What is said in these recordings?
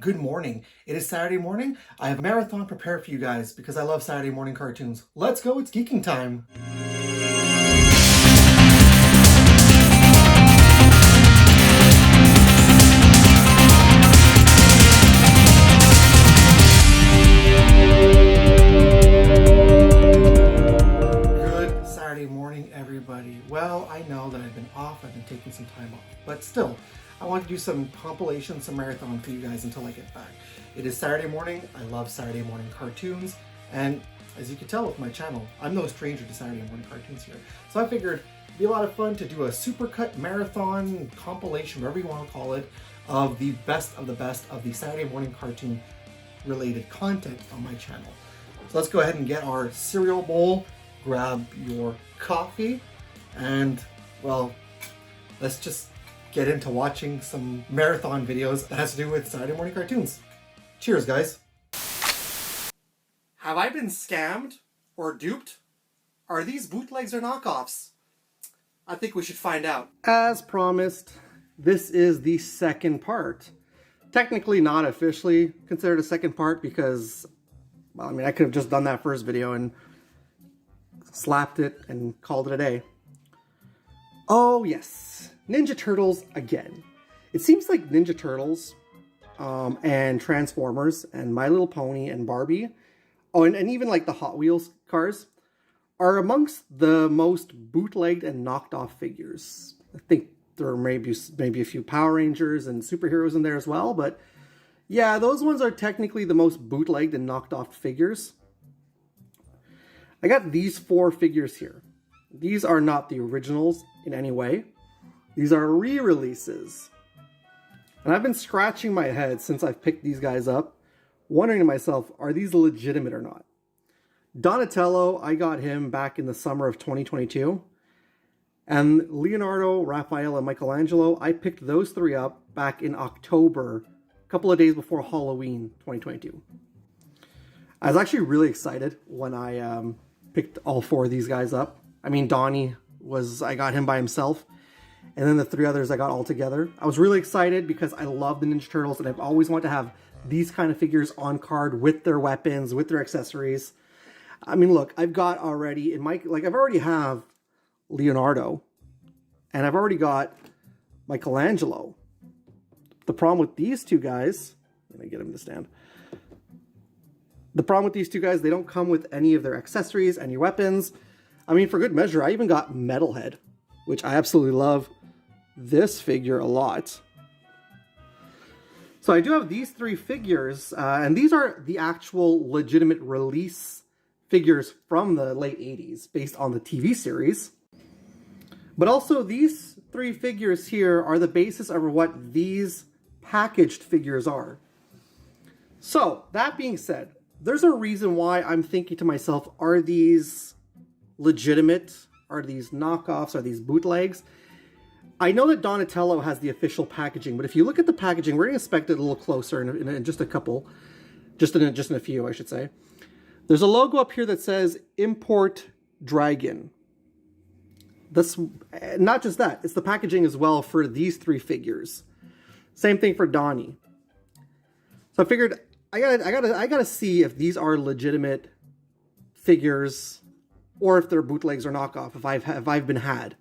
good morning. It is Saturday morning. I have a marathon prepared for you guys because I love Saturday morning cartoons. Let's go, it's geeking time. Good Saturday morning, everybody. Well, I know that I've been off, I've been taking some time off, but still, I want to do some compilation, some marathon for you guys until I get back. It is Saturday morning. I love Saturday morning cartoons. And as you can tell with my channel, I'm no stranger to Saturday morning cartoons here. So I figured it'd be a lot of fun to do a supercut marathon compilation, whatever you want to call it, of the best of the Saturday morning cartoon related content on my channel. So let's go ahead and get our cereal bowl, grab your coffee, and well, let's just get into watching some marathon videos that has to do with Saturday morning cartoons. Cheers, guys. Have I been scammed or duped? Are these bootlegs or knockoffs? I think we should find out. As promised, this is the second part. Technically not officially considered a second part because, well, I mean, I could have just done that first video and slapped it and called it a day. Oh yes, Ninja Turtles again. It seems like Ninja Turtles and Transformers and My Little Pony and Barbie, oh, and even like the Hot Wheels cars are amongst the most bootlegged and knocked off figures. I think there are maybe a few Power Rangers and superheroes in there as well, but yeah, those ones are technically the most bootlegged and knocked off figures. I got these 4 figures here. These are not the originals in any way. These are re-releases. And I've been scratching my head since I've picked these guys up, wondering to myself, are these legitimate or not? Donatello, I got him back in the summer of 2022. And Leonardo, Raphael, and Michelangelo, I picked those 3 up back in October, a couple of days before Halloween 2022. I was actually really excited when I picked all 4 of these guys up. I mean, Donnie I got him by himself. And then the 3 others I got all together. I was really excited because I love the Ninja Turtles and I've always wanted to have these kind of figures on card with their weapons, with their accessories. I mean, look, I've got already in my, I've already have Leonardo and I've already got Michelangelo. The problem with these 2 guys, let me get him to stand. The problem with these 2 guys, they don't come with any of their accessories, any weapons. I mean, for good measure, I even got Metalhead, which I absolutely love this figure a lot. So I do have these 3 figures, and these are the actual legitimate release figures from the late 80s, based on the TV series. But also these 3 figures here are the basis of what these packaged figures are. So, that being said, there's a reason why I'm thinking to myself, are these legitimate? Are these knockoffs? Are these bootlegs? I know that Donatello has the official packaging, but if you look at the packaging, we're going to inspect it a little closer in just a couple, just in a few, I should say. There's a logo up here that says Import Dragon. That's not just that, it's the packaging as well for these 3 figures. Same thing for Donnie. So I figured I gotta see if these are legitimate figures or if they're bootlegs or knockoff, if I've been had.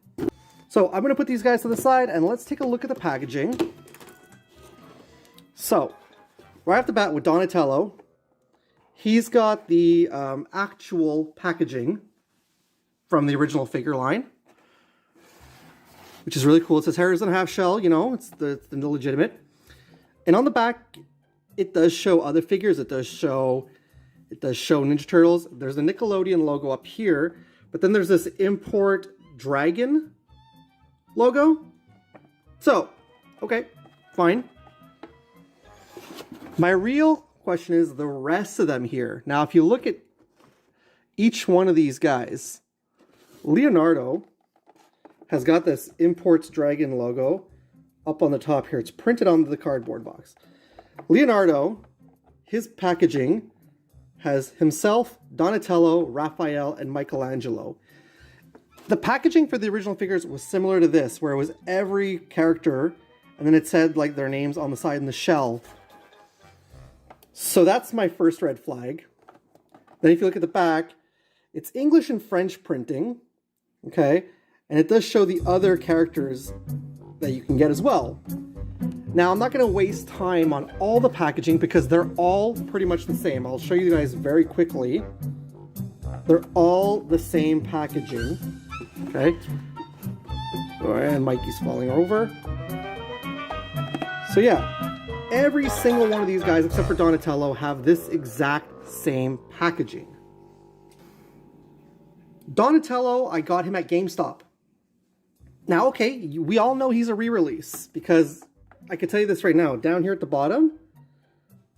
So I'm gonna put these guys to the side and let's take a look at the packaging. So right off the bat with Donatello, he's got the actual packaging from the original figure line, which is really cool. It says hair doesn't have shell, you know, it's the legitimate. And on the back, it does show other figures. It does show Ninja Turtles. There's a Nickelodeon logo up here, but then there's this Import Dragon logo. So, okay, fine. My real question is the rest of them here. Now, if you look at each one of these guys, Leonardo has got this Import Dragon logo up on the top here. It's printed onto the cardboard box. Leonardo, his packaging has himself, Donatello, Raphael, and Michelangelo. The packaging for the original figures was similar to this, where it was every character, and then it said like their names on the side in the shell. So that's my first red flag. Then if you look at the back, it's English and French printing, okay? And it does show the other characters that you can get as well. Now, I'm not going to waste time on all the packaging because they're all pretty much the same. I'll show you guys very quickly. They're all the same packaging, okay? And Mikey's falling over. So yeah, every single one of these guys, except for Donatello, have this exact same packaging. Donatello, I got him at GameStop. Now, okay, we all know he's a re-release because I can tell you this right now. Down here at the bottom,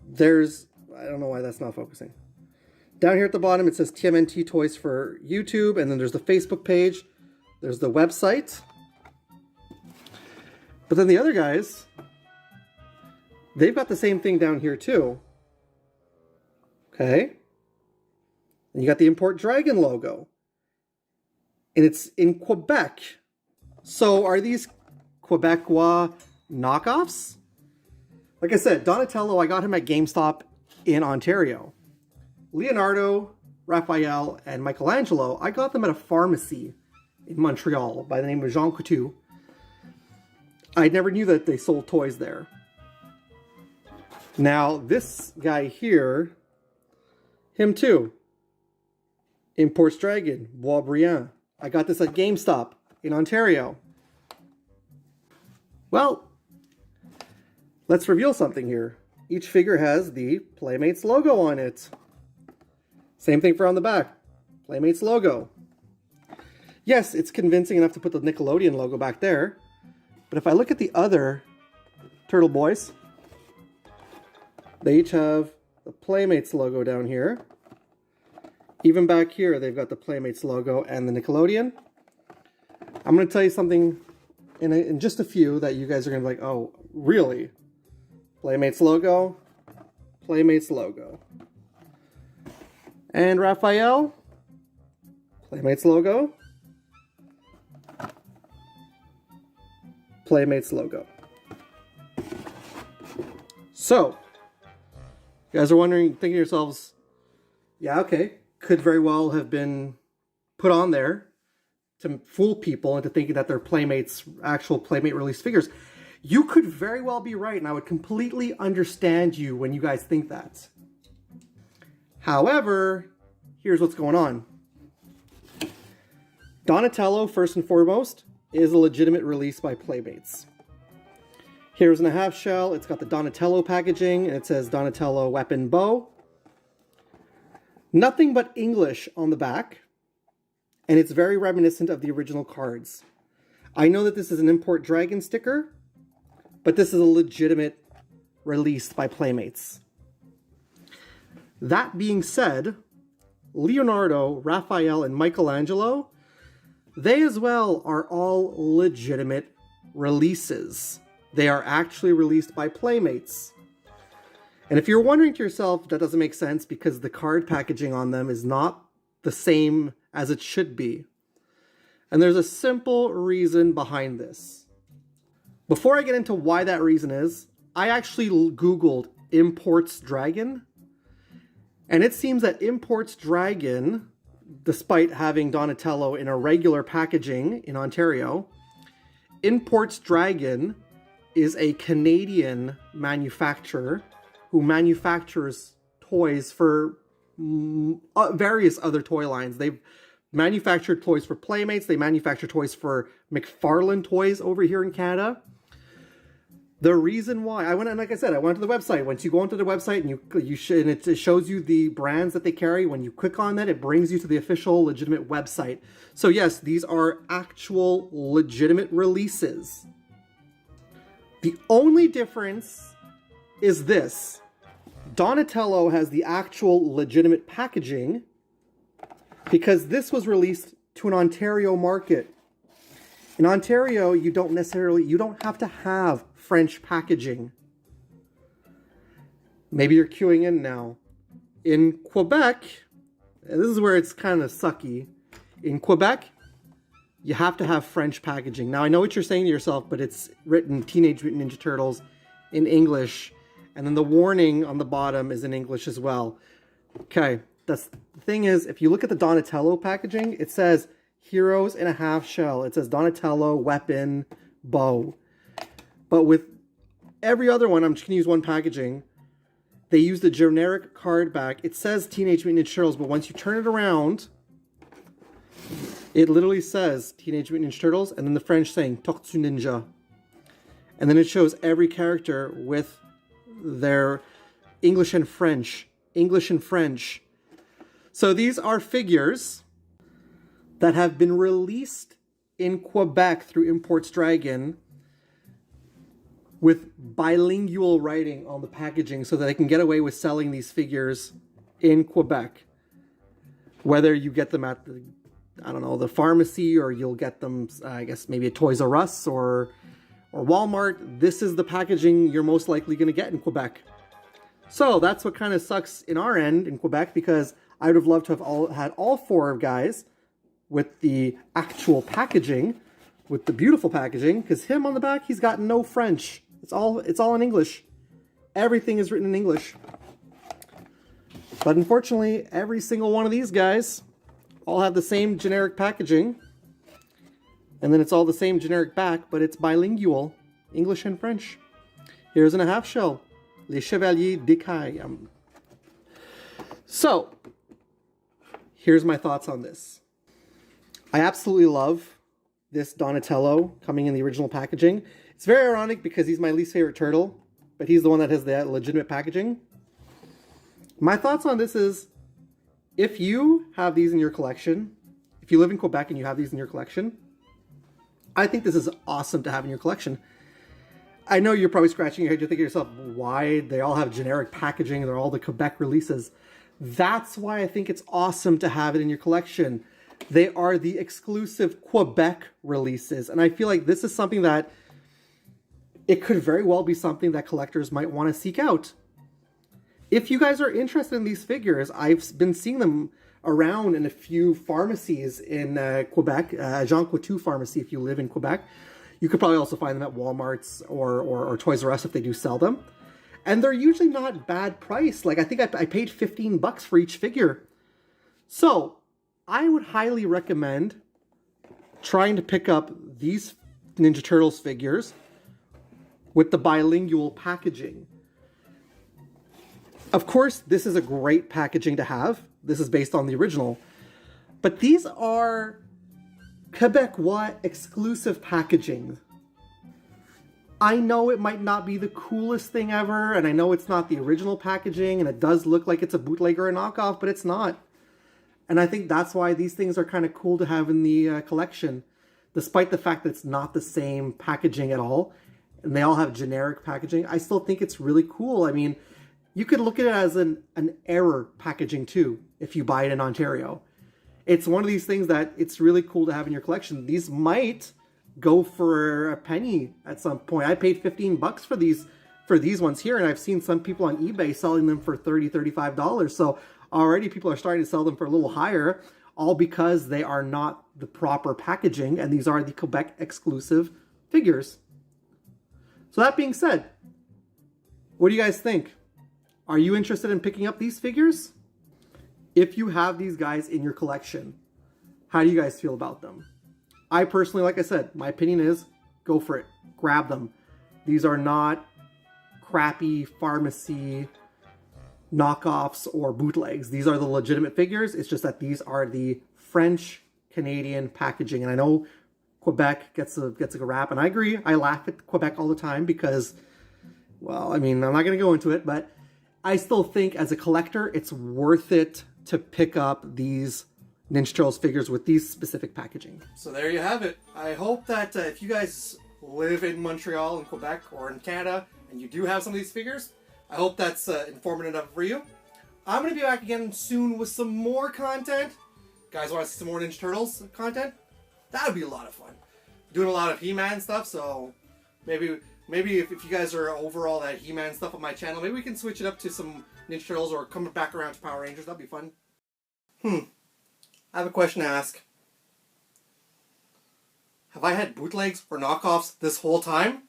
there's... I don't know why that's not focusing. Down here at the bottom, it says TMNT Toys for YouTube, and then there's the Facebook page. There's the website. But then the other guys, they've got the same thing down here too. Okay? And you got the Import Dragon logo. And it's in Quebec. So are these Quebecois knockoffs? Like I said, Donatello, I got him at GameStop in Ontario. Leonardo, Raphael, and Michelangelo, I got them at a pharmacy in Montreal by the name of Jean Coutu. I never knew that they sold toys there. Now, this guy here, him too. Imports Dragon, Boisbriand. I got this at GameStop in Ontario. Well, let's reveal something here. Each figure has the Playmates logo on it. Same thing for on the back. Playmates logo. Yes, it's convincing enough to put the Nickelodeon logo back there. But if I look at the other Turtle Boys, they each have the Playmates logo down here. Even back here, they've got the Playmates logo and the Nickelodeon. I'm going to tell you something in just a few that you guys are going to be like, oh, really? Playmates logo, Playmates logo. And Raphael, Playmates logo, Playmates logo. So, you guys are wondering, thinking to yourselves, yeah, okay, could very well have been put on there to fool people into thinking that they're Playmates, actual Playmate release figures. You could very well be right, and I would completely understand you when you guys think that. However, here's what's going on. Donatello, first and foremost, is a legitimate release by Playmates. Here's in a half shell. It's got the Donatello packaging, and it says Donatello Weapon Bow. Nothing but English on the back, and it's very reminiscent of the original cards. I know that this is an Import Dragon sticker, but this is a legitimate release by Playmates. That being said, Leonardo, Raphael, and Michelangelo, they as well are all legitimate releases. They are actually released by Playmates. And if you're wondering to yourself, that doesn't make sense because the card packaging on them is not the same as it should be. And there's a simple reason behind this. Before I get into why that reason is, I actually Googled Imports Dragon. And it seems that Imports Dragon, despite having Donatello in a regular packaging in Ontario, Imports Dragon is a Canadian manufacturer who manufactures toys for various other toy lines. They've manufactured toys for Playmates. They manufacture toys for McFarlane Toys over here in Canada. The reason why I went, and like I said, I went to the website. Once you go onto the website and and it shows you the brands that they carry. When you click on that, it brings you to the official legitimate website. So yes, these are actual legitimate releases. The only difference is this. Donatello has the actual legitimate packaging because this was released to an Ontario market. In Ontario, you don't have to have French packaging. Maybe you're queuing in now. In Quebec, and this is where it's kind of sucky. In Quebec, you have to have French packaging. Now, I know what you're saying to yourself, but it's written Teenage Mutant Ninja Turtles in English, And then the warning on the bottom is in English as well. Okay, the thing is, if you look at the Donatello packaging, it says Heroes in a Half Shell. It says Donatello, weapon, bow. But with every other one, I'm just going to use one packaging. They use the generic card back. It says Teenage Mutant Ninja Turtles, but once you turn it around, it literally says Teenage Mutant Ninja Turtles, and then the French saying Tortue Ninja. And then it shows every character with their English and French. English and French. So these are figures that have been released in Quebec through Imports Dragon with bilingual writing on the packaging so that they can get away with selling these figures in Quebec. Whether you get them at the, I don't know, the pharmacy, or you'll get them, I guess, maybe at Toys R Us or Walmart, this is the packaging you're most likely going to get in Quebec. So that's what kind of sucks in our end in Quebec, because I would have loved to have had all four guys with the actual packaging, with the beautiful packaging, because him on the back, he's got no French. It's all in English. Everything is written in English. But unfortunately, every single one of these guys all have the same generic packaging. And then it's all the same generic back, but it's bilingual, English and French. Here's in a half shell, Les Chevaliers d'Écaille. So, here's my thoughts on this. I absolutely love this Donatello coming in the original packaging. It's very ironic because he's my least favorite turtle, but he's the one that has the legitimate packaging. My thoughts on this is, if you have these in your collection, if you live in Quebec and you have these in your collection, I think this is awesome to have in your collection. I know you're probably scratching your head. You're thinking to yourself, why? They all have generic packaging. They're all the Quebec releases. That's why I think it's awesome to have it in your collection. They are the exclusive Quebec releases. And I feel like this is something that it could very well be something that collectors might want to seek out. If you guys are interested in these figures, I've been seeing them around in a few pharmacies in Quebec, Jean Coutu pharmacy if you live in Quebec. You could probably also find them at Walmart's or Toys R Us if they do sell them. And they're usually not bad price. Like, I think I paid $15 for each figure. So, I would highly recommend trying to pick up these Ninja Turtles figures with the bilingual packaging. Of course, this is a great packaging to have. This is based on the original. But these are Quebecois exclusive packaging. I know it might not be the coolest thing ever, and I know it's not the original packaging, and it does look like it's a bootleg or a knockoff, but it's not. And I think that's why these things are kind of cool to have in the collection, despite the fact that it's not the same packaging at all, and they all have generic packaging. I still think it's really cool. I mean, you could look at it as an error packaging too, if you buy it in Ontario. It's one of these things that it's really cool to have in your collection. These might go for a penny at some point. I paid $15 for these ones here, and I've seen some people on eBay selling them for $30, $35. So already people are starting to sell them for a little higher, all because they are not the proper packaging, and these are the Quebec exclusive figures. So that being said, what do you guys think? Are you interested in picking up these figures? If you have these guys in your collection, how do you guys feel about them? I personally, like I said, my opinion is go for it. Grab them. These are not crappy pharmacy knockoffs or bootlegs. These are the legitimate figures. It's just that these are the French-Canadian packaging. And I know Quebec gets a rap, and I agree. I laugh at Quebec all the time because, well, I mean, I'm not going to go into it, but I still think as a collector, it's worth it to pick up these Ninja Turtles figures with these specific packaging. So there you have it. I hope that if you guys live in Montreal, in Quebec, or in Canada, and you do have some of these figures, I hope that's informative enough for you. I'm going to be back again soon with some more content. Guys want to see some more Ninja Turtles content? That would be a lot of fun. Doing a lot of He-Man stuff, so maybe if you guys are over all that He-Man stuff on my channel, maybe we can switch it up to some Ninja Turtles or come back around to Power Rangers. That'd be fun. I have a question to ask. Have I had bootlegs or knockoffs this whole time?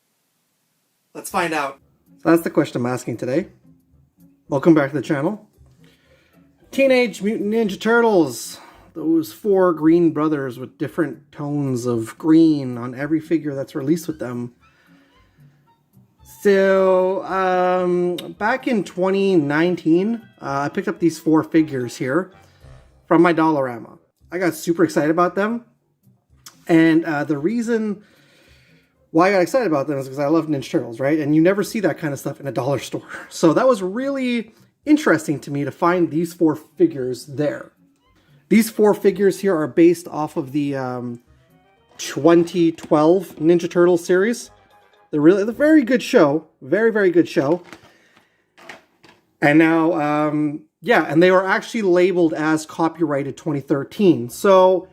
Let's find out. So that's the question I'm asking today. Welcome back to the channel. Teenage Mutant Ninja Turtles. Those 4 green brothers with different tones of green on every figure that's released with them. So, back in 2019, I picked up these 4 figures here from my Dollarama. I got super excited about them. And the reason why I got excited about them is because I love Ninja Turtles, right? And you never see that kind of stuff in a dollar store. So that was really interesting to me to find these 4 figures there. These 4 figures here are based off of the 2012 Ninja Turtles series. They're a very good show. Very, very good show. And now, yeah, and they were actually labeled as copyrighted 2013. So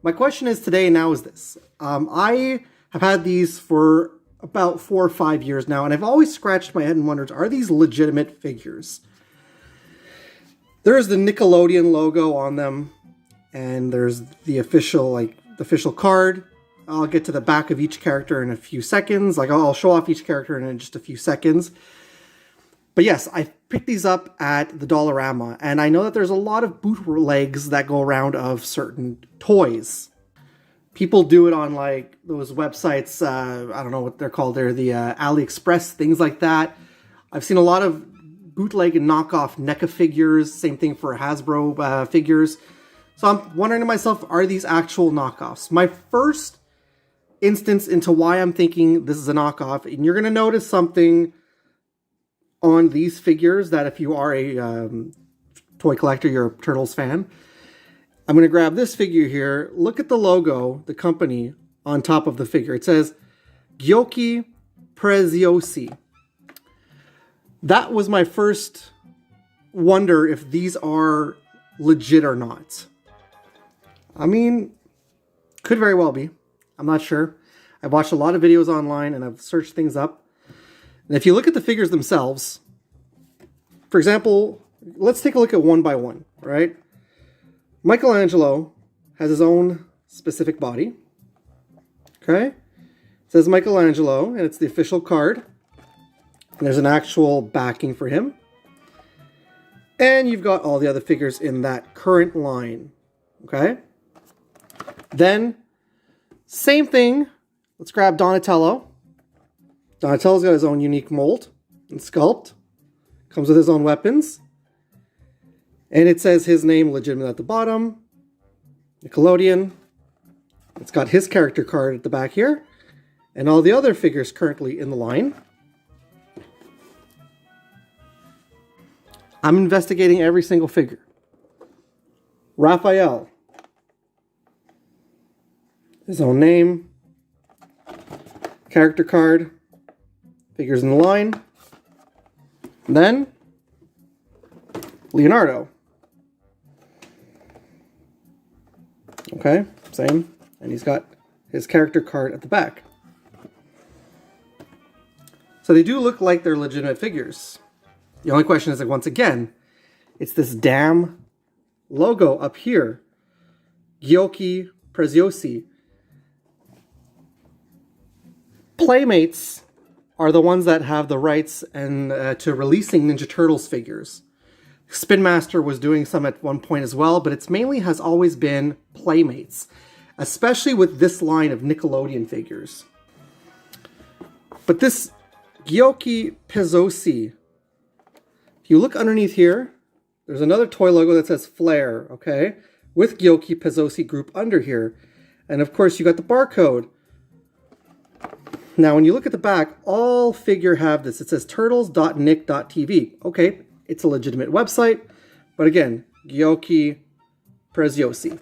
my question is today now is this. I have had these for about 4 or 5 years now, and I've always scratched my head and wondered, are these legitimate figures? There's the Nickelodeon logo on them, and there's the official card. I'll get to the back of each character in a few seconds. I'll show off each character in just a few seconds. But yes, I picked these up at the Dollarama, and I know that there's a lot of bootlegs that go around of certain toys. People do it on like those websites, I don't know what they're called, they're the AliExpress, things like that. I've seen a lot of bootleg and knockoff NECA figures, same thing for Hasbro figures. So I'm wondering to myself, are these actual knockoffs? My first instance into why I'm thinking this is a knockoff, and you're going to notice something on these figures that if you are a toy collector, you're a Turtles fan. I'm going to grab this figure here. Look at the logo, the company, on top of the figure. It says Giochi Preziosi. That was my first wonder if these are legit or not. I mean, could very well be. I'm not sure. I've watched a lot of videos online and I've searched things up. And if you look at the figures themselves, for example, let's take a look at one by one, right? Michelangelo has his own specific body. Okay? It says Michelangelo, and it's the official card. And there's an actual backing for him. And you've got all the other figures in that current line. Okay? Then, same thing. Let's grab Donatello. Donatello's got his own unique mold and sculpt. Comes with his own weapons. And it says his name legitimate at the bottom. Nickelodeon. It's got his character card at the back here. And all the other figures currently in the line. I'm investigating every single figure. Raphael. His own name. Character card. Figures in the line. And then Leonardo. Okay, same. And he's got his character card at the back. So they do look like they're legitimate figures. The only question is, like, once again, it's this damn logo up here. Giochi Preziosi. Playmates are the ones that have the rights and to releasing Ninja Turtles figures. Spin Master was doing some at one point as well, but it's mainly has always been Playmates, especially with this line of Nickelodeon figures. But this Giochi Preziosi, if you look underneath here, there's another toy logo that says Flair, okay, with Giochi Preziosi group under here. And of course, you got the barcode. Now, when you look at the back, all figure have this. It says turtles.nick.tv. Okay, it's a legitimate website, but again, Giochi Preziosi.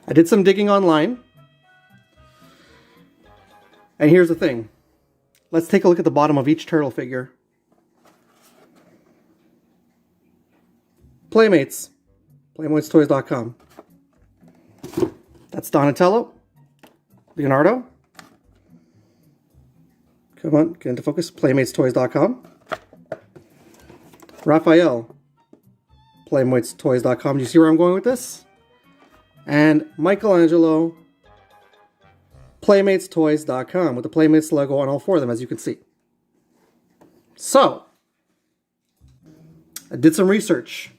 I did some digging online, and here's the thing. Let's take a look at the bottom of each turtle figure. Playmates, playmatestoys.com. That's Donatello, Leonardo. Come on, get into focus. Playmatestoys.com. Raphael. Playmatestoys.com. Do you see where I'm going with this? And Michelangelo. Playmatestoys.com with the Playmates logo on all 4 of them, as you can see. So, I did some research.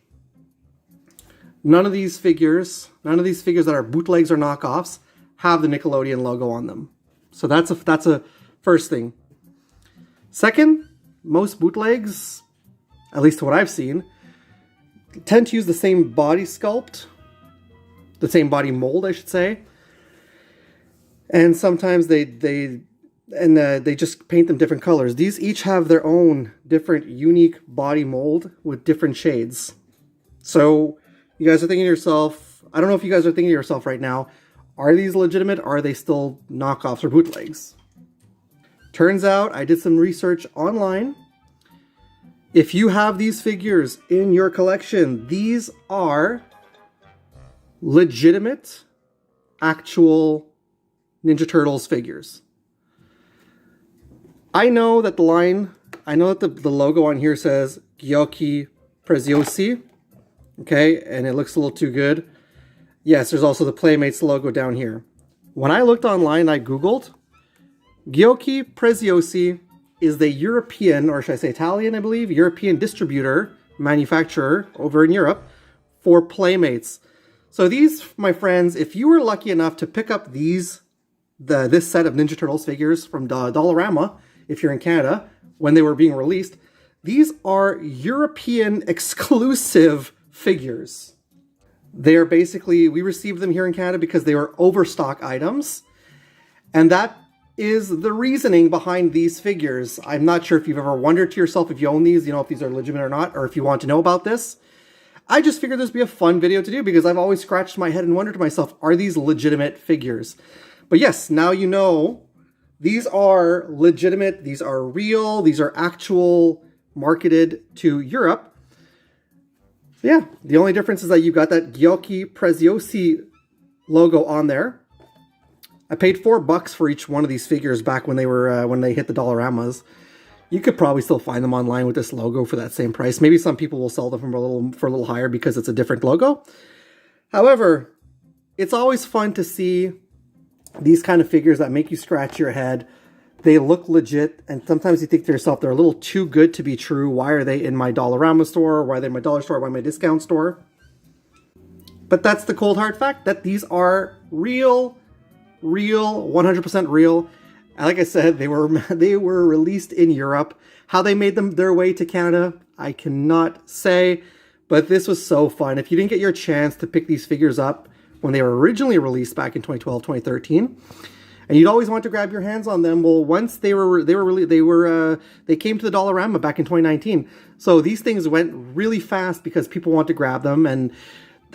None of these figures that are bootlegs or knockoffs have the Nickelodeon logo on them. So that's a first thing. Second, most bootlegs, at least what I've seen, tend to use the same body sculpt, the same body mold, I should say. And sometimes they just paint them different colors. These each have their own different unique body mold with different shades. So you guys are thinking to yourself, I don't know if you guys are thinking to yourself right now, are these legitimate? Or are they still knockoffs or bootlegs? Turns out I did some research online. If you have these figures in your collection, these are legitimate, actual Ninja Turtles figures. I know that the logo on here says Gyoki Preziosi. Okay, and it looks a little too good. Yes, there's also the Playmates logo down here. When I looked online, I Googled, Gyoki Preziosi is the European, or should I say Italian, I believe, European distributor, manufacturer over in Europe for Playmates. So these, my friends, if you were lucky enough to pick up this set of Ninja Turtles figures from Dollarama, if you're in Canada, when they were being released, these are European exclusive figures. They're basically, we received them here in Canada because they were overstock items. And that is the reasoning behind these figures. I'm not sure if you've ever wondered to yourself if you own these, if these are legitimate or not, or if you want to know about this. I just figured this would be a fun video to do because I've always scratched my head and wondered to myself, are these legitimate figures? But yes, now you know, these are legitimate, these are real, these are actual, marketed to Europe. Yeah, the only difference is that you've got that Gyoki Preziosi logo on there. I paid $4 for each one of these figures back when they were when they hit the Dollaramas. You could probably still find them online with this logo for that same price. Maybe some people will sell them for a little higher because it's a different logo. However, it's always fun to see these kind of figures that make you scratch your head. They look legit, and sometimes you think to yourself, they're a little too good to be true. Why are they in my Dollarama store? Why are they in my dollar store? Why my discount store? But that's the cold hard fact that these are real, 100% real. And like I said, they were released in Europe. How they made them their way to Canada, I cannot say. But this was so fun. If you didn't get your chance to pick these figures up when they were originally released back in 2012, 2013, and you'd always want to grab your hands on them. Well, once they came to the Dollarama back in 2019. So these things went really fast because people want to grab them. And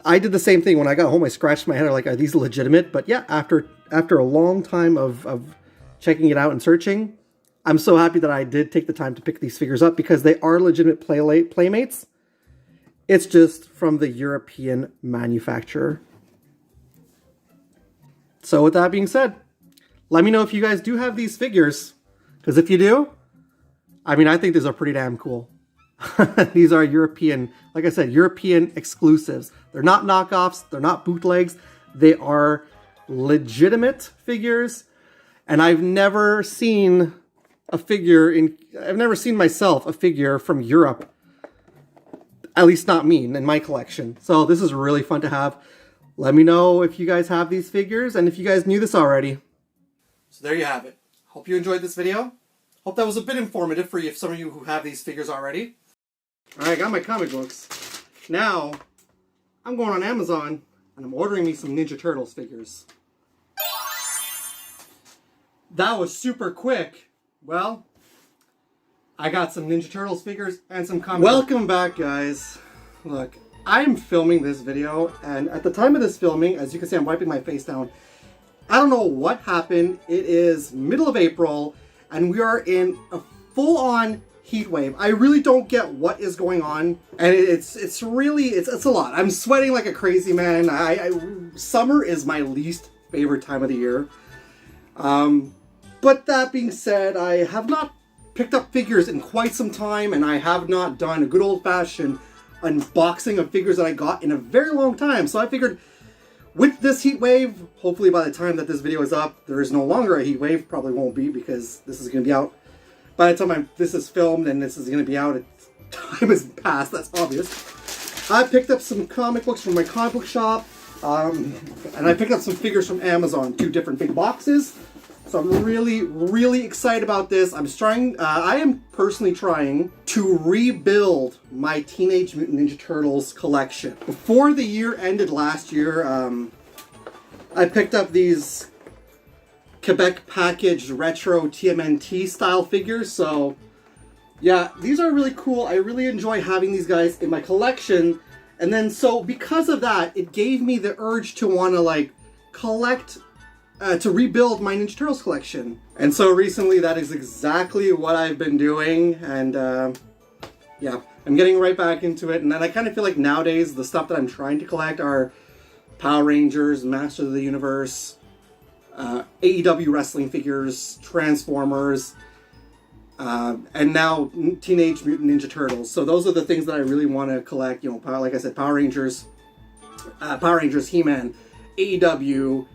I did the same thing when I got home. I scratched my head like, are these legitimate? But yeah, after a long time of checking it out and searching, I'm so happy that I did take the time to pick these figures up because they are legitimate Playmates. It's just from the European manufacturer. So with that being said, let me know if you guys do have these figures, because if you do, I mean, I think these are pretty damn cool. These are European, like I said, European exclusives. They're not knockoffs. They're not bootlegs. They are legitimate figures. And I've never seen myself a figure from Europe. At least not me, in my collection. So this is really fun to have. Let me know if you guys have these figures and if you guys knew this already. So there you have it. Hope you enjoyed this video. Hope that was a bit informative for you, some of you who have these figures already. Alright, I got my comic books. Now, I'm going on Amazon and I'm ordering me some Ninja Turtles figures. That was super quick. Well, I got some Ninja Turtles figures and some comic books. Welcome back, guys. Look, I'm filming this video, and at the time of this filming, as you can see, I'm wiping my face down. I don't know what happened. It is middle of April, and we are in a full-on heat wave. I really don't get what is going on, and it's a lot. I'm sweating like a crazy man. Summer is my least favorite time of the year. But that being said, I have not picked up figures in quite some time, and I have not done a good old-fashioned unboxing of figures that I got in a very long time. So I figured, with this heat wave, hopefully by the time that this video is up, there is no longer a heat wave. Probably won't be, because this is going to be out by the time this is filmed and this is going to be out, time has passed, that's obvious. I picked up some comic books from my comic book shop, and I picked up some figures from Amazon, 2 different big boxes. So I'm really, really excited about this. I am personally trying to rebuild my Teenage Mutant Ninja Turtles collection. Before the year ended last year, I picked up these Quebec packaged retro TMNT style figures. So yeah, these are really cool. I really enjoy having these guys in my collection. And then so because of that, it gave me the urge to want to like collect, to rebuild my Ninja Turtles collection. And so recently that is exactly what I've been doing. And yeah, I'm getting right back into it. And then I kind of feel like nowadays the stuff that I'm trying to collect are Power Rangers, Masters of the Universe, AEW wrestling figures, Transformers, and now Teenage Mutant Ninja Turtles. So those are the things that I really want to collect. You know, like I said, Power Rangers, He-Man, AEW,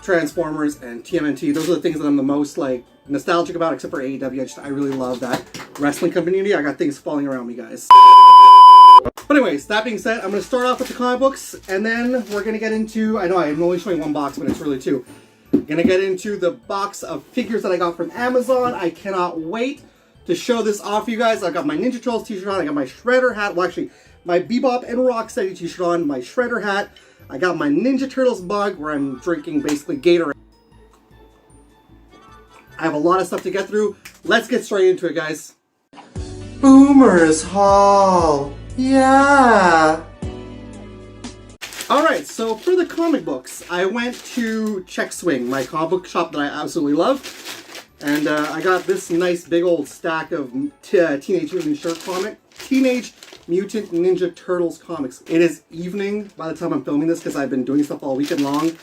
Transformers, and TMNT. Those are the things that I'm the most like nostalgic about, except for AEW. I really love that wrestling community. I got things falling around me, guys. But anyways, that being said, I'm going to start off with the comic books, and then we're going to get into, I know I'm only showing one box, but it's really 2. I'm going to get into the box of figures that I got from Amazon. I cannot wait to show this off for you guys. I got my Ninja Turtles t-shirt on, I got my Shredder hat, well actually, my Bebop and Rocksteady t-shirt on, my Shredder hat, I got my Ninja Turtles mug where I'm drinking basically Gatorade. I have a lot of stuff to get through. Let's get straight into it, guys. Boomer's Haul. Yeah. Alright, so for the comic books, I went to Check Swing, my comic book shop that I absolutely love. And I got this nice big old stack of Teenage Mutant Ninja Turtles comics. It is evening by the time I'm filming this because I've been doing stuff all weekend long.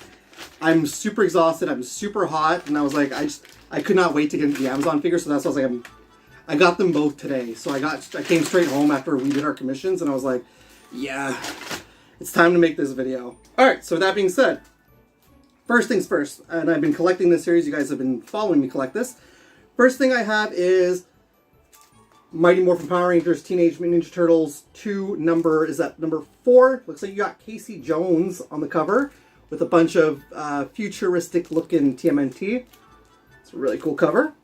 I'm super exhausted, I'm super hot, and I was like, I could not wait to get into the Amazon figures, so that's why I was like, I got them both today. So I came straight home after we did our commissions, and I was like, yeah, it's time to make this video. Alright, so with that being said, first things first, and I've been collecting this series, you guys have been following me collect this. First thing I have is Mighty Morphin Power Rangers Teenage Mutant Ninja Turtles 2, number 4. Looks like you got Casey Jones on the cover with a bunch of futuristic looking TMNT. It's a really cool cover.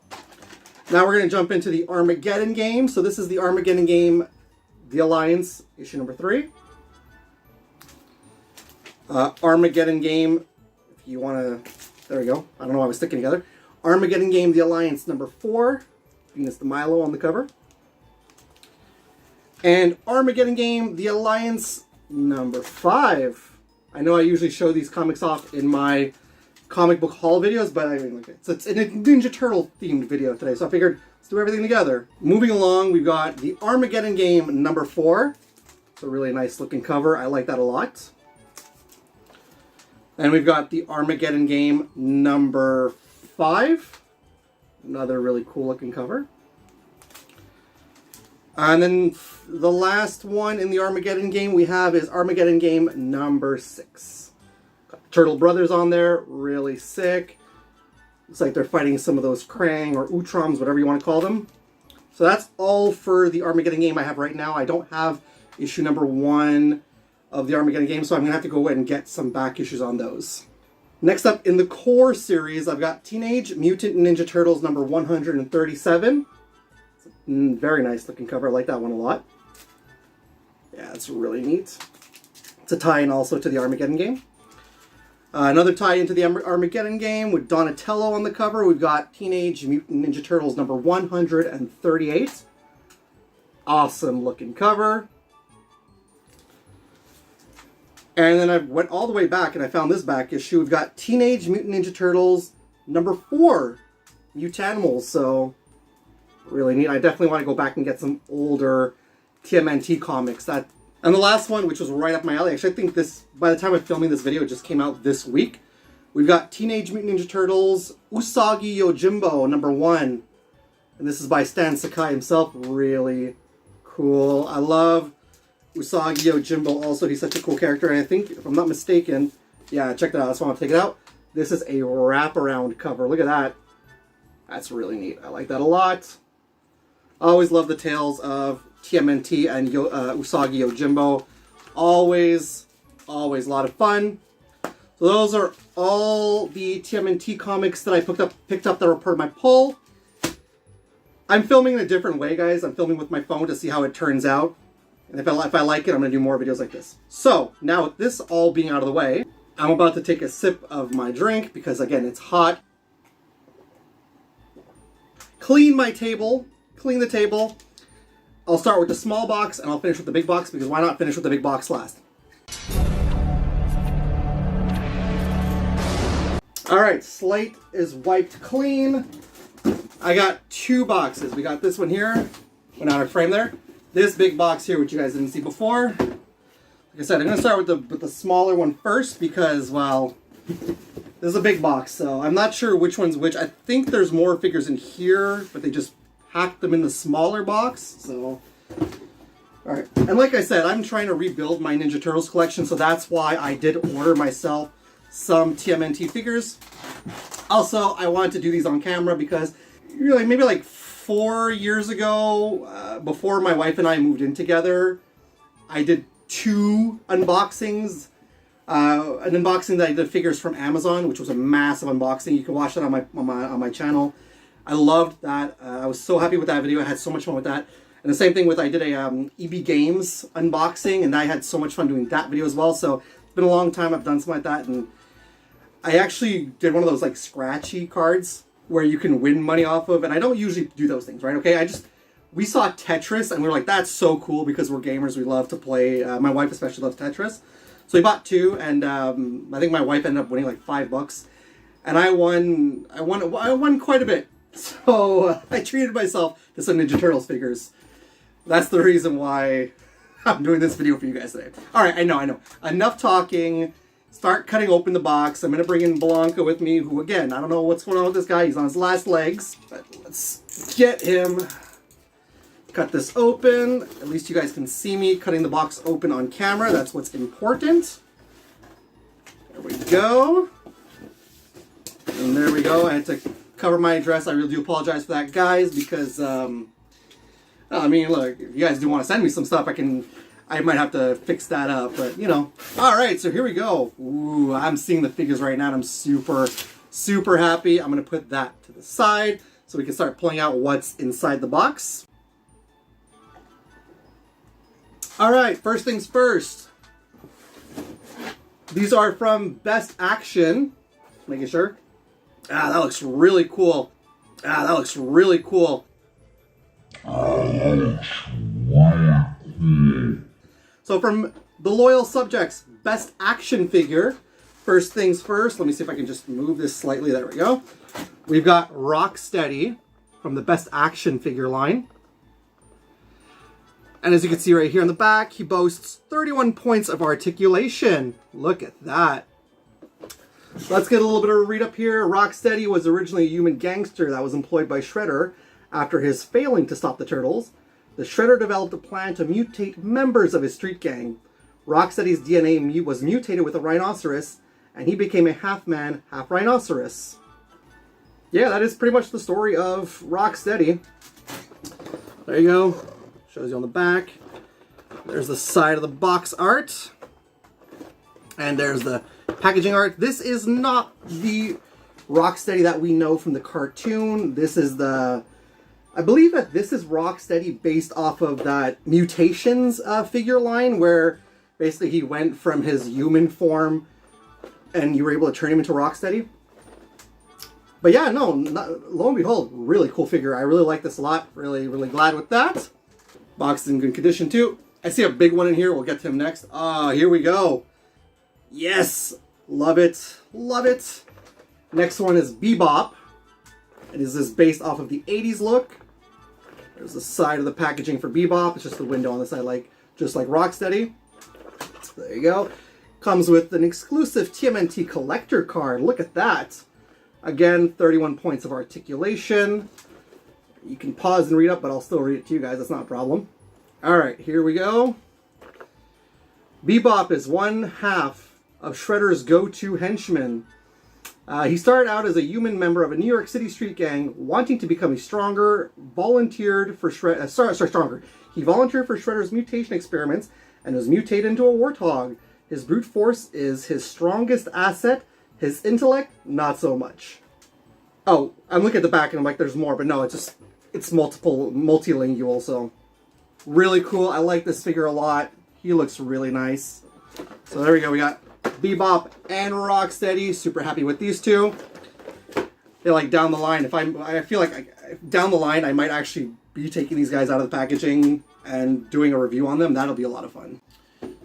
Now we're going to jump into the Armageddon game. So this is the Armageddon game, The Alliance, issue number 3. Armageddon game, if you want to, there we go. I don't know why I was sticking together. Armageddon game, The Alliance, number 4. Venus de Milo on the cover. And Armageddon game, The Alliance, number 5. I know I usually show these comics off in my comic book haul videos, but I mean, like, it's a Ninja Turtle themed video today, so I figured let's do everything together. Moving along, we've got the Armageddon game number 4. It's a really nice looking cover. I like that a lot. And we've got the Armageddon game number 5. Another really cool looking cover. And then the last one in the Armageddon game we have is Armageddon game number 6. Turtle Brothers on there, really sick. Looks like they're fighting some of those Krang or Utroms, whatever you want to call them. So that's all for the Armageddon game I have right now. I don't have issue number 1 of the Armageddon game, so I'm going to have to go ahead and get some back issues on those. Next up in the core series, I've got Teenage Mutant Ninja Turtles number 137. It's a very nice looking cover. I like that one a lot. Yeah, it's really neat. It's a tie-in also to the Armageddon game. Another tie into the Armageddon game with Donatello on the cover. We've got Teenage Mutant Ninja Turtles number 138. Awesome looking cover. And then I went all the way back and I found this back issue. We've got Teenage Mutant Ninja Turtles number 4, Mutanimals. So really neat. I definitely want to go back and get some older TMNT comics. And the last one, which was right up my alley, actually I think this, by the time I'm filming this video, it just came out this week. We've got Teenage Mutant Ninja Turtles Usagi Yojimbo, number 1. And this is by Stan Sakai himself. Really cool. I love Usagi Yojimbo also. He's such a cool character. And I think, if I'm not mistaken, yeah, check that out. That's why I want to take it out. This is a wraparound cover. Look at that. That's really neat. I like that a lot. I always love the tales of TMNT and Usagi Yojimbo. Always a lot of fun. So those are all the TMNT comics that I picked up that were part of my pull. I'm filming in a different way, guys. I'm filming with my phone to see how it turns out. And if I like it, I'm going to do more videos like this. So, now with this all being out of the way, I'm about to take a sip of my drink because, again, it's hot. Clean my table. Clean the table. I'll start with the small box and I'll finish with the big box because why not finish with the big box last? Alright, slate is wiped clean. I got 2 boxes. We got this one here, went out of frame there. This big box here, which you guys didn't see before. Like I said, I'm going to start with the smaller one first because, well, this is a big box, so I'm not sure which one's which. I think there's more figures in here, but they just packed them in the smaller box, so... Alright, and like I said, I'm trying to rebuild my Ninja Turtles collection, so that's why I did order myself some TMNT figures. Also, I wanted to do these on camera because really maybe like 4 years ago, before my wife and I moved in together, I did 2 unboxings. An unboxing that I did figures from Amazon, which was a massive unboxing. You can watch that on my channel. I loved that. I was so happy with that video. I had so much fun with that. And the same thing with I did a EB Games unboxing, and I had so much fun doing that video as well. So it's been a long time I've done something like that, and I actually did one of those like scratchy cards where you can win money off of, and I don't usually do those things, right? Okay, we saw Tetris, and we were like, that's so cool because we're gamers. We love to play. My wife especially loves Tetris. So we bought 2, and I think my wife ended up winning like $5, and I won quite a bit. So I treated myself to some Ninja Turtles figures. That's the reason why I'm doing this video for you guys today. All right, I know. Enough talking. Start cutting open the box. I'm going to bring in Blanca with me, who, again, I don't know what's going on with this guy. He's on his last legs. But let's get him. Cut this open. At least you guys can see me cutting the box open on camera. That's what's important. There we go. And there we go. I had to cover my address. I really do apologize for that, guys, because, I mean, look, if you guys do want to send me some stuff, I might have to fix that up, but, you know. All right, so here we go. Ooh, I'm seeing the figures right now, and I'm super, super happy. I'm going to put that to the side so we can start pulling out what's inside the box. All right, first things first. These are from Best Action. Just making sure. Ah, that looks really cool. So from the Loyal Subjects Best Action Figure, first things first, let me see if I can just move this slightly. There we go. We've got Rocksteady from the Best Action Figure line. And as you can see right here on the back, he boasts 31 points of articulation. Look at that. Let's get a little bit of a read up here. Rocksteady was originally a human gangster that was employed by Shredder after his failing to stop the Turtles. The Shredder developed a plan to mutate members of his street gang. Rocksteady's DNA was mutated with a rhinoceros, and he became a half-man, half-rhinoceros. Yeah, that is pretty much the story of Rocksteady. There you go. Shows you on the back. There's the side of the box art. And there's the packaging art. This is not the Rocksteady that we know from the cartoon. This is the... I believe that this is Rocksteady based off of that Mutations figure line where basically he went from his human form and you were able to turn him into Rocksteady. But yeah, no, lo and behold, really cool figure. I really like this a lot. Really, really glad with that. Box is in good condition too. I see a big one in here. We'll get to him next. Here we go. Yes! Love it. Love it. Next one is Bebop. And this is based off of the 80s look. There's the side of the packaging for Bebop. It's just the window on the side, just like Rocksteady. There you go. Comes with an exclusive TMNT collector card. Look at that. Again, 31 points of articulation. You can pause and read up, but I'll still read it to you guys. That's not a problem. Alright, here we go. Bebop is one half of Shredder's go-to henchman. He started out as a human member of a New York City street gang, wanting to become a stronger. Volunteered for stronger. He volunteered for Shredder's mutation experiments and was mutated into a warthog. His brute force is his strongest asset. His intellect, not so much. Oh, I'm looking at the back and I'm like, there's more, but no, it's multilingual, so really cool. I like this figure a lot. He looks really nice. So there we go. We got Bebop and Rocksteady. Super happy with these two. They're like down the line. I feel like down the line, I might actually be taking these guys out of the packaging and doing a review on them. That'll be a lot of fun.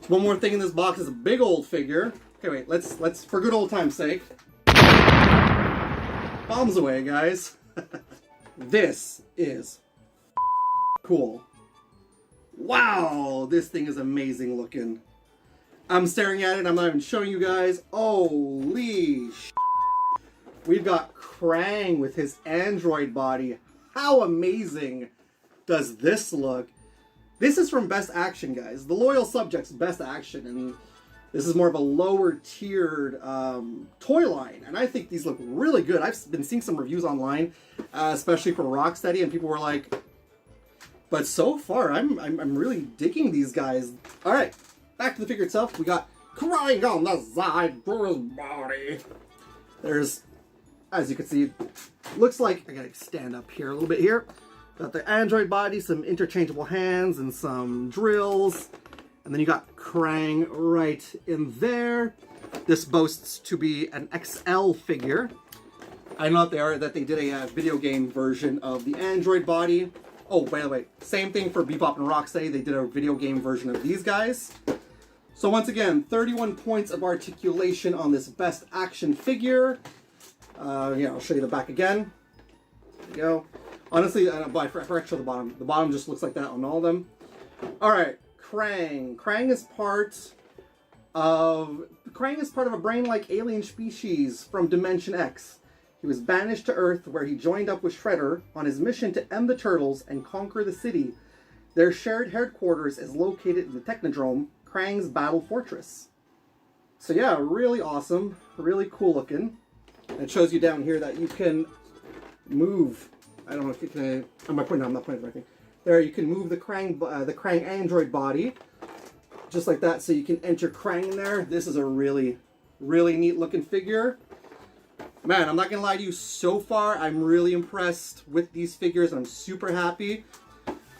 One more thing in this box is a big old figure. Okay, wait. Let's for good old time's sake. Bombs away, guys. This is cool. Wow, this thing is amazing looking. I'm staring at it, I'm not even showing you guys. Holy sh**. We've got Krang with his android body. How amazing does this look? This is from Best Action, guys. The Loyal Subjects Best Action, and this is more of a lower tiered toy line, and I think these look really good. I've been seeing some reviews online, especially for Rocksteady, and people were like, but so far, I'm really digging these guys. All right, back to the figure itself. We got Krang on the side for his body. There's, as you can see, looks like, I gotta stand up here a little bit here. Got the android body, some interchangeable hands, and some drills. And then you got Krang right in there. This boasts to be an XL figure. I know that they did a video game version of the android body. Oh, by the way, same thing for Bebop and Rocksteady. They did a video game version of these guys. So once again, 31 points of articulation on this Best Action figure. Yeah, I'll show you the back again. There you go. Honestly, I forgot to show the bottom. The bottom just looks like that on all of them. All right. Krang. Krang is part of a brain-like alien species from Dimension X. He was banished to Earth, where he joined up with Shredder on his mission to end the Turtles and conquer the city. Their shared headquarters is located in the Technodrome, Krang's Battle Fortress. So yeah, really awesome, really cool looking. And it shows you down here that you can move. I don't know if you can. I'm not pointing at anything. There, you can move the Krang android body, just like that, so you can enter Krang in there. This is a really, really neat looking figure. Man, I'm not gonna lie to you, so far, I'm really impressed with these figures. I'm super happy.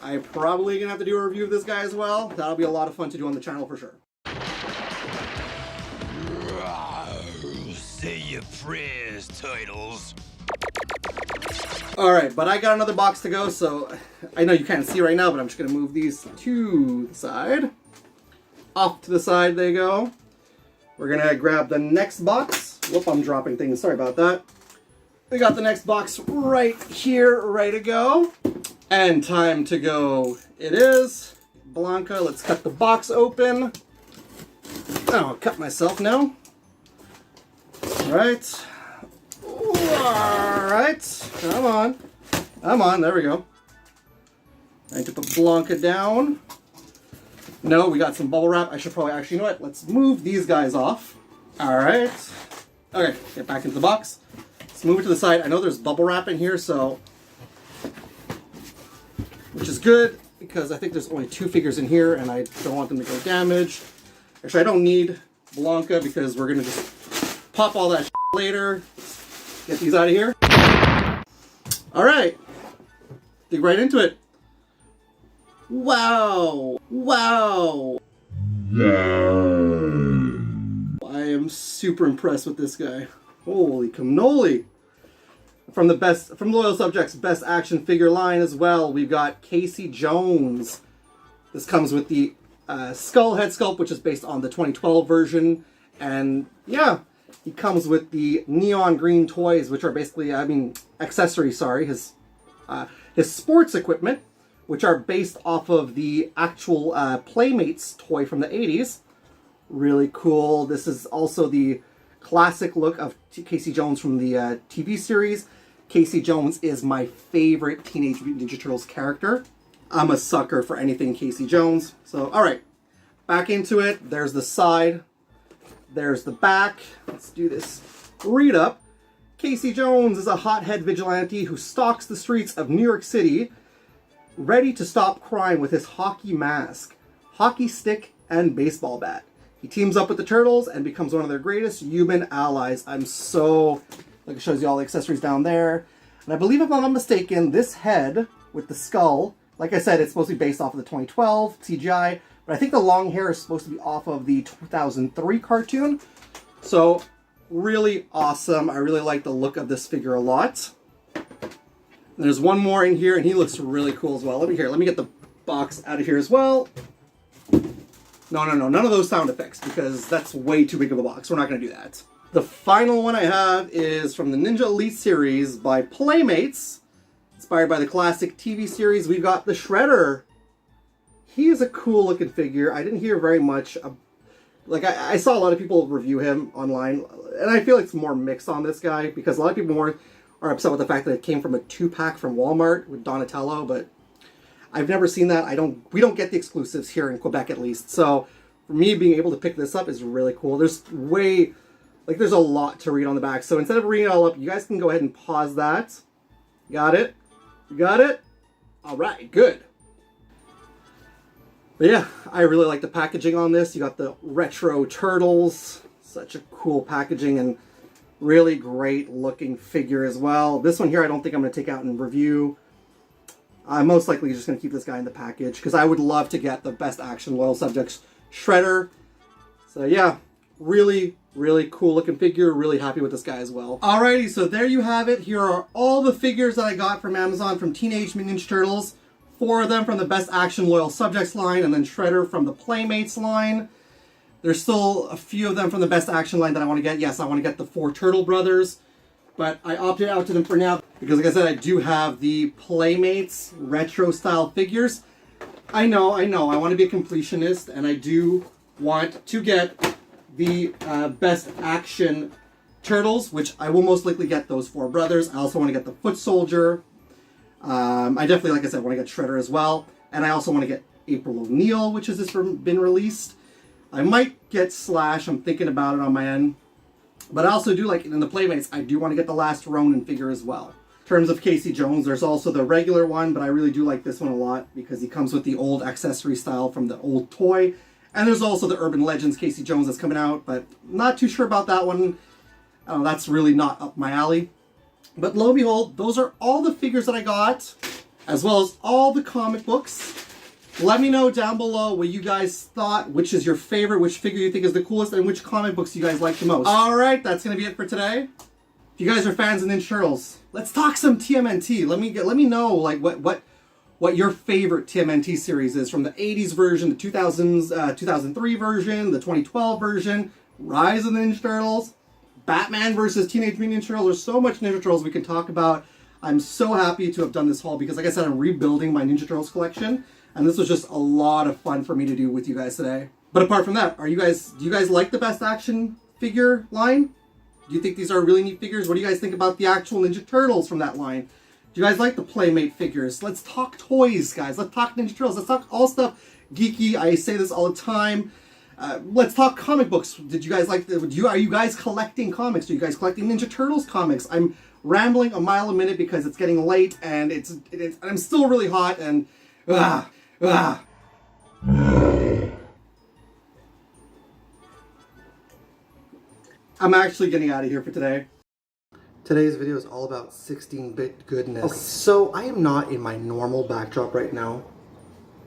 I'm probably gonna have to do a review of this guy as well. That'll be a lot of fun to do on the channel for sure. Say your prayers, Turtles. Alright, but I got another box to go, so I know you can't see right now, but I'm just going to move these to the side. Off to the side they go. We're going to grab the next box. Whoop, I'm dropping things. Sorry about that. We got the next box right here, ready to go. And time to go it is. Blanca, let's cut the box open. Oh, I'll cut myself now. Alright. Alright, come on, there we go. I need to put Blanca down. No, we got some bubble wrap. I should probably, actually, you know what? Let's move these guys off. Alright. Okay, get back into the box. Let's move it to the side. I know there's bubble wrap in here, so, which is good, because I think there's only 2 figures in here, and I don't want them to go damaged. Actually, I don't need Blanca, because we're going to just pop all that later. Get these out of here. Alright. Dig right into it. Wow. Wow. I am super impressed with this guy. Holy cannoli. From Loyal Subjects Best Action figure line as well, we've got Casey Jones. This comes with the skull head sculpt, which is based on the 2012 version. And yeah, he comes with the neon green toys, which are basically, accessories, sorry, his sports equipment, which are based off of the actual Playmates toy from the 80s. Really cool. This is also the classic look of Casey Jones from the TV series. Casey Jones is my favorite Teenage Mutant Ninja Turtles character. I'm a sucker for anything Casey Jones. So, alright, back into it. There's the side. There's the back. Let's do this read up. Casey Jones is a hothead vigilante who stalks the streets of New York City, ready to stop crime with his hockey mask, hockey stick, and baseball bat. He teams up with the Turtles and becomes one of their greatest human allies. It shows you all the accessories down there. And I believe, if I'm not mistaken, this head with the skull, like I said, it's supposed to be based off of the 2012 CGI, but I think the long hair is supposed to be off of the 2003 cartoon. So, really awesome. I really like the look of this figure a lot. There's one more in here, and he looks really cool as well. Let me get the box out of here as well. No, none of those sound effects, because that's way too big of a box. We're not going to do that. The final one I have is from the Ninja Elite series by Playmates. Inspired by the classic TV series, we've got the Shredder. He is a cool looking figure. I didn't hear very much. I saw a lot of people review him online, and I feel it's more mixed on this guy, because a lot of people are upset with the fact that it came from a 2-pack from Walmart with Donatello, but I've never seen that. We don't get the exclusives here in Quebec, at least. So for me, being able to pick this up is really cool. There's a lot to read on the back. So instead of reading it all up, you guys can go ahead and pause that. Got it? You got it? All right, good. But yeah, I really like the packaging on this. You got the retro Turtles. Such a cool packaging and really great looking figure as well. This one here, I don't think I'm going to take out and review. I'm most likely just going to keep this guy in the package, because I would love to get the Best Action Loyal Subjects Shredder. So yeah, really, really cool looking figure. Really happy with this guy as well. Alrighty, so there you have it. Here are all the figures that I got from Amazon from Teenage Mutant Ninja Turtles. 4 of them from the Best Action Loyal Subjects line, and then Shredder from the Playmates line. There's still a few of them from the Best Action line that I want to get. Yes, I want to get the 4 Turtle Brothers, but I opted out to them for now because, like I said, I do have the Playmates retro style figures. I know, I want to be a completionist, and I do want to get the Best Action Turtles, which I will most likely get those 4 brothers. I also want to get the Foot Soldier. I definitely, like I said, want to get Shredder as well. And I also want to get April O'Neil, which has just been released. I might get Slash. I'm thinking about it on my end. But I also do like, in the Playmates, I do want to get the Last Ronin figure as well. In terms of Casey Jones, there's also the regular one, but I really do like this one a lot because he comes with the old accessory style from the old toy. And there's also the Urban Legends Casey Jones that's coming out, but not too sure about that one. I don't know, that's really not up my alley. But lo and behold, those are all the figures that I got, as well as all the comic books. Let me know down below what you guys thought, which is your favorite, which figure you think is the coolest, and which comic books you guys like the most. Alright, that's going to be it for today. If you guys are fans of Ninja Turtles, let's talk some TMNT. Let me know like what your favorite TMNT series is, from the 80s version, the 2003 version, the 2012 version, Rise of the Ninja Turtles, Batman versus Teenage Mutant Ninja Turtles. There's so much Ninja Turtles we can talk about. I'm so happy to have done this haul because, like I said, I'm rebuilding my Ninja Turtles collection, and this was just a lot of fun for me to do with you guys today. But apart from that, do you guys like the Best Action figure line? Do you think these are really neat figures? What do you guys think about the actual Ninja Turtles from that line? Do you guys like the Playmate figures? Let's talk toys, guys. Let's talk Ninja Turtles. Let's talk all stuff geeky. I say this all the time. Let's talk comic books. Did you guys like are you guys collecting comics? Are you guys collecting Ninja Turtles comics? I'm rambling a mile a minute because it's getting late and I'm still really hot and I'm actually getting out of here for today. Today's video is all about 16-bit goodness. Okay, so I am not in my normal backdrop right now,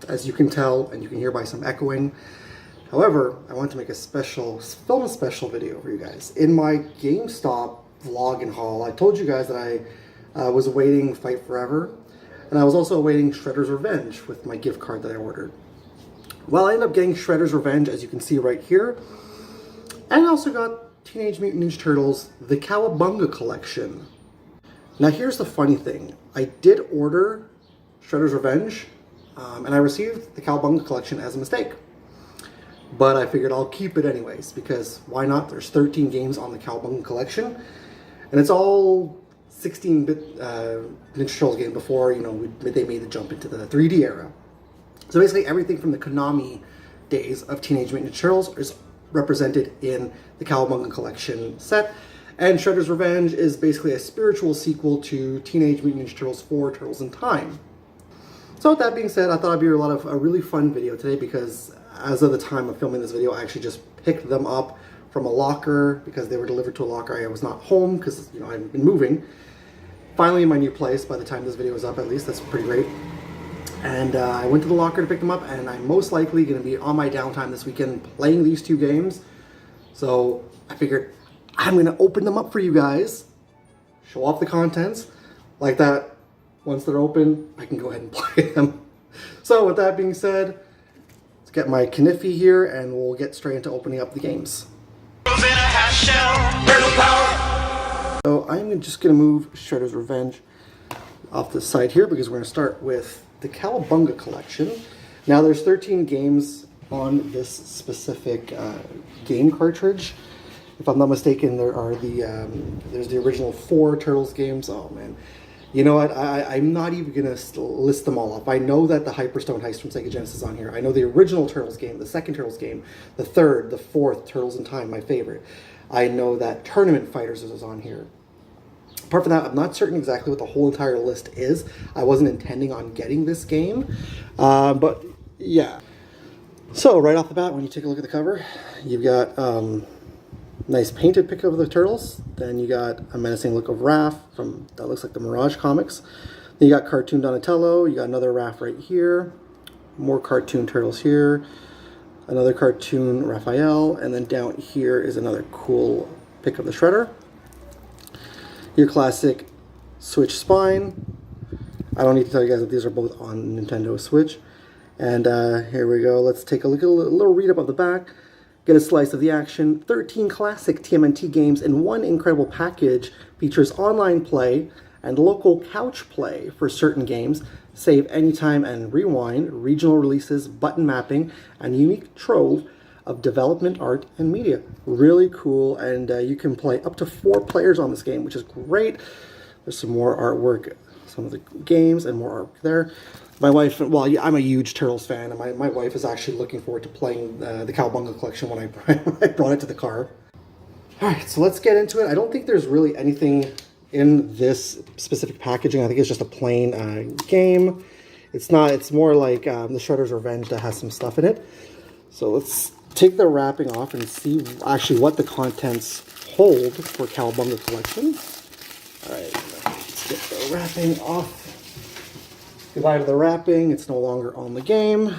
as you can tell and you can hear by some echoing. However, I want to make film a special video for you guys. In my GameStop vlog and haul, I told you guys that I was awaiting Fight Forever, and I was also awaiting Shredder's Revenge with my gift card that I ordered. Well, I ended up getting Shredder's Revenge, as you can see right here, and I also got Teenage Mutant Ninja Turtles, the Cowabunga collection. Now here's the funny thing. I did order Shredder's Revenge, and I received the Cowabunga collection as a mistake. But I figured I'll keep it anyways, because why not? There's 13 games on the Cowabunga collection, and it's all 16-bit Ninja Turtles game before, they made the jump into the 3D era. So basically everything from the Konami days of Teenage Mutant Ninja Turtles is represented in the Cowabunga collection set. And Shredder's Revenge is basically a spiritual sequel to Teenage Mutant Ninja Turtles 4, Turtles in Time. So with that being said, I thought it'd be a really fun video today because as of the time of filming this video, I actually just picked them up from a locker because they were delivered to a locker. I was not home because, you know, I've been moving. Finally in my new place by the time this video is up, at least. That's pretty great. And I went to the locker to pick them up, and I'm most likely going to be on my downtime this weekend playing these two games. So I figured I'm going to open them up for you guys, show off the contents like that. Once they're open, I can go ahead and play them. So with that being said, let's get my Kniffy here and we'll get straight into opening up the games. So I'm just going to move Shredder's Revenge off the side here because we're going to start with the Cowabunga collection. Now there's 13 games on this specific game cartridge. If I'm not mistaken, there are there's the original 4 Turtles games. Oh man. You know what, I'm not even going to list them all up. I know that the Hyperstone Heist from Sega Genesis is on here. I know the original Turtles game, the second Turtles game, the third, the fourth, Turtles in Time, my favorite. I know that Tournament Fighters is on here. Apart from that, I'm not certain exactly what the whole entire list is. I wasn't intending on getting this game, but yeah. So right off the bat, when you take a look at the cover, you've got nice painted pic of the Turtles. Then you got a menacing look of Raph from, that looks like the Mirage comics. Then you got cartoon Donatello. You got another Raph right here. More cartoon Turtles here. Another cartoon Raphael. And then down here is another cool pic of the Shredder. Your classic Switch spine. I don't need to tell you guys that these are both on Nintendo Switch. And here we go. Let's take a look at a little read up of the back. Get a slice of the action. 13 classic TMNT games in one incredible package. Features online play and local couch play for certain games. Save anytime and rewind. Regional releases, button mapping, and unique trove of development art and media. Really cool, and you can play up to 4 players on this game, which is great. There's some more artwork, some of the games, and more artwork there. My wife, well, I'm a huge Turtles fan, and my wife is actually looking forward to playing the Cowabunga collection when I brought it to the car. Alright, so let's get into it. I don't think there's really anything in this specific packaging. I think it's just a plain game. It's more like the Shredder's Revenge that has some stuff in it. So let's take the wrapping off and see actually what the contents hold for Cowabunga collection. Alright, let's get the wrapping off. Goodbye to the wrapping, it's no longer on the game.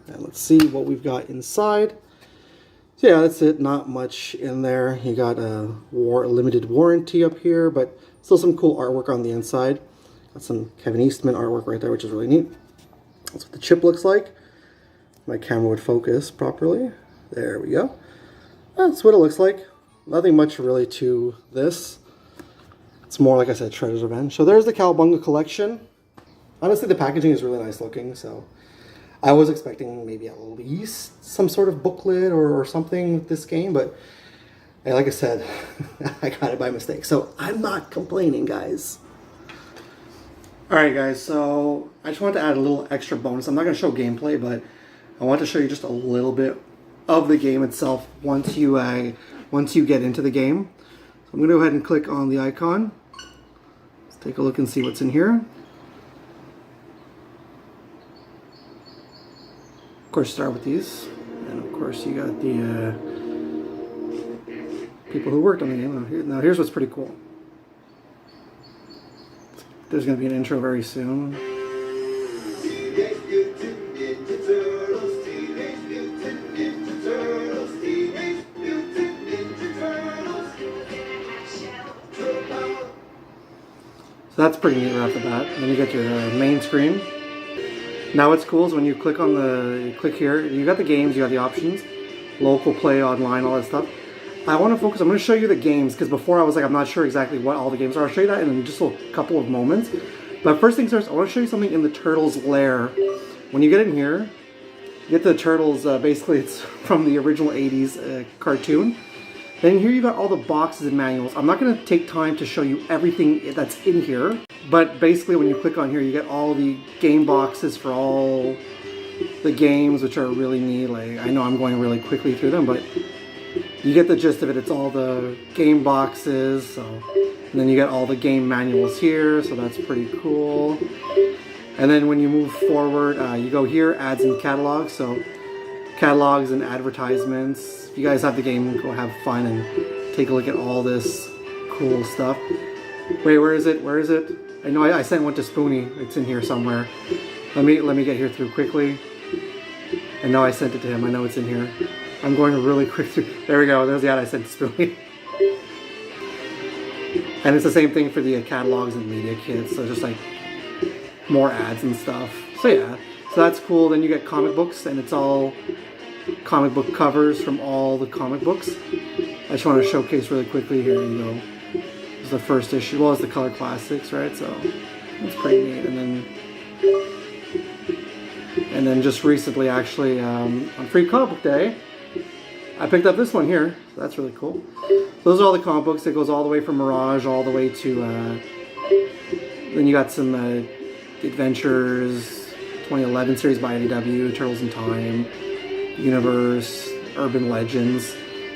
And let's see what we've got inside. So yeah, that's it, not much in there. You got a limited warranty up here, but still some cool artwork on the inside. Got some Kevin Eastman artwork right there, which is really neat. That's what the chip looks like. My camera would focus properly. There we go. That's what it looks like. Nothing much really to this. It's more, like I said, Shredder's Revenge. So there's the Cowabunga collection. Honestly, the packaging is really nice looking, so I was expecting maybe at least some sort of booklet or something with this game, but like I said, I got it by mistake, so I'm not complaining, guys. Alright guys, so I just wanted to add a little extra bonus. I'm not going to show gameplay, but I want to show you just a little bit of the game itself once you get into the game. So I'm going to go ahead and click on the icon. Let's take a look and see what's in here. Of course, start with these, and of course you got the people who worked on the game. Now here's what's pretty cool. There's going to be an intro very soon. So that's pretty neat right off the bat. And then you get your main screen. Now what's cool is when you click here, you got the games, you got the options, local play, online, all that stuff. I want to focus, I'm going to show you the games, because before I was like, I'm not sure exactly what all the games are. I'll show you that in just a couple of moments. But first things first, I want to show you something in the Turtles lair. When you get in here, you get the Turtles, basically it's from the original 80s cartoon. Then here you got all the boxes and manuals. I'm not going to take time to show you everything that's in here. But basically when you click on here, you get all the game boxes for all the games, which are really neat. Like, I know I'm going really quickly through them, but you get the gist of it. It's all the game boxes, so, and then you get all the game manuals here, so that's pretty cool. And then when you move forward, you go here, ads and catalogs, so catalogs and advertisements. If you guys have the game, go have fun and take a look at all this cool stuff. Wait, where is it? Where is it? I know I sent one to Spoonie. It's in here somewhere. Let me get here through quickly. I know I sent it to him. I know it's in here. I'm going really quick through. There we go. There's the ad I sent to Spoonie. And it's the same thing for the catalogs and media kits. So just like more ads and stuff. So yeah. So that's cool. Then you get comic books, and it's all comic book covers from all the comic books. I just want to showcase really quickly. Here you go. This is the first issue. Well, it's the color classics, right? So that's pretty neat. And then just recently, actually, on Free Comic Book Day, I picked up this one here. So that's really cool. Those are all the comic books. It goes all the way from Mirage all the way to. Then you got some Adventures 2011 series by IDW, Turtles in Time, Universe, Urban Legends.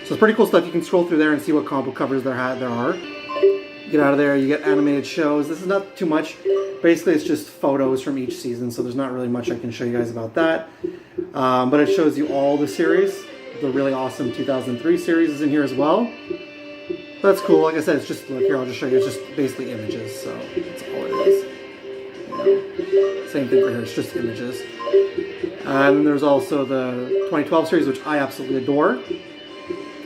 So it's pretty cool stuff. You can scroll through there and see what comic book covers there are. You get out of there, you get animated shows. This is not too much. Basically, it's just photos from each season, so there's not really much I can show you guys about that. But it shows you all the series. The really awesome 2003 series is in here as well. That's cool. Like I said, it's just, look here, I'll just show you. It's just basically images, so that's all it is. You know, same thing for here, it's just images. And then there's also the 2012 series, which I absolutely adore.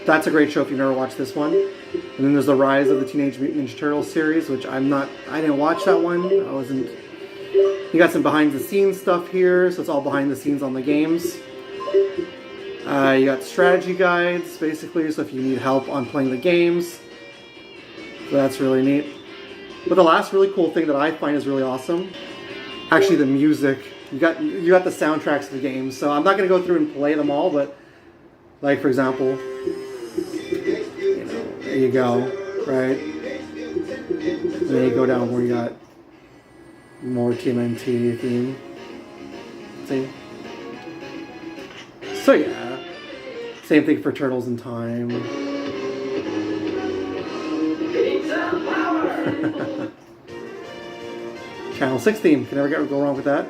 That's a great show if you've never watched this one. And then there's the Rise of the Teenage Mutant Ninja Turtles series, which I didn't watch that one. You got some behind the scenes stuff here, so it's all behind the scenes on the games. You got strategy guides, basically, so if you need help on playing the games. So that's really neat. But the last really cool thing that I find is really awesome, actually the music. You got the soundtracks of the games, so I'm not going to go through and play them all, but like for example, you know, there you go, right? And then you go down where you got more TMNT theme. See? So yeah, same thing for Turtles in Time. Channel 6 theme, can never go wrong with that.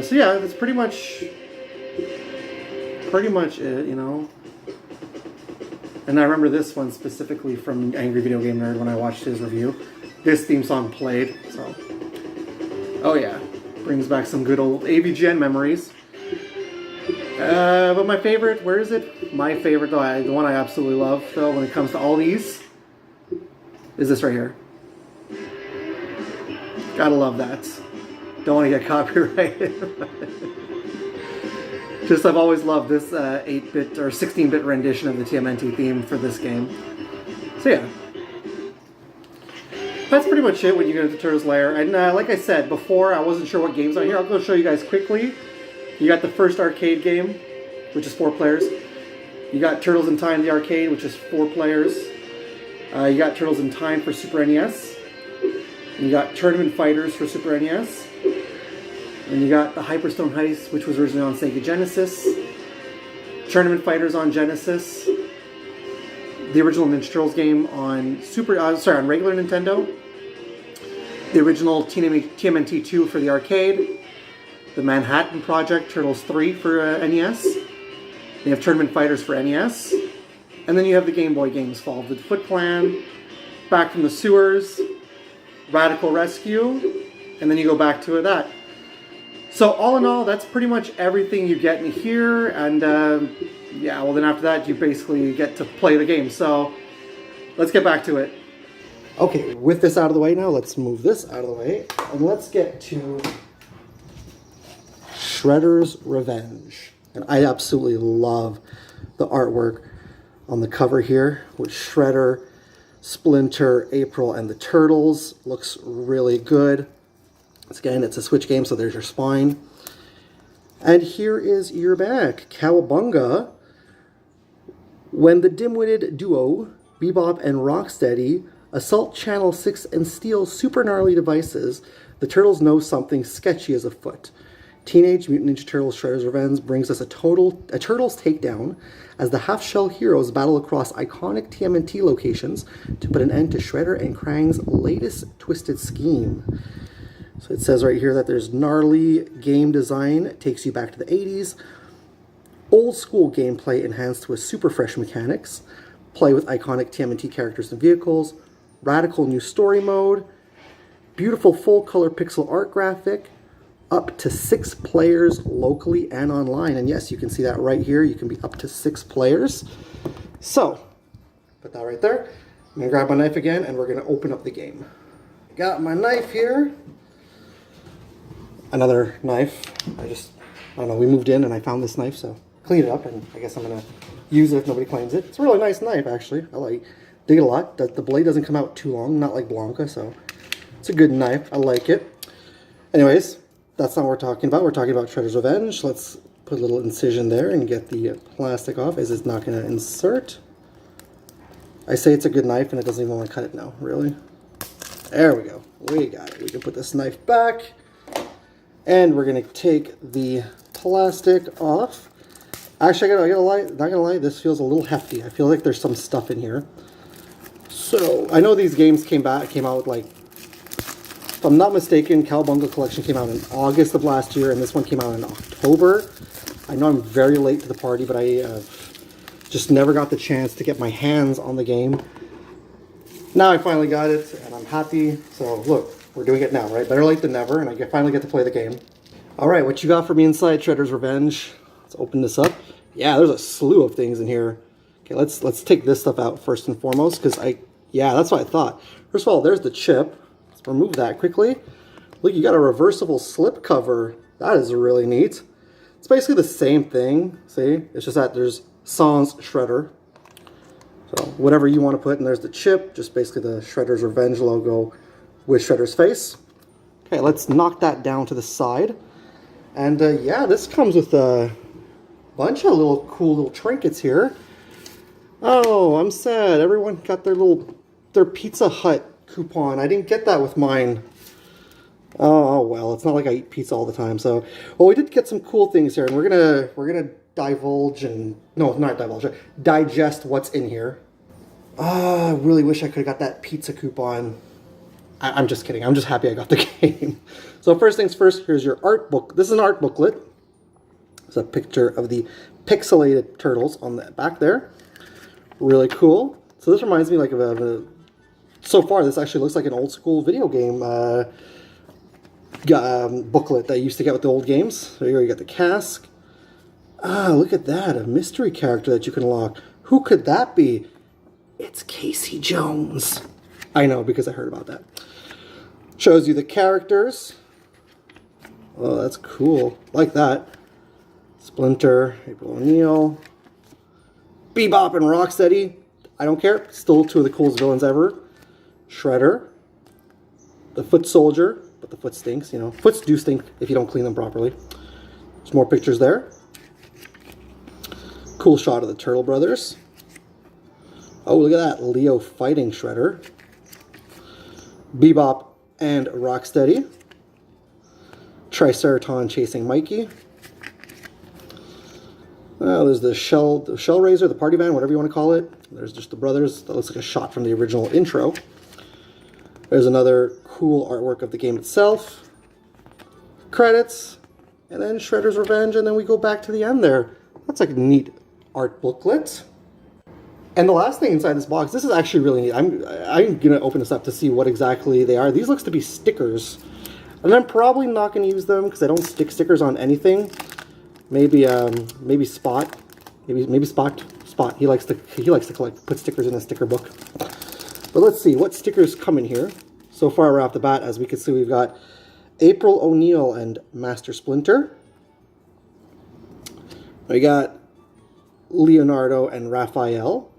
So yeah, that's pretty much it, you know. And I remember this one specifically from Angry Video Game Nerd when I watched his review. This theme song played, so. Oh yeah, brings back some good old AVGN memories. But my favorite, where is it? My favorite, though, the one I absolutely love, though, when it comes to all these, is this right here. Gotta love that. Don't want to get copyrighted. Just, I've always loved this 8-bit or 16-bit rendition of the TMNT theme for this game. So yeah. That's pretty much it when you get into Turtles Lair. And like I said before, I wasn't sure what games are here. I'll go show you guys quickly. You got the first arcade game, which is 4 players. You got Turtles in Time, the arcade, which is 4 players. You got Turtles in Time for Super NES. And you got Tournament Fighters for Super NES. And you got the Hyperstone Heist, which was originally on Sega Genesis. Tournament Fighters on Genesis. The original Ninja Turtles game on on regular Nintendo. The original TMNT 2 for the arcade. The Manhattan Project, Turtles 3 for NES. You have Tournament Fighters for NES. And then you have the Game Boy games, Fall of the Foot Clan, Back from the Sewers, Radical Rescue, and then you go back to that. So all in all, that's pretty much everything you get in here. And yeah, well then after that, you basically get to play the game. So let's get back to it. Okay, with this out of the way now, let's move this out of the way. And let's get to Shredder's Revenge. And I absolutely love the artwork on the cover here with Shredder, Splinter, April, and the Turtles. Looks really good. Again, it's a Switch game, so there's your spine. And here is your back. Cowabunga. When the dim-witted duo, Bebop and Rocksteady, assault Channel 6 and steal super gnarly devices, the Turtles know something sketchy is afoot. Teenage Mutant Ninja Turtles Shredder's Revenge brings us a Turtles takedown as the half-shell heroes battle across iconic TMNT locations to put an end to Shredder and Krang's latest twisted scheme. So it says right here that there's gnarly game design, takes you back to the 80s, old school gameplay enhanced with super fresh mechanics, play with iconic TMNT characters and vehicles, radical new story mode, beautiful full color pixel art graphic, up to 6 players locally and online. And yes, you can see that right here. You can be up to 6 players. So, put that right there. I'm gonna grab my knife again and we're gonna open up the game. Got my knife here. Another knife. I don't know, we moved in and I found this knife, so clean it up and I guess I'm gonna use it if nobody claims it. It's a really nice knife actually. I dig it a lot. The blade doesn't come out too long, not like Blanca, so it's a good knife. I like it. Anyways, that's not what we're talking about. We're talking about Shredder's Revenge. Let's put a little incision there and get the plastic off, as it's not going to insert. I say it's a good knife and it doesn't even want to cut it now. Really? There we go. We got it. We can put this knife back. And we're going to take the plastic off. Actually, I gotta lie, not gonna lie, this feels a little hefty. I feel like there's some stuff in here. So, I know these games came out like, if I'm not mistaken, Cowabunga Collection came out in August of last year, and this one came out in October. I know I'm very late to the party, but I just never got the chance to get my hands on the game. Now I finally got it, and I'm happy. So look, we're doing it now, right? Better late than never, and I finally get to play the game. All right, what you got for me inside Shredder's Revenge? Let's open this up. Yeah, there's a slew of things in here. Okay, let's take this stuff out first and foremost, because yeah, that's what I thought. First of all, there's the chip. Let's remove that quickly. Look, you got a reversible slip cover. That is really neat. It's basically the same thing. See, it's just that there's Sans Shredder. So whatever you want to put, and there's the chip, just basically the Shredder's Revenge logo with Shredder's face. Okay, let's knock that down to the side. And yeah, this comes with a bunch of cool little trinkets here. Oh, I'm sad. Everyone got their Pizza Hut coupon. I didn't get that with mine. Oh well, it's not like I eat pizza all the time. So, well, we did get some cool things here, and we're gonna divulge and not divulge, digest what's in here. I really wish I could have got that pizza coupon. I'm just kidding. I'm just happy I got the game. So first things first, here's your art book. This is an art booklet. It's a picture of the pixelated turtles on the back there. Really cool. So this reminds me like of so far this actually looks like an old school video game booklet that you used to get with the old games. So here you got the cask. Ah, look at that. A mystery character that you can unlock. Who could that be? It's Casey Jones. I know, because I heard about that. Shows you the characters. Oh, that's cool. Like that. Splinter, April O'Neil, Bebop and Rocksteady. I don't care. Still two of the coolest villains ever. Shredder. The Foot Soldier. But the foot stinks, you know. Foots do stink if you don't clean them properly. There's more pictures there. Cool shot of the Turtle Brothers. Oh, look at that. Leo fighting Shredder. Bebop and Rocksteady. Triceratops chasing Mikey. There's the Shell Razor, the Party Van, whatever you want to call it. There's just the brothers. That looks like a shot from the original intro. There's another cool artwork of the game itself. Credits. And then Shredder's Revenge, and then we go back to the end there. That's like a neat art booklet. And the last thing inside this box, this is actually really neat. I'm going to open this up to see what exactly they are. These looks to be stickers. And I'm probably not going to use them because I don't stick stickers on anything. Maybe Spot. Maybe Spot. He likes to put stickers in a sticker book. But let's see what stickers come in here. So far right off the bat, as we can see, we've got April O'Neil and Master Splinter. We got Leonardo and Raphael.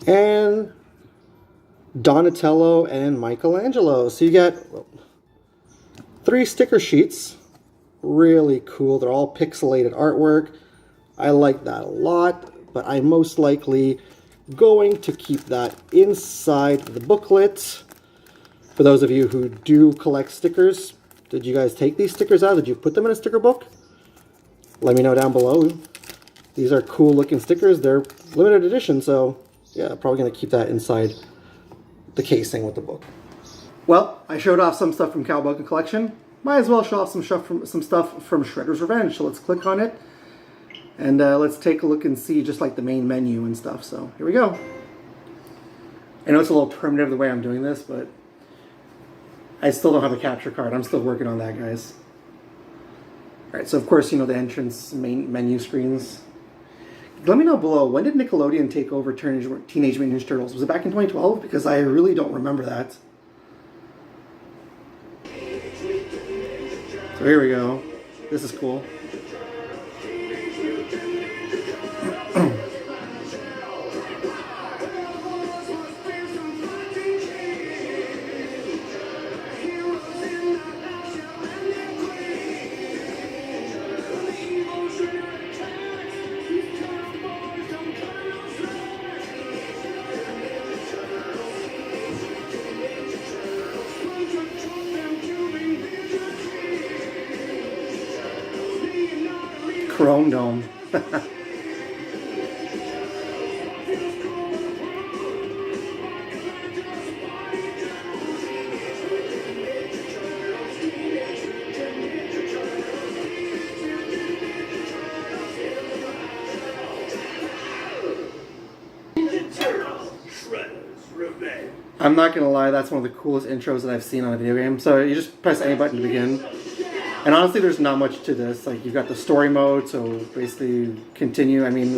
And Donatello and Michelangelo. So you get 3 sticker sheets. Really cool. They're all pixelated artwork. I like that a lot, but I'm most likely going to keep that inside the booklet. For those of you who do collect stickers, Did you guys take these stickers out? Did you put them in a sticker book? Let me know down below. These are cool looking stickers. They're limited edition, so yeah, probably going to keep that inside the casing with the book. Well, I showed off some stuff from Cowabunga Collection. Might as well show off some stuff from Shredder's Revenge. So let's click on it and let's take a look and see just like the main menu and stuff. So here we go. I know it's a little primitive the way I'm doing this, but I still don't have a capture card. I'm still working on that, guys. All right, so of course, you know, the entrance main menu screens. Let me know below, when did Nickelodeon take over Teenage Mutant Ninja Turtles? Was it back in 2012? Because I really don't remember that. So here we go. This is cool. Chrome Dome. I'm not gonna lie, that's one of the coolest intros that I've seen on a video game. So you just press any button to begin. And honestly, there's not much to this. Like, you've got the story mode, so basically continue. I mean,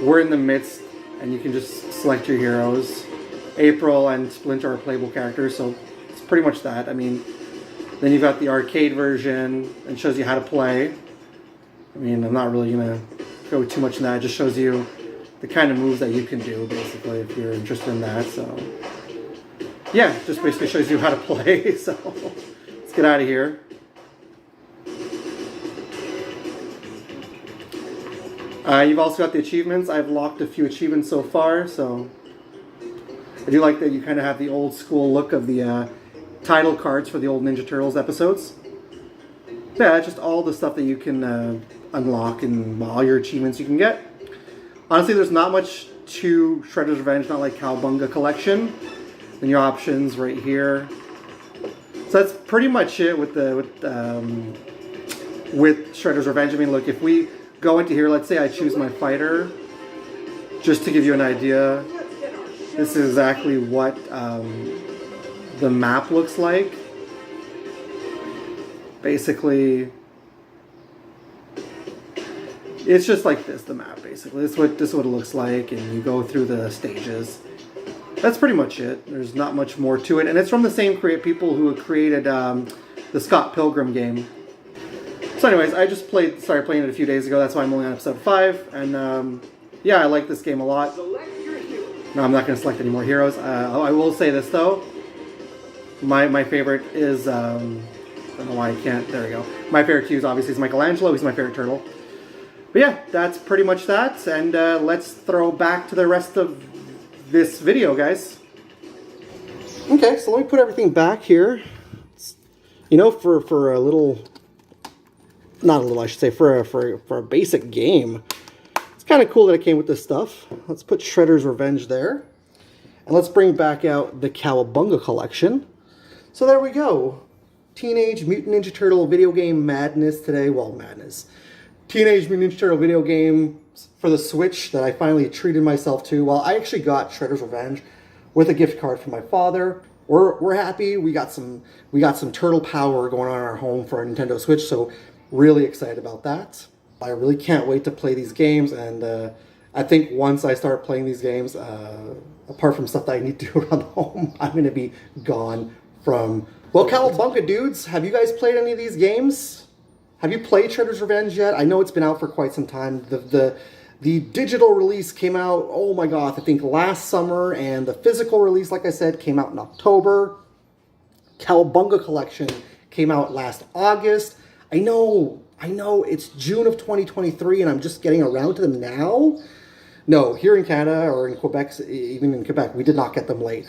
we're in the midst, and you can just select your heroes. April and Splinter are playable characters, so it's pretty much that. I mean, then you've got the arcade version, and shows you how to play. I mean, I'm not really gonna go too much in that. It just shows you the kind of moves that you can do, basically, if you're interested in that. So, yeah, just basically shows you how to play. So, let's get out of here. You've also got the achievements. I've locked a few achievements so far, so I do like that you kind of have the old school look of the title cards for the old Ninja Turtles episodes. Yeah, just all the stuff that you can unlock and all your achievements you can get. Honestly, there's not much to Shredder's Revenge, not like Cowabunga Collection. Then your options right here. So that's pretty much it with Shredder's Revenge. I mean, look, if we go into here, let's say I choose my fighter, just to give you an idea, this is exactly what the map looks like. Basically, it's just like this, the map, basically. This is what it looks like, and you go through the stages. That's pretty much it. There's not much more to it, and it's from the same people who created the Scott Pilgrim game. So anyways, I just started playing it a few days ago. That's why I'm only on episode 5. And yeah, I like this game a lot. No, I'm not going to select any more heroes. I will say this though. My favorite is, I don't know why I can't, there we go. My favorite Q obviously is Michelangelo. He's my favorite turtle. But yeah, that's pretty much that. And let's throw back to the rest of this video, guys. Okay, so let me put everything back here. You know, for a little... Not a little, I should say, for a basic game. It's kind of cool that it came with this stuff. Let's put Shredder's Revenge there. And let's bring back out the Cowabunga Collection. So there we go. Teenage Mutant Ninja Turtle video game madness today. Well, madness. Teenage Mutant Ninja Turtle video game for the Switch that I finally treated myself to. Well, I actually got Shredder's Revenge with a gift card from my father. We're happy. We got some turtle power going on in our home for our Nintendo Switch, so really excited about that. I really can't wait to play these games, and I think once I start playing these games, apart from stuff that I need to do around home, I'm going to be gone from... Well, Cowabunga dudes, have you guys played any of these games? Have you played Shredder's Revenge yet? I know it's been out for quite some time. The digital release came out, oh my god, I think last summer, and the physical release, like I said, came out in October. Cowabunga Collection came out last August. I know, it's June of 2023 and I'm just getting around to them now. No, here in Canada or in Quebec, even in Quebec, we did not get them late.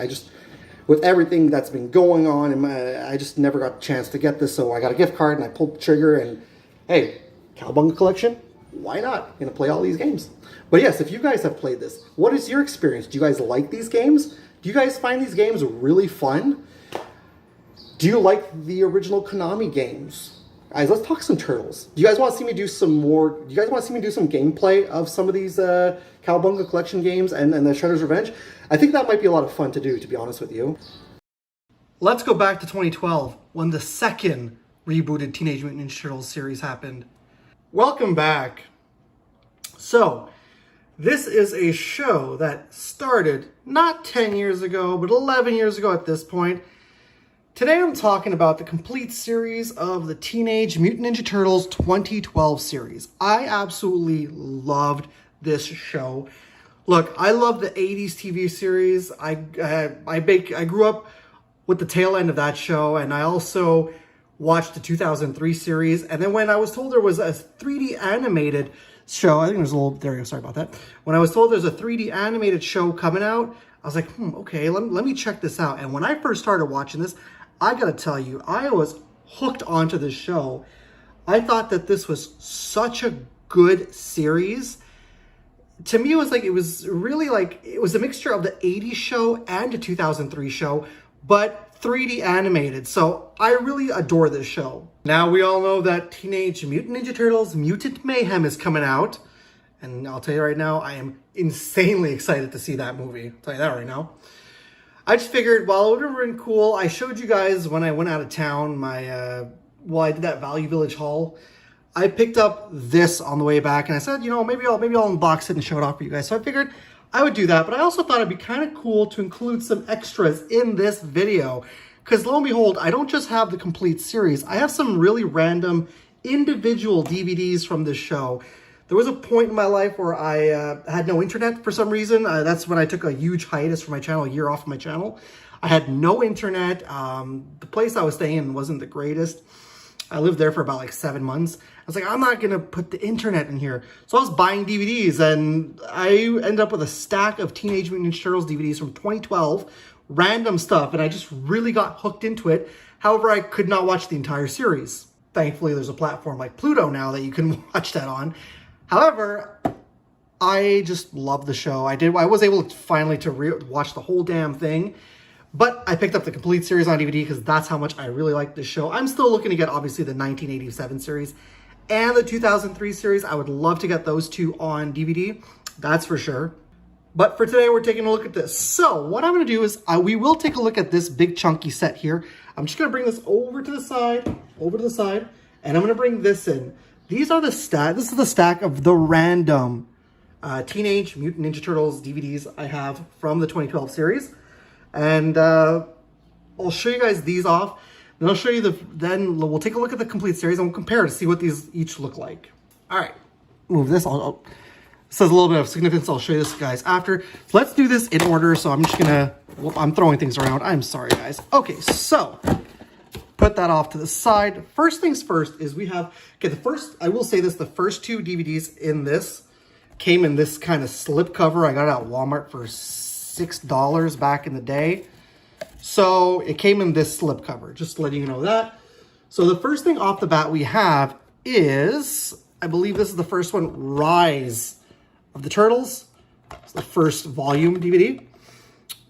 with everything that's been going on, and I just never got a chance to get this, so I got a gift card and I pulled the trigger, and hey, Cowabunga Collection, why not? Gonna play all these games. But yes, if you guys have played this, what is your experience? Do you guys like these games? Do you guys find these games really fun? Do you like the original Konami games? Guys, let's talk some Turtles. Do you guys want to see me do some more? Do you guys want to see me do some gameplay of some of these Cowabunga Collection games and the Shredder's Revenge? I think that might be a lot of fun to do, to be honest with you. Let's go back to 2012 when the second rebooted Teenage Mutant Ninja Turtles series happened. Welcome back. So, this is a show that started not 10 years ago, but 11 years ago at this point. Today I'm talking about the complete series of the Teenage Mutant Ninja Turtles 2012 series. I absolutely loved this show. Look, I love the 80s TV series. I grew up with the tail end of that show, and I also watched the 2003 series. And then when I was told there was a 3D animated show, I think there's a little, there you go, sorry about that. When I was told there's a 3D animated show coming out, I was like, okay, let me check this out. And when I first started watching this, I gotta tell you, I was hooked onto this show. I thought that this was such a good series. To me, it was really like, it was a mixture of the 80s show and the 2003 show, but 3D animated. So I really adore this show. Now we all know that Teenage Mutant Ninja Turtles Mutant Mayhem is coming out. And I'll tell you right now, I am insanely excited to see that movie. I'll tell you that right now. I just figured, well, it would have been cool. I showed you guys when I went out of town, I did that Value Village haul. I picked up this on the way back, and I said, maybe I'll unbox it and show it off for you guys. So I figured I would do that, but I also thought it'd be kind of cool to include some extras in this video. Because lo and behold, I don't just have the complete series. I have some really random individual DVDs from this show. There was a point in my life where I had no internet for some reason. That's when I took a huge hiatus from my channel, a year off of my channel. I had no internet. The place I was staying in wasn't the greatest. I lived there for about like 7 months. I was like, I'm not going to put the internet in here. So I was buying DVDs, and I ended up with a stack of Teenage Mutant Ninja Turtles DVDs from 2012, random stuff, and I just really got hooked into it. However, I could not watch the entire series. Thankfully, there's a platform like Pluto now that you can watch that on. However, I just love the show. I was able to finally watch the whole damn thing, but I picked up the complete series on DVD because that's how much I really like this show. I'm still looking to get, obviously, the 1987 series and the 2003 series. I would love to get those two on DVD, that's for sure. But for today, we're taking a look at this. So what I'm going to do is we will take a look at this big chunky set here. I'm just going to bring this over to the side, and I'm going to bring this in. These are the stack. This is the stack of the random Teenage Mutant Ninja Turtles DVDs I have from the 2012 series, and I'll show you guys these off. Then I'll show you then we'll take a look at the complete series and we'll compare to see what these each look like. All right, move this. This has a little bit of significance. I'll show you this, guys, after. So let's do this in order. So I'm just gonna. I'm throwing things around. I'm sorry, guys. Okay, so. Put that off to the side. First things first is we have, I will say this, the first two DVDs in this came in this kind of slip cover. I got it at Walmart for $6 back in the day. So it came in this slip cover, just letting you know that. So the first thing off the bat we have is, I believe this is the first one, Rise of the Turtles. It's the first volume DVD.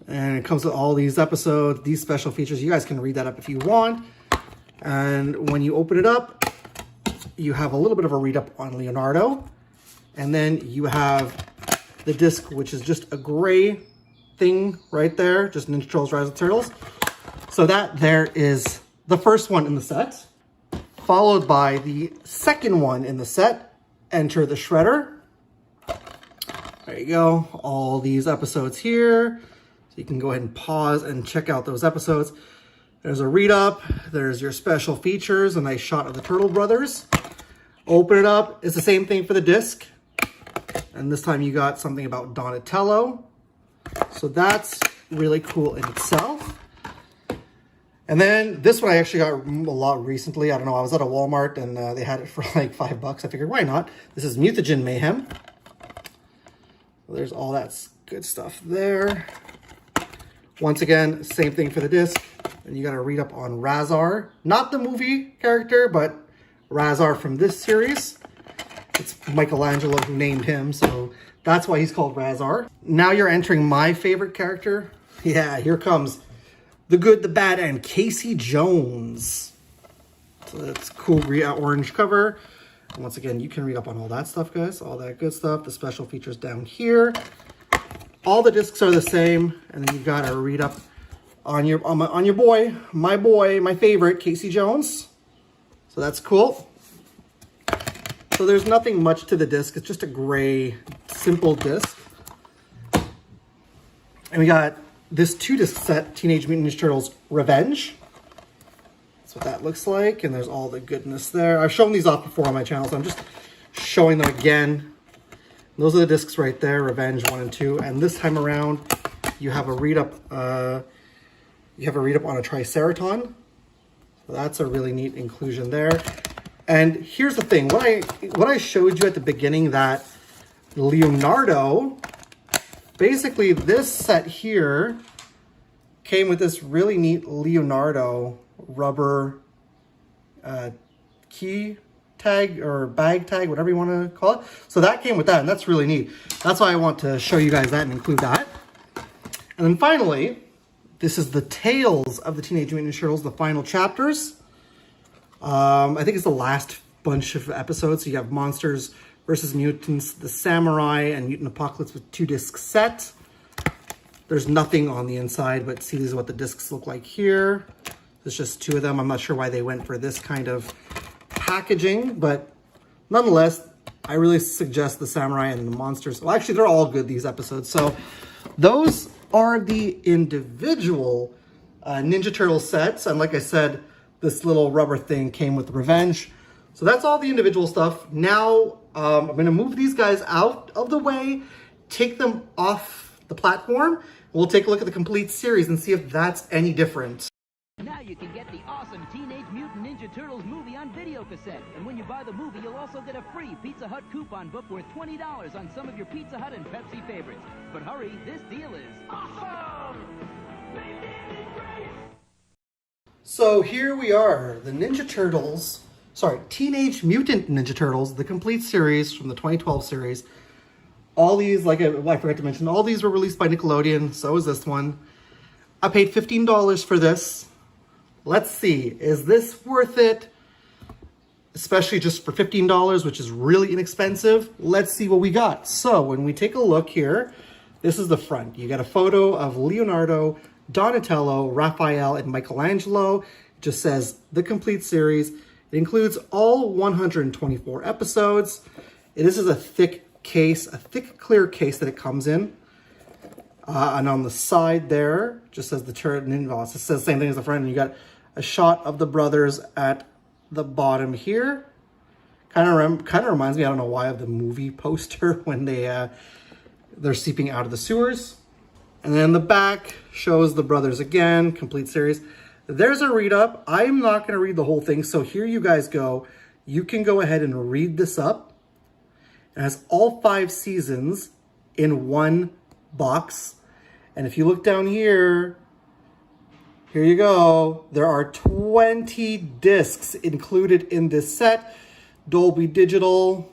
And it comes with all these episodes, these special features. You guys can read that up if you want. And when you open it up, you have a little bit of a read up on Leonardo. And then you have the disc, which is just a gray thing right there. Just Ninja Turtles, Rise of the Turtles. So that there is the first one in the set. Followed by the second one in the set, Enter the Shredder. There you go. All these episodes here. So you can go ahead and pause and check out those episodes. There's a read-up. There's your special features. A nice shot of the Turtle Brothers. Open it up. It's the same thing for the disc. And this time you got something about Donatello. So that's really cool in itself. And then this one I actually got a lot recently. I don't know. I was at a Walmart and they had it for like $5. I figured, why not? This is Mutagen Mayhem. There's all that good stuff there. Once again, same thing for the disc. And you got to read up on Razar. Not the movie character, but Razar from this series. It's Michelangelo who named him, so that's why he's called Razar. Now you're entering my favorite character. Yeah, here comes the good, the bad, and Casey Jones. So that's cool orange cover. And once again, you can read up on all that stuff, guys. All that good stuff. The special features down here. All the discs are the same, and then you gotta read up on your boy, my favorite, Casey Jones. So that's cool. So there's nothing much to the disc. It's just a gray, simple disc. And we got this 2-disc set, Teenage Mutant Ninja Turtles Revenge. That's what that looks like, and there's all the goodness there. I've shown these off before on my channel, so I'm just showing them again. Those are the discs right there, Revenge 1 and 2. And this time around, you have a read up. You have a read up on a Triceraton. So that's a really neat inclusion there. And here's the thing: what I showed you at the beginning, that Leonardo, basically this set here came with this really neat Leonardo rubber key tag or bag tag, whatever you want to call it. So that came with that, and that's really neat. That's why I want to show you guys that and include that. And then finally, this is the Tales of the Teenage Mutant Ninja Turtles, the final chapters. I think it's the last bunch of episodes. So you have Monsters versus Mutants, the Samurai, and Mutant Apocalypse with 2-disc set. There's nothing on the inside, but see, these are what the discs look like here. There's just 2 of them. I'm not sure why they went for this kind of packaging, but nonetheless, I really suggest the Samurai and the Monsters. Well, actually, they're all good, these episodes. So those are the individual Ninja Turtle sets. And like I said, this little rubber thing came with Revenge. So that's all the individual stuff. Now, I'm going to move these guys out of the way, take them off the platform. We'll take a look at the complete series and see if that's any different. Now you can get the awesome Teenage Mutant Ninja Turtles movie on video cassette. And when you buy the movie, you'll also get a free Pizza Hut coupon book worth $20 on some of your Pizza Hut and Pepsi favorites. But hurry, this deal is awesome! So here we are, the Ninja Turtles, Teenage Mutant Ninja Turtles, the complete series from the 2012 series. All these, I forgot to mention, all these were released by Nickelodeon, so is this one. I paid $15 for this. Let's see, is this worth it? Especially just for $15, which is really inexpensive. Let's see what we got. So when we take a look here, this is the front. You got a photo of Leonardo, Donatello, Raphael, and Michelangelo. It just says the complete series. It includes all 124 episodes. This is a thick case, a thick clear case that it comes in. And on the side there, just says the turret ninja. It says the same thing as the front. And you got a shot of the brothers at the bottom here. Kind of reminds me, I don't know why, of the movie poster when they're seeping out of the sewers. And then the back shows the brothers again, complete series. There's a read up. I'm not going to read the whole thing, so here you guys go. You can go ahead and read this up. It has all 5 seasons in one box. And if you look down here, here you go. There are 20 discs included in this set. Dolby Digital,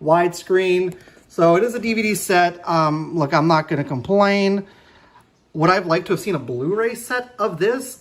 widescreen. So it is a DVD set. Look, I'm not going to complain. Would I have liked to have seen a Blu-ray set of this?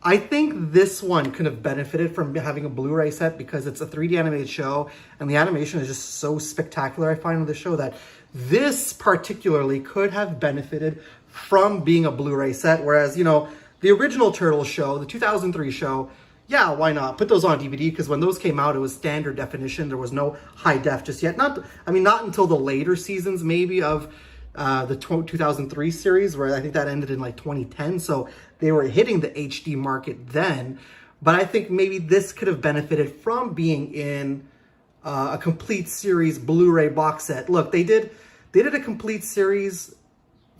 I think this one could have benefited from having a Blu-ray set because it's a 3D animated show and the animation is just so spectacular, I find, with the show, that this particularly could have benefited from being a Blu-ray set. Whereas, you know, the original Turtles show, the 2003 show, yeah, why not? Put those on DVD, because when those came out, it was standard definition. There was no high def just yet. Not until the later seasons, maybe, of the 2003 series, where I think that ended in like 2010. So they were hitting the HD market then. But I think maybe this could have benefited from being in a complete series Blu-ray box set. Look, they did a complete series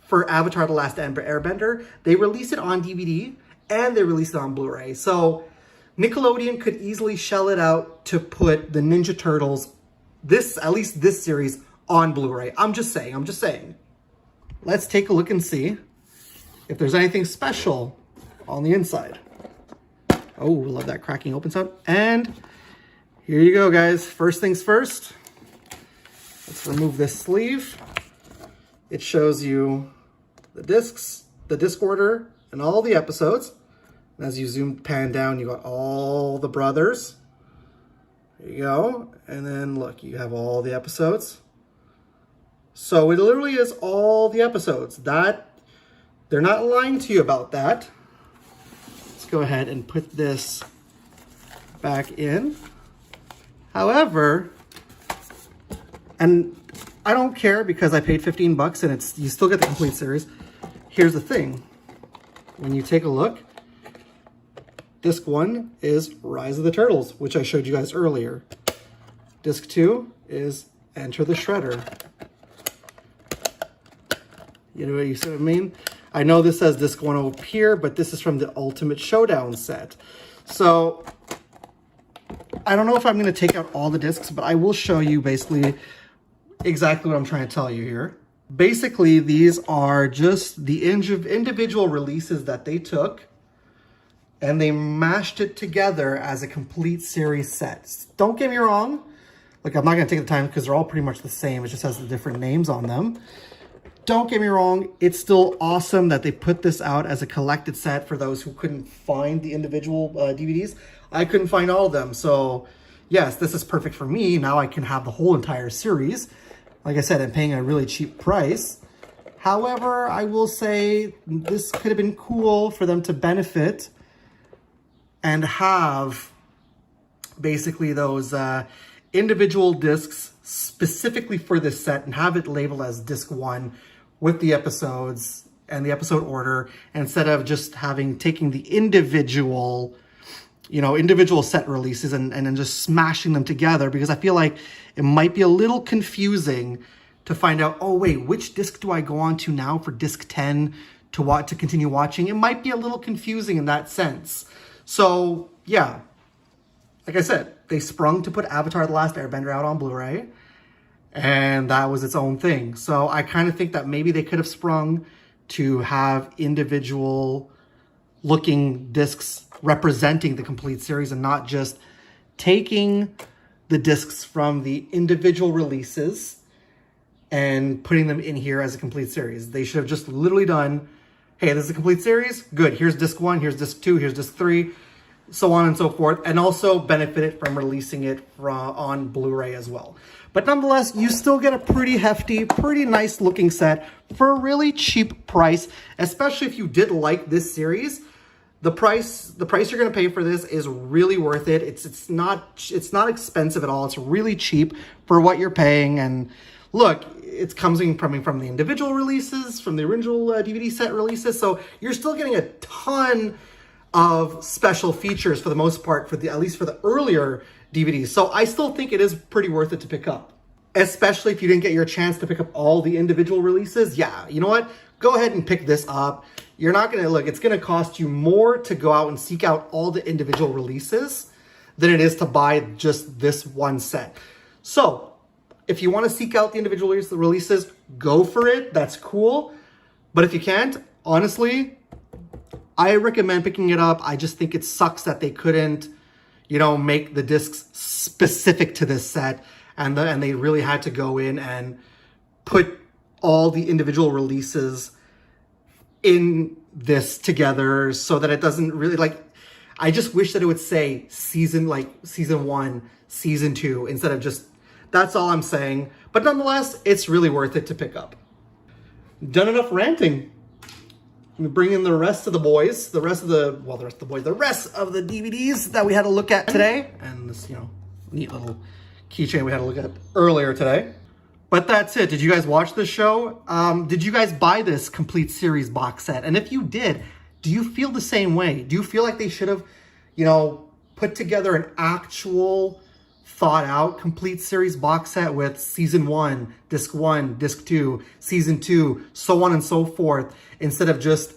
for Avatar: The Last Airbender. They released it on DVD and they released it on Blu-ray. So Nickelodeon could easily shell it out to put the Ninja Turtles, at least this series, on Blu-ray. I'm just saying. Let's take a look and see. if there's anything special on the inside. Oh, love that cracking open sound. And here you go, guys. First things first, let's remove this sleeve. It shows you the discs, the disc order, and all the episodes. And as you pan down, you got all the brothers. There you go. And then look, you have all the episodes. So it literally is all the episodes. That, they're not lying to you about that. Let's go ahead and put this back in. However, and I don't care because I paid 15 bucks and it's, you still get the complete series. Here's the thing. When you take a look, disc 1 is Rise of the Turtles, which I showed you guys earlier. Disc 2 is Enter the Shredder. You see what I mean? I know this says disc 1 up here, but this is from the Ultimate Showdown set. So I don't know if I'm going to take out all the discs, but I will show you basically exactly what I'm trying to tell you here. Basically, these are just the individual releases that they took and they mashed it together as a complete series set. Don't get me wrong. Like, I'm not going to take the time because they're all pretty much the same. It just has the different names on them. Don't get me wrong, it's still awesome that they put this out as a collected set for those who couldn't find the individual DVDs. I couldn't find all of them, so yes, this is perfect for me. Now I can have the whole entire series. Like I said, I'm paying a really cheap price. However, I will say this could have been cool for them to benefit and have basically those individual discs specifically for this set and have it labeled as disc 1 with the episodes and the episode order, instead of just taking the individual set releases and then just smashing them together, because I feel like it might be a little confusing to find out, oh wait, which disc do I go on to now for disc 10 to continue watching? It might be a little confusing in that sense. So yeah, like I said, they sprung to put Avatar: The Last Airbender out on Blu-ray, and that was its own thing. So I kind of think that maybe they could have sprung to have individual looking discs representing the complete series and not just taking the discs from the individual releases and putting them in here as a complete series. They should have just literally done, hey, this is a complete series. Good. Here's disc 1, here's disc 2, here's disc 3, so on and so forth, and also benefited from releasing it on Blu-ray as well. But nonetheless, you still get a pretty hefty, pretty nice looking set for a really cheap price, especially if you did like this series. The price you're going to pay for this is really worth it. It's not expensive at all. It's really cheap for what you're paying. And look, it's coming from the individual releases, from the original DVD set releases. So you're still getting a ton of special features for the most part, at least for the earlier DVDs. So I still think it is pretty worth it to pick up, especially if you didn't get your chance to pick up all the individual releases. Yeah, you know what? Go ahead and pick this up. You're not going to look, it's going to cost you more to go out and seek out all the individual releases than it is to buy just this one set. So if you want to seek out the individual releases, go for it. That's cool. But if you can't, honestly, I recommend picking it up. I just think it sucks that they couldn't, make the discs specific to this set, and they really had to go in and put all the individual releases in this together so that it doesn't really, I just wish that it would say season 1, season 2, instead of just, that's all I'm saying. But nonetheless, it's really worth it to pick up. Done enough ranting. We bring in the rest of the boys, the rest of the DVDs that we had to look at today. And this, neat little keychain we had to look at earlier today. But that's it. Did you guys watch this show? Did you guys buy this complete series box set? And if you did, do you feel the same way? Do you feel like they should have, put together an actual thought out complete series box set with season 1, disc 2, season 2, so on and so forth, instead of just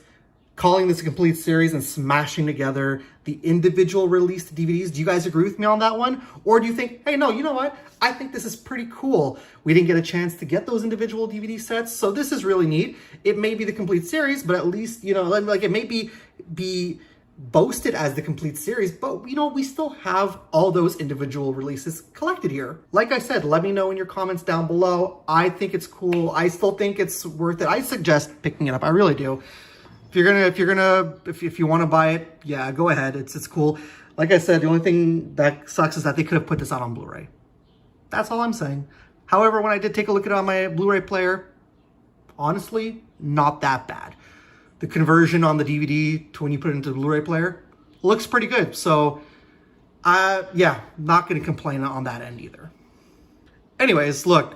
calling this a complete series and smashing together the individual released DVDs. Do you guys agree with me on that one? Or do you think, hey, no, you know what? I think this is pretty cool. We didn't get a chance to get those individual DVD sets, so this is really neat. It may be the complete series, but at least, you know, like it may be boasted as the complete series, but you know, we still have all those individual releases collected here. Like I said, let me know in your comments down below. I think it's cool. I still think it's worth it. I suggest picking it up. I really do. If you want to buy it, yeah, go ahead. It's cool. Like I said, the only thing that sucks is that they could have put this out on Blu-ray. That's all I'm saying. However, when I did take a look at it on my Blu-ray player, honestly, not that bad. The conversion on the DVD to when you put it into the Blu-ray player looks pretty good. So, yeah, not going to complain on that end either. Anyways, look,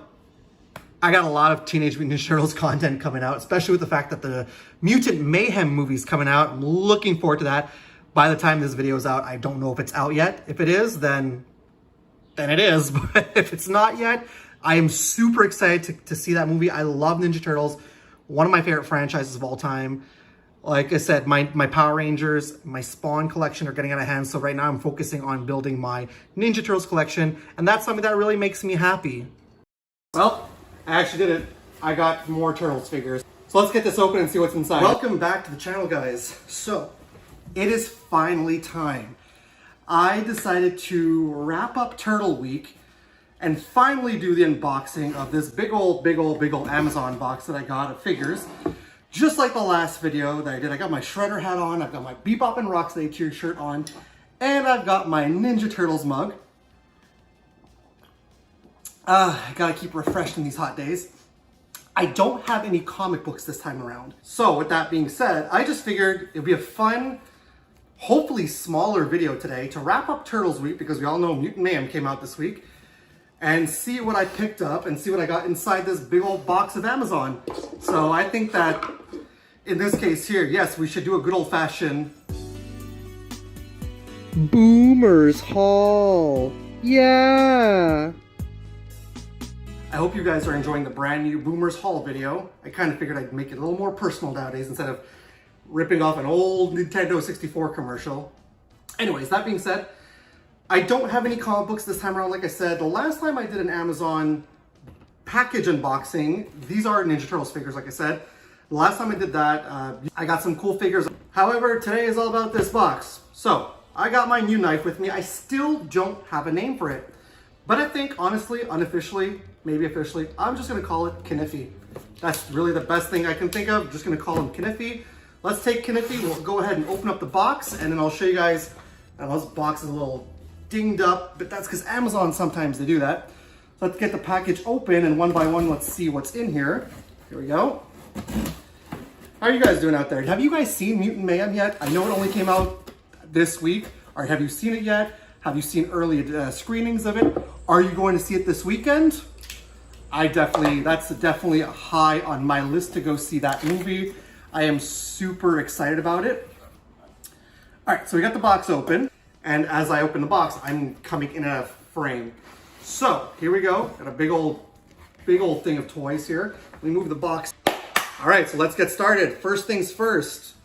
I got a lot of Teenage Mutant Ninja Turtles content coming out, especially with the fact that the Mutant Mayhem movie's coming out. I'm looking forward to that. By the time this video is out, I don't know if it's out yet. If it is, then it is. But if it's not yet, I am super excited to see that movie. I love Ninja Turtles. One of my favorite franchises of all time. Like I said, my Power Rangers, my Spawn collection are getting out of hand. So right now I'm focusing on building my Ninja Turtles collection. And that's something that really makes me happy. Well, I actually did it. I got more Turtles figures. So let's get this open and see what's inside. Welcome back to the channel, guys. So, it is finally time. I decided to wrap up Turtle Week and finally do the unboxing of this big old Amazon box that I got of figures. Just like the last video that I did. I got my Shredder hat on, I've got my Bebop and Rocksteady t-shirt on, and I've got my Ninja Turtles mug. I gotta keep refreshed in these hot days. I don't have any comic books this time around. So with that being said, I just figured it'd be a fun, hopefully smaller video today to wrap up Turtles Week, because we all know Mutant Mayhem came out this week, and see what I picked up and see what I got inside this big old box of Amazon. So I think that in this case here, yes, we should do a good old fashioned Boomers haul. Yeah. I hope you guys are enjoying the brand new Boomers haul video. I kind of figured I'd make it a little more personal nowadays instead of ripping off an old Nintendo 64 commercial. Anyways, that being said, I don't have any comic books this time around. Like I said, the last time I did an Amazon package unboxing, these are Ninja Turtles figures, like I said. The last time I did that, I got some cool figures. However, today is all about this box. So, I got my new knife with me. I still don't have a name for it. But I think, honestly, unofficially, maybe officially, I'm just going to call it Kniffy. That's really the best thing I can think of. Just going to call him Kniffy. Let's take Kniffy. We'll go ahead and open up the box, and then I'll show you guys. This box is a little dinged up, but that's because Amazon sometimes they do that. Let's get the package open, and one by one, let's see what's in here. Here we go. How are you guys doing out there? Have you guys seen Mutant Mayhem yet? I know it only came out this week. Or have you seen it yet? Have you seen early screenings of it? Are you going to see it this weekend? That's definitely a high on my list to go see that movie. I am super excited about it. All right, so we got the box open. And as I open the box, I'm coming in a frame. So here we go. Got a big old thing of toys here. Let me move the box. All right, so let's get started. First things first.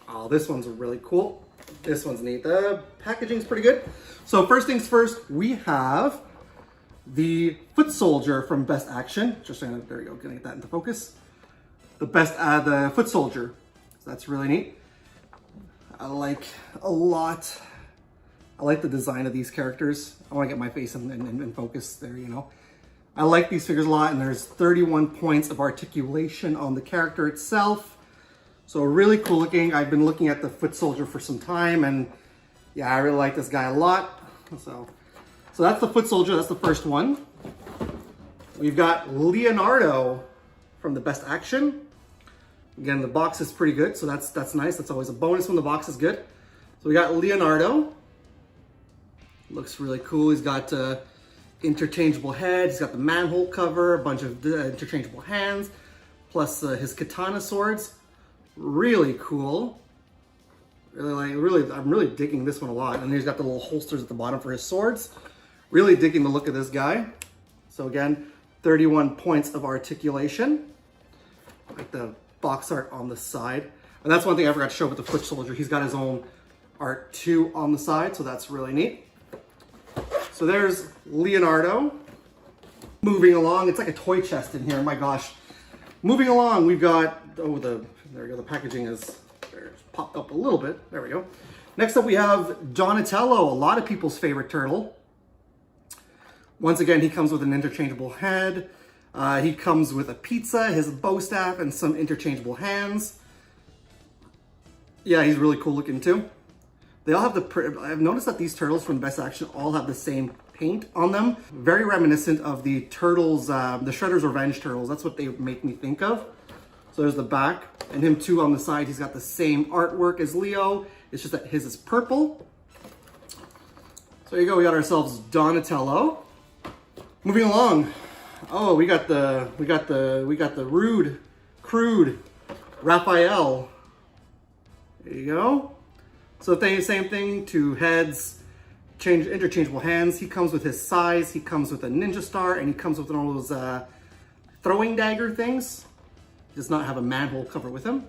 Oh, this one's really cool. This one's neat. The packaging's pretty good. So first things first, we have the Foot Soldier from Best Action. There we go, gonna get that into focus. The Foot Soldier. So that's really neat. I like a lot. I like the design of these characters. I want to get my face in focus there, you know. I like these figures a lot, and there's 31 points of articulation on the character itself. So really cool looking. I've been looking at the Foot Soldier for some time, and yeah, I really like this guy a lot. So that's the Foot Soldier. That's the first one. We've got Leonardo from the Best Action. Again, the box is pretty good, so that's nice. That's always a bonus when the box is good. So we got Leonardo. Looks really cool. He's got interchangeable head. He's got the manhole cover, a bunch of interchangeable hands, plus his katana swords. Really cool. I'm really digging this one a lot. And he's got the little holsters at the bottom for his swords. Really digging the look of this guy. So again, 31 points of articulation. Like the box art on the side. And that's one thing I forgot to show with the Foot Soldier. He's got his own art too on the side, so that's really neat. So there's Leonardo. Moving along, it's like a toy chest in here, my gosh. Moving along, we've got, there we go, the packaging is popped up a little bit. There we go. Next up we have Donatello, a lot of people's favorite turtle. Once again, he comes with an interchangeable head. He comes with a pizza, his bow staff, and some interchangeable hands. Yeah, he's really cool looking too. They all have I've noticed that these turtles from Best Action all have the same paint on them. Very reminiscent of the turtles, the Shredder's Revenge turtles. That's what they make me think of. So there's the back, and him too on the side. He's got the same artwork as Leo. It's just that his is purple. So there you go, we got ourselves Donatello. Moving along. Oh, we got the crude Raphael. There you go. So same thing, two heads, interchangeable hands. He comes with his size, he comes with a ninja star, and he comes with one of those throwing dagger things. He does not have a manhole cover with him.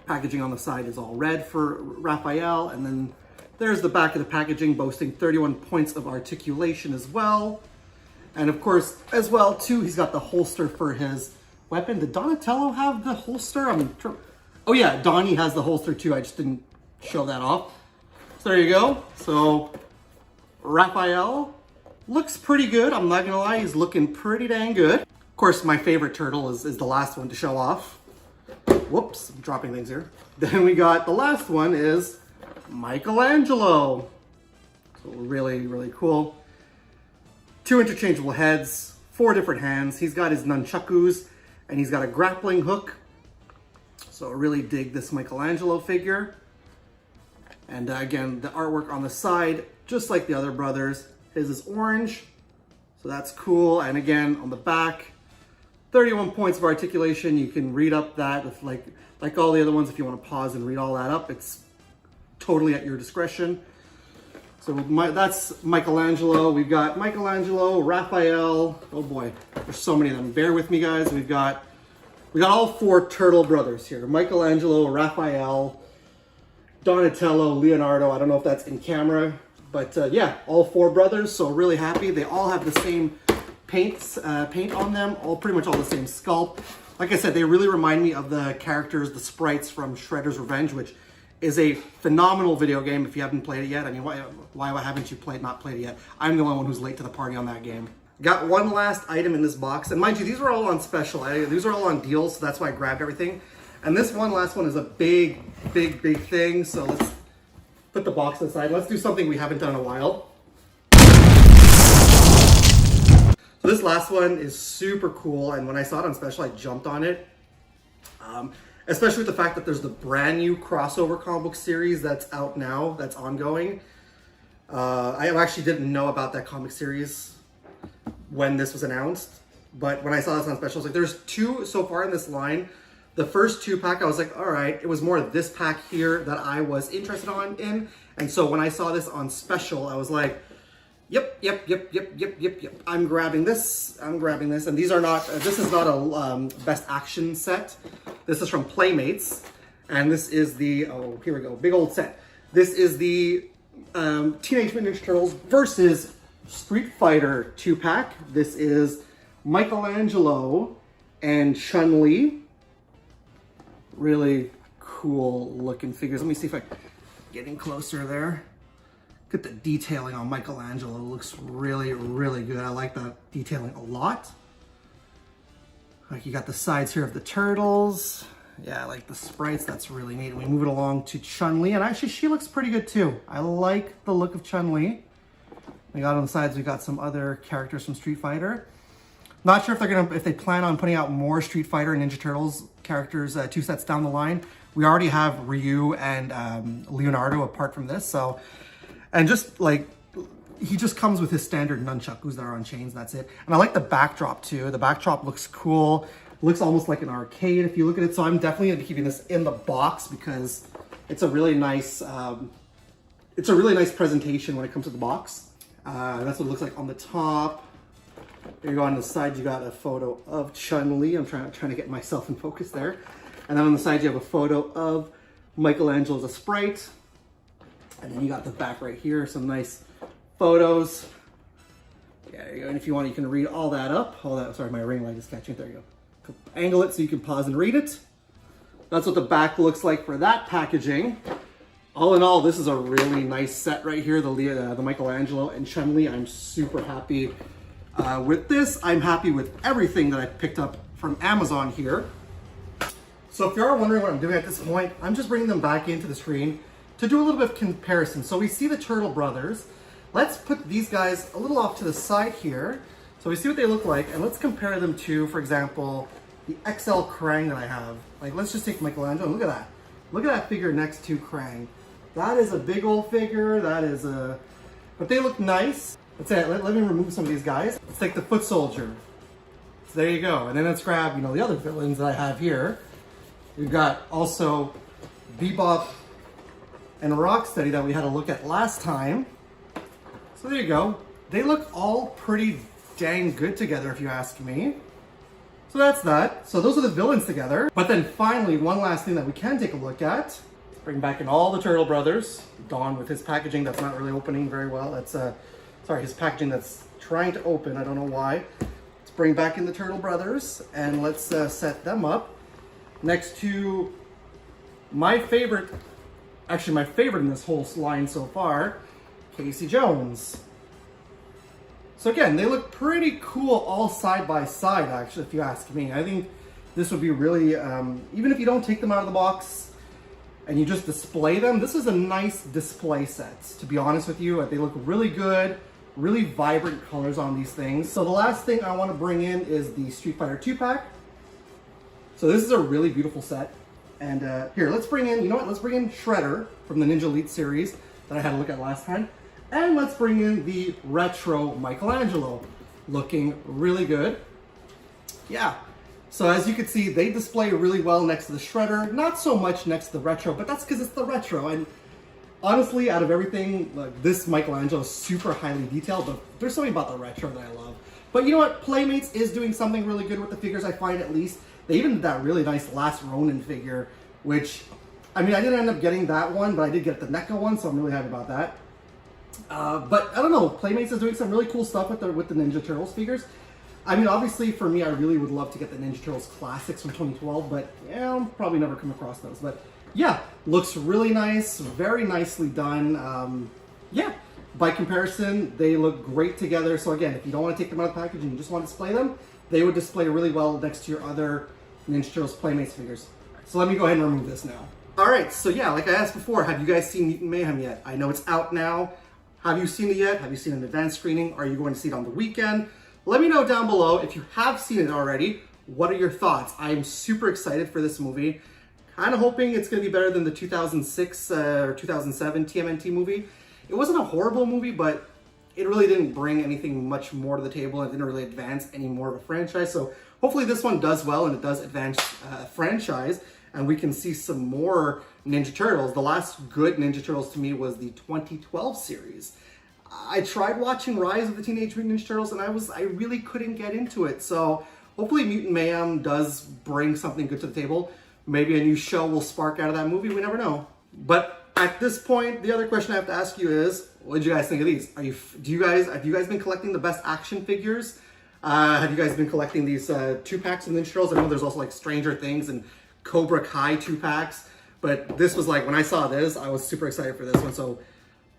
Packaging on the side is all red for Raphael, and then there's the back of the packaging boasting 31 points of articulation as well. And of course, as well too, he's got the holster for his weapon. Did Donatello have the holster? Oh yeah, Donnie has the holster too. I just didn't show that off. So there you go. So Raphael looks pretty good. I'm not gonna lie, he's looking pretty dang good. Of course, my favorite turtle is the last one to show off. Whoops, I'm dropping things here. Then we got the last one is Michelangelo. So really, really cool. Two interchangeable heads, 4 different hands. He's got his nunchakus and he's got a grappling hook. So I really dig this Michelangelo figure. And again, the artwork on the side, just like the other brothers, his is orange. So that's cool. And again, on the back, 31 points of articulation. You can read up that with like all the other ones. If you want to pause and read all that up, it's totally at your discretion. So that's Michelangelo. We've got Michelangelo, Raphael. Oh boy, there's so many of them. Bear with me, guys. We got all 4 turtle brothers here. Michelangelo, Raphael, Donatello, Leonardo. I don't know if that's in camera, but yeah, all 4 brothers. So really happy. They all have the same paint on them. Pretty much all the same sculpt. Like I said, they really remind me of the characters, the sprites from Shredder's Revenge, which is a phenomenal video game if you haven't played it yet. I mean, why haven't you not played it yet? I'm the only one who's late to the party on that game. Got one last item in this box, and mind you, these are all on special. These are all on deals, so that's why I grabbed everything. And this last one is a big thing, so let's put the box aside. Let's do something we haven't done in a while. So this last one is super cool, and when I saw it on special, I jumped on it. Especially with the fact that there's the brand new crossover comic book series that's out now, that's ongoing. I actually didn't know about that comic series when this was announced, but when I saw this on special, I was like, there's 2 so far in this line. The first 2 pack, I was like, all right, it was more of this pack here that I was interested in. And so when I saw this on special, I was like, yep. I'm grabbing this. And these are not, this is not a Best Action set. This is from Playmates. And this is the, oh, here we go, big old set. This is the Teenage Mutant Ninja Turtles versus Street Fighter 2-pack. This is Michelangelo and Chun-Li. Really cool looking figures. Let me see if I can get in closer there. Look at the detailing on Michelangelo. It looks really good. I like that detailing a lot. Like, you got the sides here of the turtles. Yeah, I like the sprites. That's really neat. We move it along to Chun-Li, and actually she looks pretty good too. I like the look of Chun-Li. We got on the sides, we got some other characters from Street Fighter. Not sure if they plan on putting out more Street Fighter and Ninja Turtles characters 2 sets down the line. We already have Ryu and Leonardo apart from this, so, and just like, he just comes with his standard nunchakus that are on chains, that's it. And I like the backdrop too. The backdrop looks cool. It looks almost like an arcade if you look at it. So I'm definitely gonna be keeping this in the box because it's a really nice presentation when it comes to the box. That's what it looks like on the top. There you go. On the side, you got a photo of Chun-Li. I'm trying to get myself in focus there. And then on the side, you have a photo of Michelangelo's a Sprite. And then you got the back right here, some nice photos. Yeah, there you go. And if you want, you can read all that up. All that, sorry, my ring light is catching it. There you go. Angle it so you can pause and read it. That's what the back looks like for that packaging. All in all, this is a really nice set right here, the Michelangelo and Chun-Li. I'm super happy with this. I'm happy with everything that I picked up from Amazon here. So if you are wondering what I'm doing at this point, I'm just bringing them back into the screen to do a little bit of comparison. So we see the Turtle Brothers. Let's put these guys a little off to the side here. So we see what they look like, and let's compare them to, for example, the XL Krang that I have. Like, let's just take Michelangelo. Look at that. Look at that figure next to Krang. That is a big old figure. That is a... But they look nice. Let me remove some of these guys. Let's take the Foot Soldier. So there you go. And then let's grab, you know, the other villains that I have here. We've got also Bebop and Rocksteady that we had a look at last time. So there you go. They look all pretty dang good together, if you ask me. So that's that. So those are the villains together. But then finally, one last thing that we can take a look at. Let's bring back in all the Turtle Brothers. Don with his packaging that's not really opening very well. That's sorry, his packaging that's trying to open. I don't know why. Let's bring back in the Turtle Brothers and let's set them up next to my favorite. Actually, my favorite in this whole line so far, Casey Jones. So again, they look pretty cool all side by side, actually, if you ask me. I think this would be really, even if you don't take them out of the box and you just display them, this is a nice display set, to be honest with you. They look really good, really vibrant colors on these things. So the last thing I want to bring in is the Street Fighter 2-pack. So this is a really beautiful set. And here, let's bring in, you know what? Let's bring in Shredder from the Ninja Elite series that I had a look at last time. And let's bring in the retro Michelangelo. Looking really good. Yeah. So as you can see, they display really well next to the Shredder. Not so much next to the retro, but that's because it's the retro. And honestly, out of everything, like, this Michelangelo is super highly detailed, but there's something about the retro that I love. But you know what? Playmates is doing something really good with the figures, I find, at least. They even did that really nice Last Ronin figure, which, I mean, I didn't end up getting that one, but I did get the NECA one, so I'm really happy about that. But I don't know, Playmates is doing some really cool stuff with the Ninja Turtles figures. I mean, obviously, for me, I really would love to get the Ninja Turtles Classics from 2012, but yeah, I'll probably never come across those. But yeah, looks really nice, very nicely done. Yeah, by comparison, they look great together. So again, if you don't want to take them out of the package and you just want to display them, they would display really well next to your other Ninja Turtles Playmates figures. So let me go ahead and remove this now. All right, so yeah, like I asked before, have you guys seen Mutant Mayhem yet? I know it's out now. Have you seen it yet? Have you seen an advanced screening? Are you going to see it on the weekend? Let me know down below if you have seen it already. What are your thoughts? I am super excited for this movie. Kind of hoping it's going to be better than the 2006 or 2007 TMNT movie. It wasn't a horrible movie, but it really didn't bring anything much more to the table. It didn't really advance any more of a franchise. So hopefully this one does well and it does advance a franchise and we can see some more Ninja Turtles. The last good Ninja Turtles to me was the 2012 series. I tried watching Rise of the Teenage Mutant Ninja Turtles and I really couldn't get into it. So hopefully Mutant Mayhem does bring something good to the table. Maybe a new show will spark out of that movie, we never know. But at this point, the other question I have to ask you is, what did you guys think of these? Have you guys been collecting the best action figures? Have you guys been collecting these 2-packs of Ninja Turtles? I know there's also like Stranger Things and Cobra Kai 2-packs, but this was like, when I saw this, I was super excited for this one. So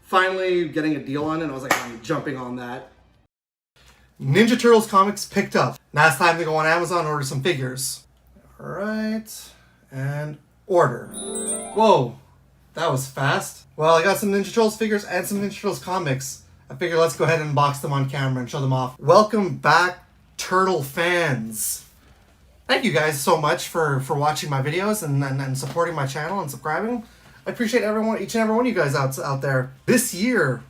finally getting a deal on it, I was like, I'm jumping on that. Ninja Turtles comics picked up. Now it's time to go on Amazon and order some figures. All right, and order. Whoa, that was fast. Well, I got some Ninja Turtles figures and some Ninja Turtles comics. I figure let's go ahead and unbox them on camera and show them off. Welcome back, Turtle fans. Thank you guys so much for watching my videos and supporting my channel and subscribing. I appreciate everyone, each and every one of you guys out there. This year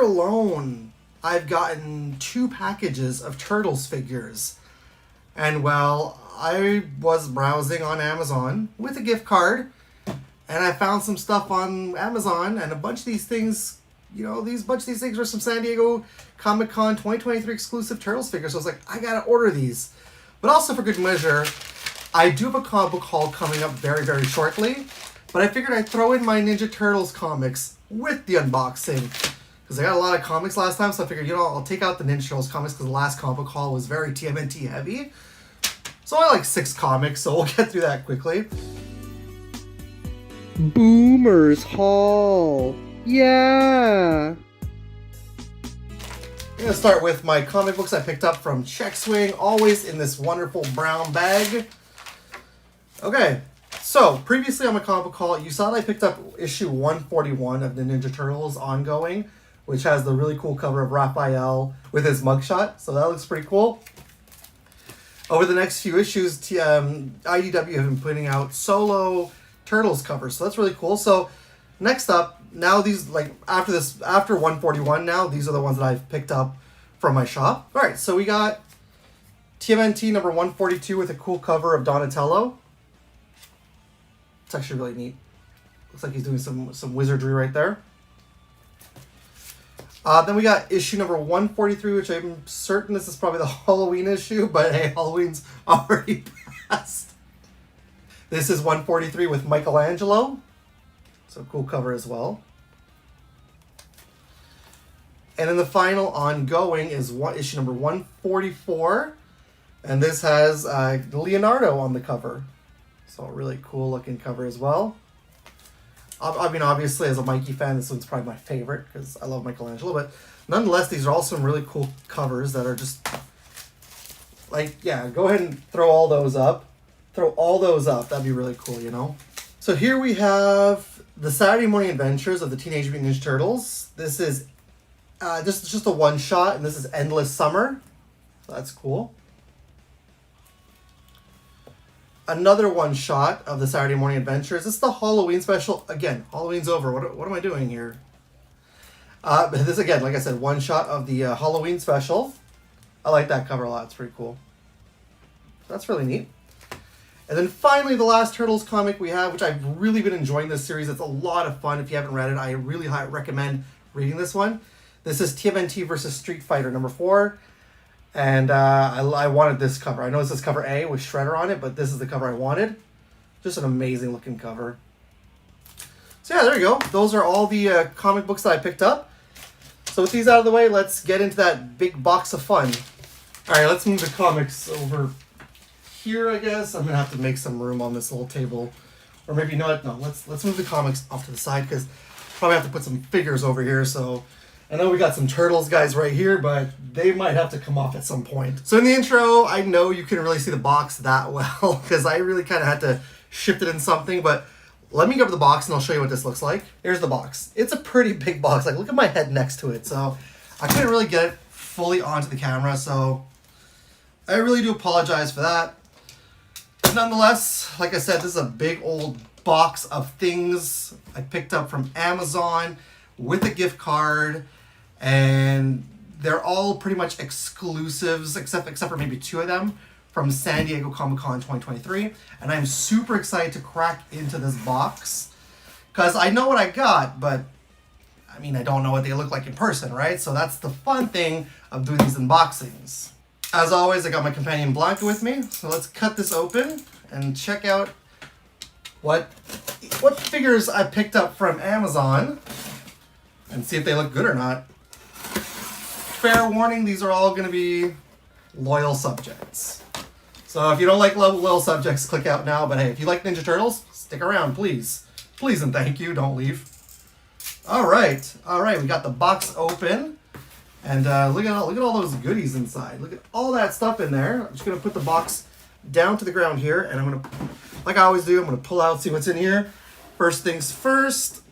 alone, I've gotten 2 packages of Turtles figures. And well, I was browsing on Amazon with a gift card and I found some stuff on Amazon and a bunch of these things, you know, bunch of these things were some San Diego Comic-Con 2023 exclusive Turtles figures. So I was like, I gotta order these. But also for good measure, I do have a comic book haul coming up very, very shortly. But I figured I'd throw in my Ninja Turtles comics with the unboxing. Because I got a lot of comics last time, so I figured, you know, I'll take out the Ninja Turtles comics because the last comic haul was very TMNT heavy. So I like 6 comics, so we'll get through that quickly. Boomer's Haul. Yeah! I'm going to start with my comic books I picked up from Check Swing, always in this wonderful brown bag. Okay, so previously on my comic book haul, you saw that I picked up issue 141 of the Ninja Turtles ongoing, which has the really cool cover of Raphael with his mugshot, so that looks pretty cool. Over the next few issues, IDW have been putting out solo Turtles covers, so that's really cool. So next up, now these, like after 141 now, these are the ones that I've picked up from my shop. All right, so we got TMNT number 142 with a cool cover of Donatello. It's actually really neat. Looks like he's doing some wizardry right there. Then we got issue number 143, which I'm certain this is probably the Halloween issue, but hey, Halloween's already passed. This is 143 with Michelangelo. So cool cover as well. And then the final ongoing is issue number 144. And this has Leonardo on the cover. So a really cool looking cover as well. I mean, obviously, as a Mikey fan, this one's probably my favorite because I love Michelangelo. But nonetheless, these are all some really cool covers that are just like, yeah, go ahead and throw all those up. Throw all those up. That'd be really cool, you know? So here we have the Saturday Morning Adventures of the Teenage Mutant Ninja Turtles. This is just a one-shot, and this is Endless Summer. So that's cool. Another one-shot of the Saturday Morning Adventures. This is the Halloween special. Again, Halloween's over. What am I doing here? This, again, like I said, one-shot of the Halloween special. I like that cover a lot. It's pretty cool. That's really neat. And then finally, the last Turtles comic we have, which I've really been enjoying this series. It's a lot of fun. If you haven't read it, I really recommend reading this one. This is TMNT versus Street Fighter number 4. And I wanted this cover. I know this is cover A with Shredder on it, but this is the cover I wanted. Just an amazing looking cover. So yeah, there you go. Those are all the comic books that I picked up. So with these out of the way, let's get into that big box of fun. All right, let's move the comics over here, I guess. I'm going to have to make some room on this little table. Or maybe not. No, let's move the comics off to the side because probably have to put some figures over here. So I know we got some Turtles guys right here, but they might have to come off at some point. So in the intro, I know you couldn't really see the box that well because I really kind of had to shift it in something, but let me grab the box and I'll show you what this looks like. Here's the box. It's a pretty big box. Like, look at my head next to it. So I couldn't really get it fully onto the camera, so I really do apologize for that. But nonetheless, like I said, this is a big old box of things I picked up from Amazon with a gift card, and they're all pretty much exclusives, except for maybe 2 of them, from San Diego Comic-Con 2023, and I'm super excited to crack into this box, because I know what I got, but, I mean, I don't know what they look like in person, right? So that's the fun thing of doing these unboxings. As always, I got my companion blanket with me, so let's cut this open and check out what figures I picked up from Amazon, and see if they look good or not. Fair warning, these are all going to be loyal subjects. So if you don't like loyal subjects, click out now. But hey, if you like Ninja Turtles, stick around, please. Please and thank you, don't leave. All right, we got the box open. And look at all those goodies inside. Look at all that stuff in there. I'm just going to put the box down to the ground here. And I'm going to, like I always do, I'm going to pull out, see what's in here. First things first.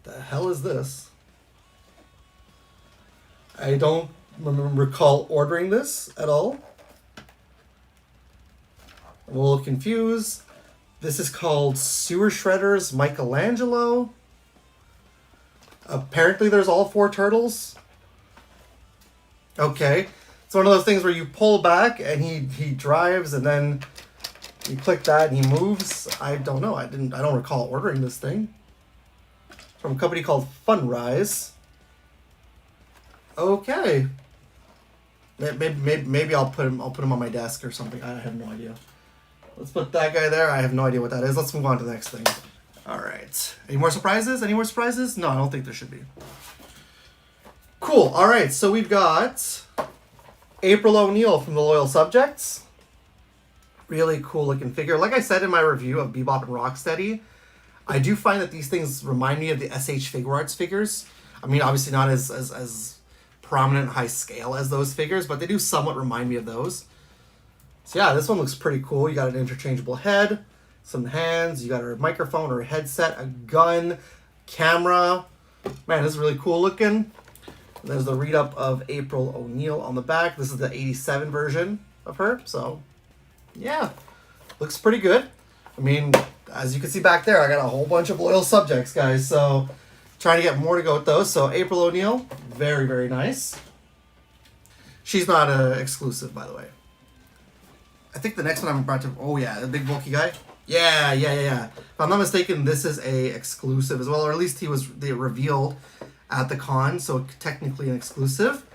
The hell is this? I don't recall ordering this at all. I'm a little confused. This is called Sewer Shredder's Michelangelo. Apparently there's all 4 turtles. Okay. It's one of those things where you pull back and he drives, and then you click that and he moves. I don't know. I don't recall ordering this thing. From a company called Funrise. Okay. Maybe I'll put him on my desk or something. I have no idea. Let's put that guy there. I have no idea what that is. Let's move on to the next thing. All right. Any more surprises? Any more surprises? No, I don't think there should be. Cool. All right. So we've got April O'Neil from the Loyal Subjects. Really cool looking figure. Like I said in my review of Bebop and Rocksteady, I do find that these things remind me of the SH Figure Arts figures. I mean, obviously not as prominent and high scale as those figures, but they do somewhat remind me of those. So yeah, this one looks pretty cool. You got an interchangeable head, some hands, you got a microphone or a headset, a gun, camera. Man, this is really cool looking. There's the read-up of April O'Neil on the back. This is the 87 version of her. So, yeah, looks pretty good. I mean, as you can see back there, I got a whole bunch of Loyal Subjects, guys. So, trying to get more to go with those. So, April O'Neil, very, very nice. She's not exclusive, by the way. I think the next one I'm about to... Oh, yeah, the big bulky guy. Yeah. If I'm not mistaken, this is a exclusive as well. Or at least they revealed at the con, so technically an exclusive.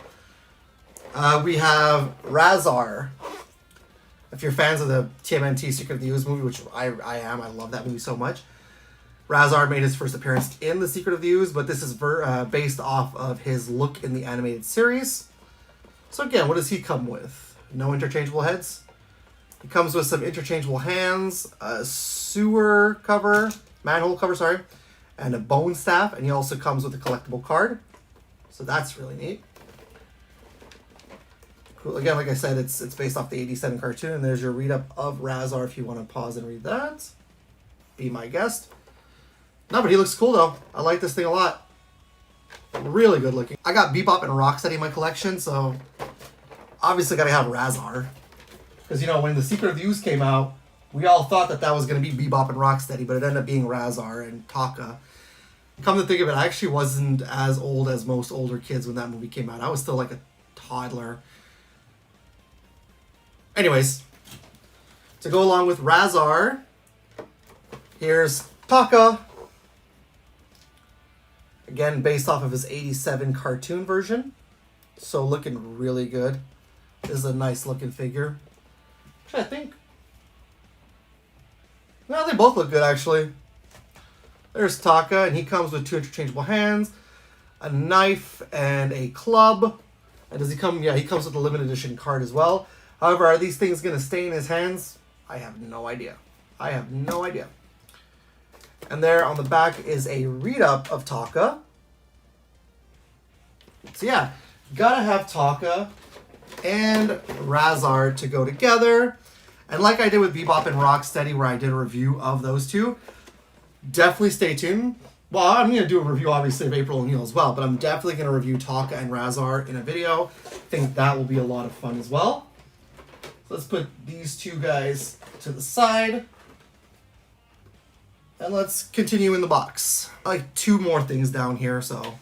We have Razar. If you're fans of the TMNT Secret of the Ooze movie, which I am, I love that movie so much. Razar made his first appearance in the Secret of the Ooze, but this is based off of his look in the animated series. So again, what does he come with? No interchangeable heads? He comes with some interchangeable hands, a sewer cover, manhole cover, sorry, and a bone staff, and he also comes with a collectible card. So that's really neat. Cool. Again, like I said, it's based off the 87 cartoon, and there's your read-up of Razar if you want to pause and read that. Be my guest. No, but he looks cool, though. I like this thing a lot. Really good looking. I got Bebop and Rocksteady in my collection, so obviously got to have Razar. Because, you know, when the Secret of the Ooze came out, we all thought that was going to be Bebop and Rocksteady, but it ended up being Razar and Taka. Come to think of it, I actually wasn't as old as most older kids when that movie came out. I was still like a toddler. Anyways, to go along with Razar, here's Taka. Again, based off of his 87 cartoon version. So looking really good. This is a nice looking figure. I think. No, they both look good, actually. There's Taka, and he comes with 2 interchangeable hands, a knife, and a club. And does he come? Yeah, he comes with a limited edition card as well. However, are these things going to stay in his hands? I have no idea. And there on the back is a read-up of Taka. So yeah, gotta have Taka and Razar to go together. And like I did with Bebop and Rocksteady, where I did a review of those two, definitely stay tuned. Well, I'm going to do a review, obviously, of April O'Neil as well, but I'm definitely going to review Taka and Razar in a video. I think that will be a lot of fun as well. So let's put these two guys to the side. And let's continue in the box. Like 2 more things down here, so...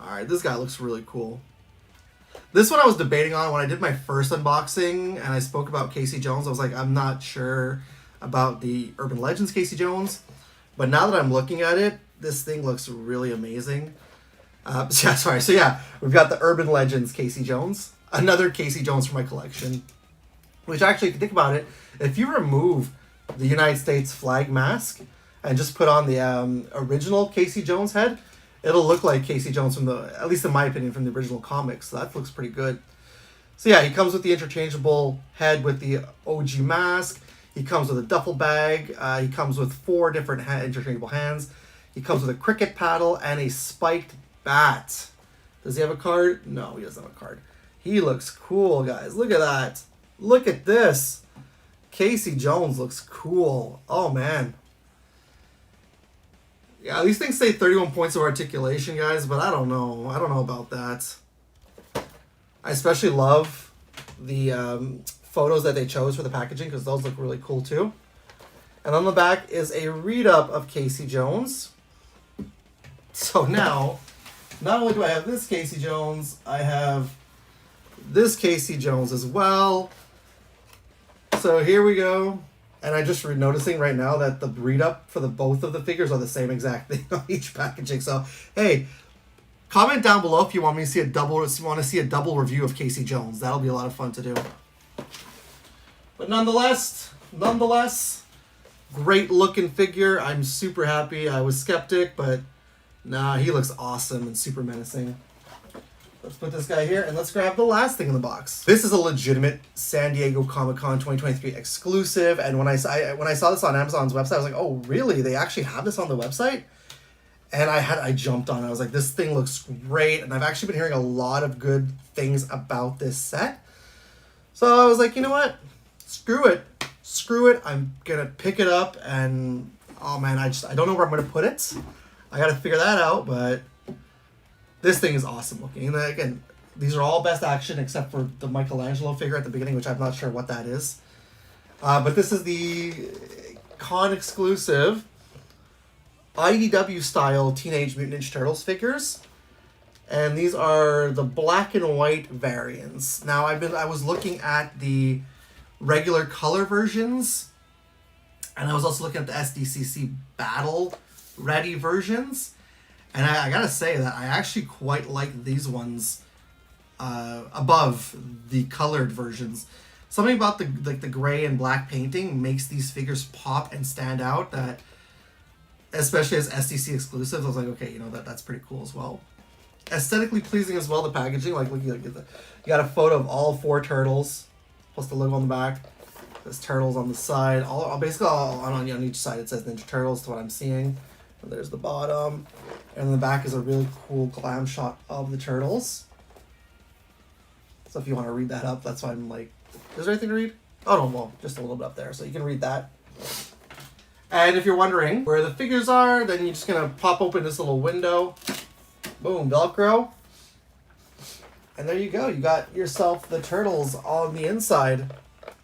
Alright, this guy looks really cool. This one I was debating on when I did my first unboxing, and I spoke about Casey Jones. I was like, I'm not sure about the Urban Legends Casey Jones. But now that I'm looking at it, this thing looks really amazing. So yeah, we've got the Urban Legends Casey Jones. Another Casey Jones from my collection. Which actually, if you think about it, if you remove the United States flag mask and just put on the original Casey Jones head, it'll look like Casey Jones from the, at least in my opinion, from the original comics. So that looks pretty good. So yeah, he comes with the interchangeable head with the OG mask. He comes with a duffel bag. He comes with 4 different interchangeable hands. He comes with a cricket paddle and a spiked bat. Does he have a card? No, he doesn't have a card. He looks cool, guys. Look at that. Look at this. Casey Jones looks cool. Oh, man. Yeah, these things say 31 points of articulation, guys, but I don't know. I don't know about that. I especially love the photos that they chose for the packaging because those look really cool too. And on the back is a read-up of Casey Jones. So now, not only do I have this Casey Jones, I have this Casey Jones as well. So here we go. And I'm just noticing right now that the read-up for both of the figures are the same exact thing on each packaging. So, hey, Comment down below if you want me to see a double review of Casey Jones. That'll be a lot of fun to do. But nonetheless, great looking figure. I'm super happy. I was skeptic, but nah, he looks awesome and super menacing. Let's put this guy here and let's grab the last thing in the box. This is a legitimate San Diego Comic-Con 2023 exclusive, and when I saw this on Amazon's website, I was like, oh really? They actually have this on the website? And I jumped on it. I was like, this thing looks great, and I've actually been hearing a lot of good things about this set. So I was like, you know what? Screw it. I'm gonna pick it up, and oh man, I don't know where I'm gonna put it. I gotta figure that out, but this thing is awesome looking. And again, these are all best action except for the Michelangelo figure at the beginning, which I'm not sure what that is. But this is the con exclusive IDW style Teenage Mutant Ninja Turtles figures. And these are the black and white variants. Now I was looking at the regular color versions, and I was also looking at the SDCC Battle Ready versions. And I gotta say that I actually quite like these ones above the colored versions. Something about the gray and black painting makes these figures pop and stand out. That, especially as SDC exclusives, I was like, okay, you know, that's pretty cool as well. Aesthetically pleasing as well. The packaging, like look, you got a photo of all 4 turtles, plus the logo on the back. There's turtles on the side. Basically on each side it says Ninja Turtles to what I'm seeing. And there's the bottom. And in the back is a really cool glam shot of the turtles. So if you want to read that up, that's why I'm like, is there anything to read? Oh no, well, just a little bit up there. So you can read that. And if you're wondering where the figures are, then you're just going to pop open this little window. Boom, Velcro. And there you go. You got yourself the turtles on the inside.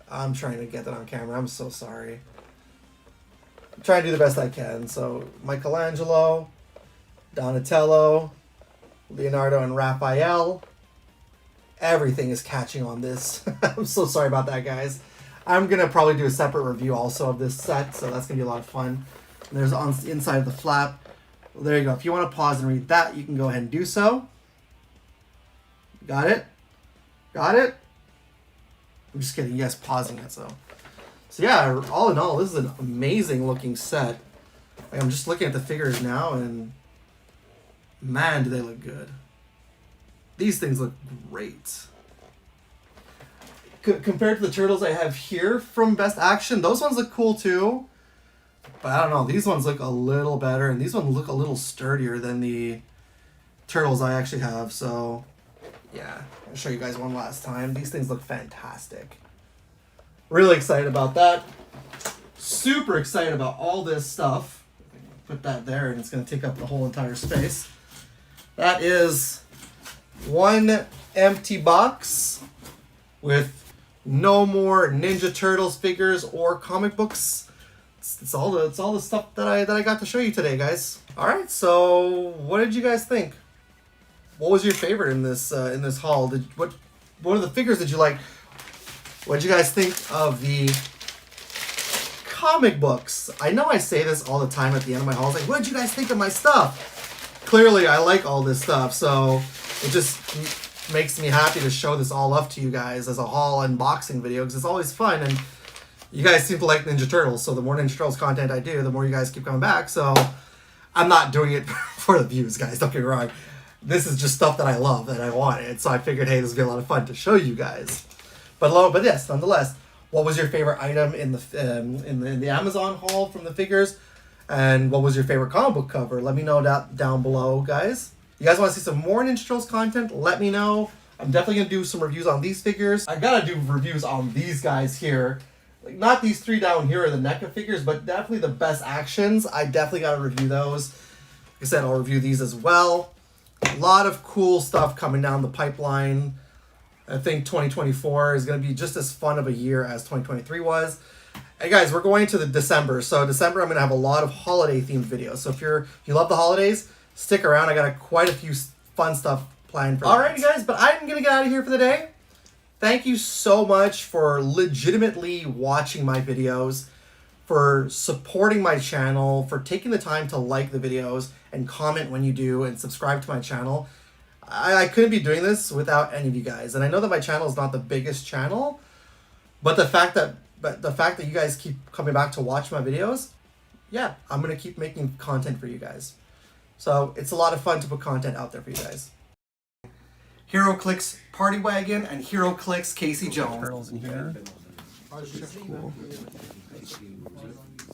I'm trying to get that on camera. I'm so sorry. I'm trying to do the best I can. So Michelangelo, Donatello, Leonardo, and Raphael. Everything is catching on this. I'm so sorry about that, guys. I'm going to probably do a separate review also of this set, so that's going to be a lot of fun. And there's on the inside of the flap. Well, there you go. If you want to pause and read that, you can go ahead and do so. Got it? Got it? I'm just kidding. Yes, pausing it, so yeah, all in all, this is an amazing looking set. Like, I'm just looking at the figures now, and man, do they look good. These things look great. Compared to the turtles I have here from Best Action, those ones look cool too. But I don't know, these ones look a little better, and these ones look a little sturdier than the turtles I actually have. So yeah, I'll show you guys one last time. These things look fantastic. Really excited about that. Super excited about all this stuff. Put that there, and it's going to take up the whole entire space. That is one empty box with no more Ninja Turtles figures or comic books. It's all the stuff that I got to show you today, guys. All right, so what did you guys think? What was your favorite in this haul? What are the figures that you like? What did you guys think of the comic books? I know I say this all the time at the end of my hauls, like, what did you guys think of my stuff? Clearly, I like all this stuff, so it just makes me happy to show this all up to you guys as a haul unboxing video, because it's always fun, and you guys seem to like Ninja Turtles, so the more Ninja Turtles content I do, the more you guys keep coming back. So I'm not doing it for the views, guys, don't get me wrong. This is just stuff that I love, that I wanted, so I figured, hey, this would be a lot of fun to show you guys. But yes, nonetheless, what was your favorite item in the Amazon haul from the figures? And what was your favorite comic book cover? Let me know down below, guys. You guys want to see some more Ninja Turtles content? Let me know. I'm definitely going to do some reviews on these figures. I got to do reviews on these guys here. Like, not these 3 down here are the NECA figures, but definitely the Best Actions. I definitely got to review those. Like I said, I'll review these as well. A lot of cool stuff coming down the pipeline. I think 2024 is going to be just as fun of a year as 2023 was. Hey guys, we're going to the December. So December, I'm going to have a lot of holiday themed videos. So if you love the holidays, stick around. I got quite a few fun stuff planned for you. Alrighty guys, but I'm going to get out of here for the day. Thank you so much for legitimately watching my videos, for supporting my channel, for taking the time to like the videos and comment when you do and subscribe to my channel. I couldn't be doing this without any of you guys. And I know that my channel is not the biggest channel, but the fact that you guys keep coming back to watch my videos, yeah, I'm going to keep making content for you guys. So it's a lot of fun to put content out there for you guys. HeroClix Party Wagon and HeroClix Casey Jones. Turtles in here. Cool.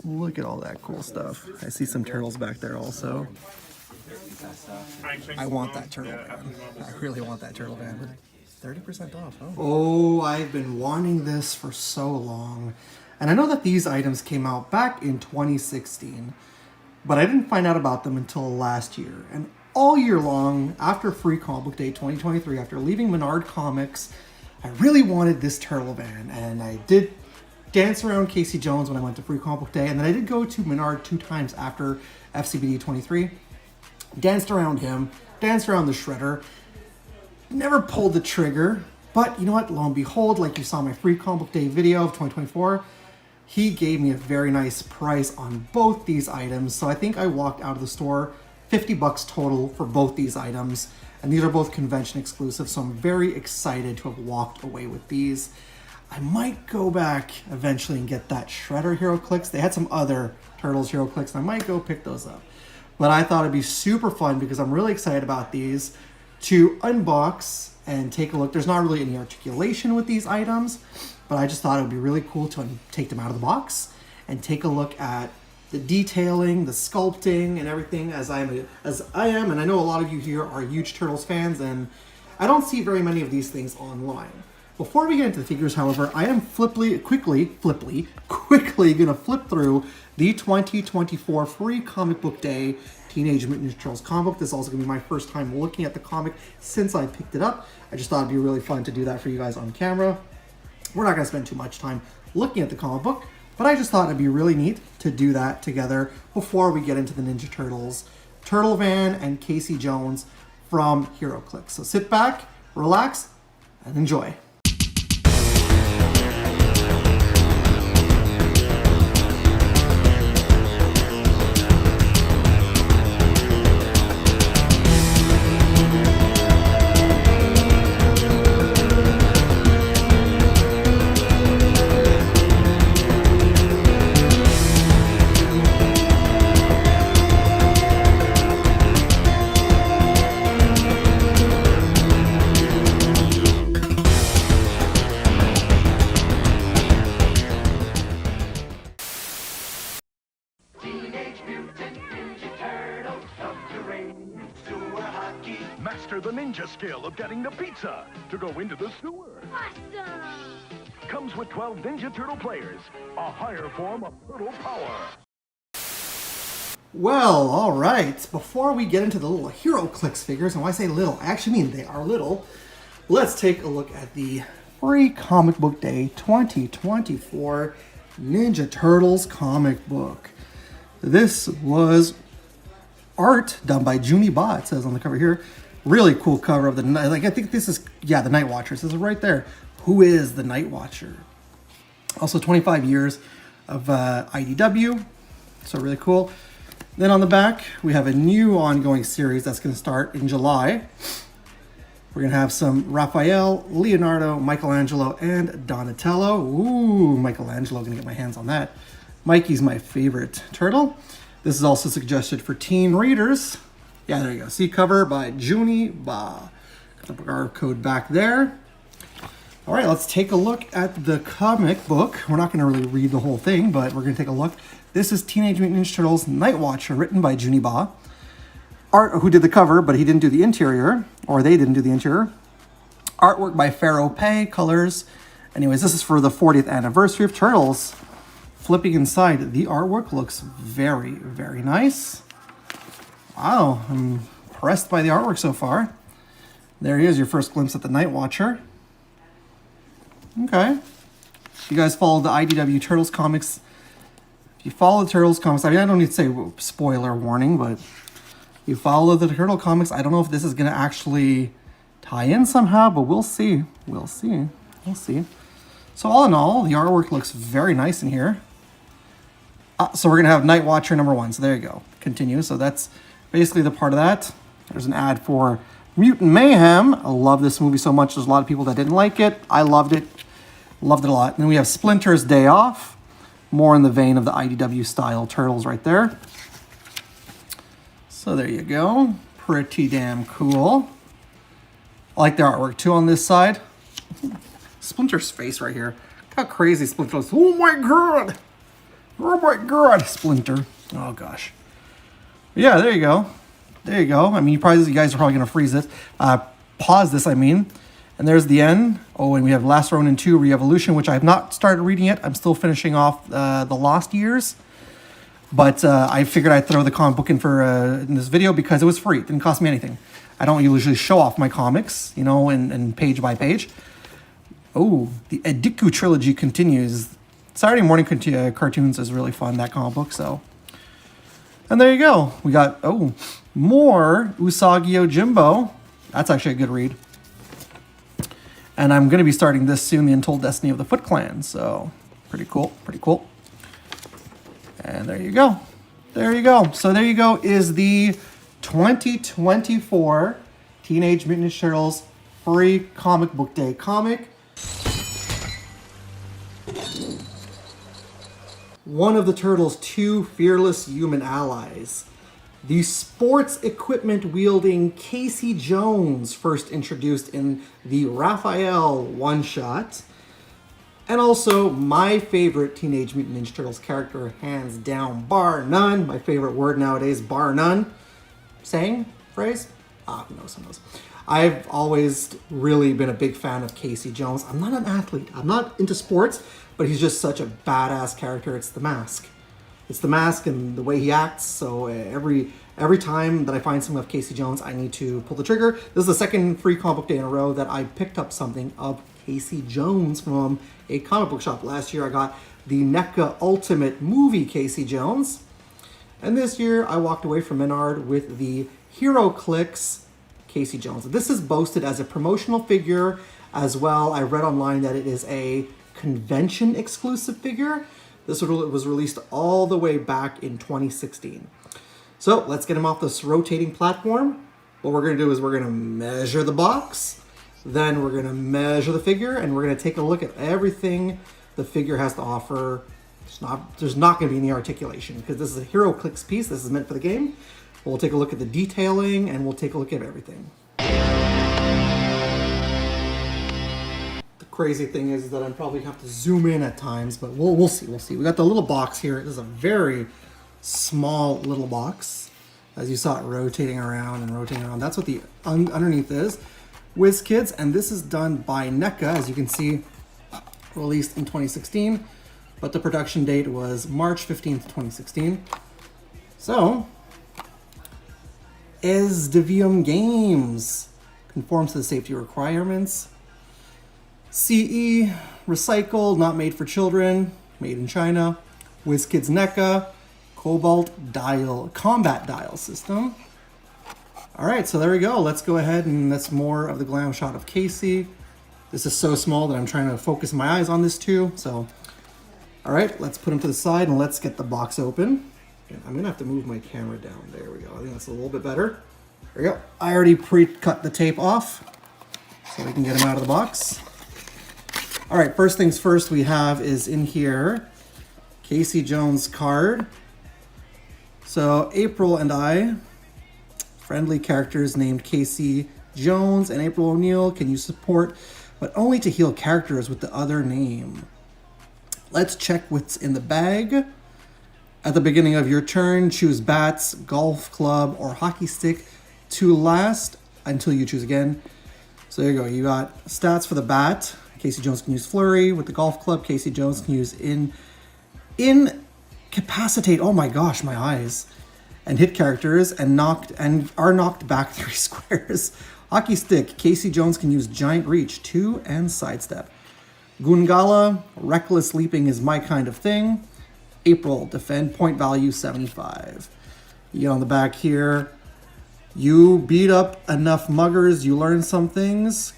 Look at all that cool stuff. I see some turtles back there also. I want that turtle van. I really want that turtle van. 30% off. Oh, I've been wanting this for so long. And I know that these items came out back in 2016, but I didn't find out about them until last year. And all year long, after Free Comic Book Day 2023, after leaving Menard Comics, I really wanted this turtle van. And I did dance around Casey Jones when I went to Free Comic Book Day. And then I did go to Menard 2 times after FCBD 23. Danced around him, danced around the Shredder. Never pulled the trigger. But you know what? Lo and behold, like you saw in my Free Comic Book Day video of 2024, he gave me a very nice price on both these items. So I think I walked out of the store $50 total for both these items. And these are both convention exclusive, so I'm very excited to have walked away with these. I might go back eventually and get that Shredder HeroClix. They had some other Turtles HeroClix, and I might go pick those up. But I thought it'd be super fun because I'm really excited about these to unbox and take a look. There's not really any articulation with these items, but I just thought it would be really cool to take them out of the box and take a look at the detailing, the sculpting, and everything as I am, and I know a lot of you here are huge Turtles fans, and I don't see very many of these things online. Before we get into the figures, however, I am quickly gonna flip through the 2024 Free Comic Book Day Teenage Mutant Ninja Turtles comic book. This is also gonna be my first time looking at the comic since I picked it up. I just thought it'd be really fun to do that for you guys on camera. We're not gonna spend too much time looking at the comic book, but I just thought it'd be really neat to do that together before we get into the Ninja Turtles, Turtle Van, and Casey Jones from HeroClix. So sit back, relax, and enjoy. Master the ninja skill of getting the pizza to go into the sewer. Awesome! Comes with 12 Ninja Turtle players, a higher form of turtle power. Well, all right. Before we get into the little HeroClix figures, and when I say little, I actually mean they are little, let's take a look at the Free Comic Book Day 2024 Ninja Turtles comic book. This was art done by Junie Ba, it says on the cover here. Really cool cover of the night. Like, I think this is, yeah, the Night Watcher. This is right there. Who is the Night Watcher? Also 25 years of IDW. So really cool. Then on the back, we have a new ongoing series that's going to start in July. We're going to have some Raphael, Leonardo, Michelangelo, and Donatello. Ooh, Michelangelo, going to get my hands on that. Mikey's my favorite turtle. This is also suggested for teen readers. Yeah, there you go. See, cover by Junie Ba. Got our code back there. All right, let's take a look at the comic book. We're not going to really read the whole thing, but we're going to take a look. This is Teenage Mutant Ninja Turtles Night Watcher, written by Junie Ba. Art, who did the cover, but he didn't do the interior, or they didn't do the interior. Artwork by Pharaoh Pei, colors. Anyways, this is for the 40th anniversary of Turtles. Flipping inside, the artwork looks very, very nice. Wow, I'm impressed by the artwork so far. There he is, your first glimpse at the Night Watcher. Okay. You guys follow the IDW Turtles comics. If you follow the Turtles comics, I mean, I don't need to say spoiler warning, but if you follow the Turtle comics, I don't know if this is going to actually tie in somehow, but we'll see. We'll see. We'll see. So all in all, the artwork looks very nice in here. So we're going to have Night Watcher number 1. So there you go. Continue. So that's basically the part of that. There's an ad for Mutant Mayhem. I love this movie so much. There's a lot of people that didn't like it. I loved it. Loved it a lot. And then we have Splinter's Day Off. More in the vein of the IDW style Turtles right there. So there you go. Pretty damn cool. I like the artwork too on this side. Splinter's face right here. Look how crazy Splinter is. Oh my god! Oh my god, Splinter. Oh gosh. Yeah, there you go. There you go. I mean, you guys are probably going to freeze it. Pause this, I mean. And there's the end. Oh, and we have Last Ronin 2 Re-Evolution, which I have not started reading yet. I'm still finishing off the Lost Years. But I figured I'd throw the comic book in for in this video because it was free. It didn't cost me anything. I don't usually show off my comics, you know, and page by page. Oh, the Ediku trilogy continues. Saturday morning cartoons is really fun, that comic book, so. And there you go. We got, oh, more Usagi Yojimbo. That's actually a good read. And I'm going to be starting this soon, The Untold Destiny of the Foot Clan. So, pretty cool, pretty cool. And there you go. There you go. So there you go is the 2024 Teenage Mutant Ninja Turtles free comic book day comic. One of the Turtles' 2 fearless human allies. The sports equipment wielding Casey Jones, first introduced in the Raphael one-shot. And also my favorite Teenage Mutant Ninja Turtles character, hands down, bar none. My favorite word nowadays, bar none. Saying? Phrase? Who knows, who knows. I've always really been a big fan of Casey Jones. I'm not an athlete. I'm not into sports, but he's just such a badass character. It's the mask. It's the mask and the way he acts. So every time that I find something of Casey Jones, I need to pull the trigger. This is the second free comic book day in a row that I picked up something of Casey Jones from a comic book shop. Last year I got the NECA Ultimate Movie Casey Jones. And this year I walked away from Menard with the Hero Clicks Casey Jones. This is boasted as a promotional figure as well. I read online that it is a convention exclusive figure. This was released all the way back in 2016. So let's get him off this rotating platform. What we're going to do is we're going to measure the box, then we're going to measure the figure, and we're going to take a look at everything the figure has to offer. There's not going to be any articulation because this is a Hero Clicks piece. This is meant for the game. We'll take a look at the detailing and we'll take a look at everything. Crazy thing is that I'm probably have to zoom in at times, but we'll see. We got the little box here. It is a very small little box, as you saw it rotating around and rotating around. That's what the underneath is. WizKids, and this is done by NECA, as you can see, released in 2016, but the production date was March 15th, 2016. So, Esdevium Games conforms to the safety requirements. CE, recycled, not made for children, made in China. WizKids NECA, Cobalt combat dial system. All right, so there we go. Let's go ahead and that's more of the glam shot of Casey. This is so small that I'm trying to focus my eyes on this too. So, all right, let's put him to the side and let's get the box open. And I'm gonna have to move my camera down. There we go. I think that's a little bit better. There we go. I already pre-cut the tape off so we can get him out of the box. All right, first things first we have is in here, Casey Jones card. So April and I, friendly characters named Casey Jones and April O'Neil, can you support, but only to heal characters with the other name. Let's check what's in the bag. At the beginning of your turn, choose bats, golf club, or hockey stick to last until you choose again. So there you go, you got stats for the bat. Casey Jones can use Flurry. With the golf club, Casey Jones can use Incapacitate. Oh my gosh, my eyes. And hit characters and are knocked back 3 squares. Hockey stick, Casey Jones can use Giant Reach 2 and Sidestep. Gungala, Reckless Leaping is my kind of thing. April, defend, point value 75. You get on the back here. You beat up enough muggers, you learn some things.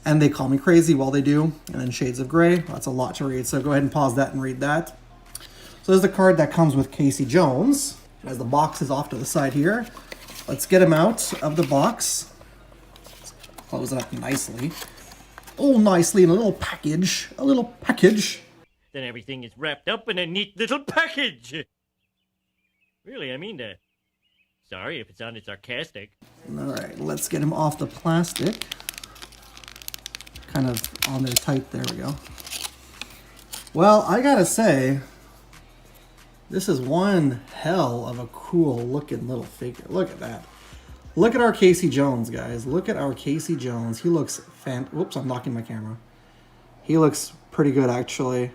And they call me crazy while they do. And then Shades of Grey. That's a lot to read. So go ahead and pause that and read that. So there's the card that comes with Casey Jones. As the box is off to the side here. Let's get him out of the box. Let's close it up nicely. Oh, nicely in a little package. A little package. Then everything is wrapped up in a neat little package. Really, I mean that. Sorry if it sounded sarcastic. Alright, let's get him off the plastic. Kind of on there tight, there we go. Well, I gotta say, this is one hell of a cool looking little figure. Look at that. Look at our Casey Jones, guys. Look at our Casey Jones. He looks whoops, I'm knocking my camera. He looks pretty good, actually.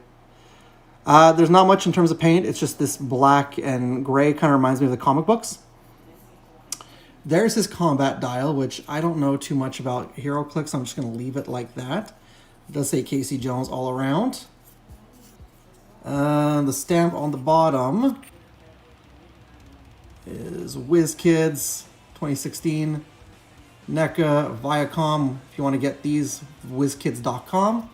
There's not much in terms of paint. It's just this black and gray. Kind of reminds me of the comic books. There's his combat dial, which I don't know too much about HeroClix. I'm just going to leave it like that. It does say Casey Jones all around. The stamp on the bottom is WizKids 2016. NECA, Viacom, if you want to get these, WizKids.com.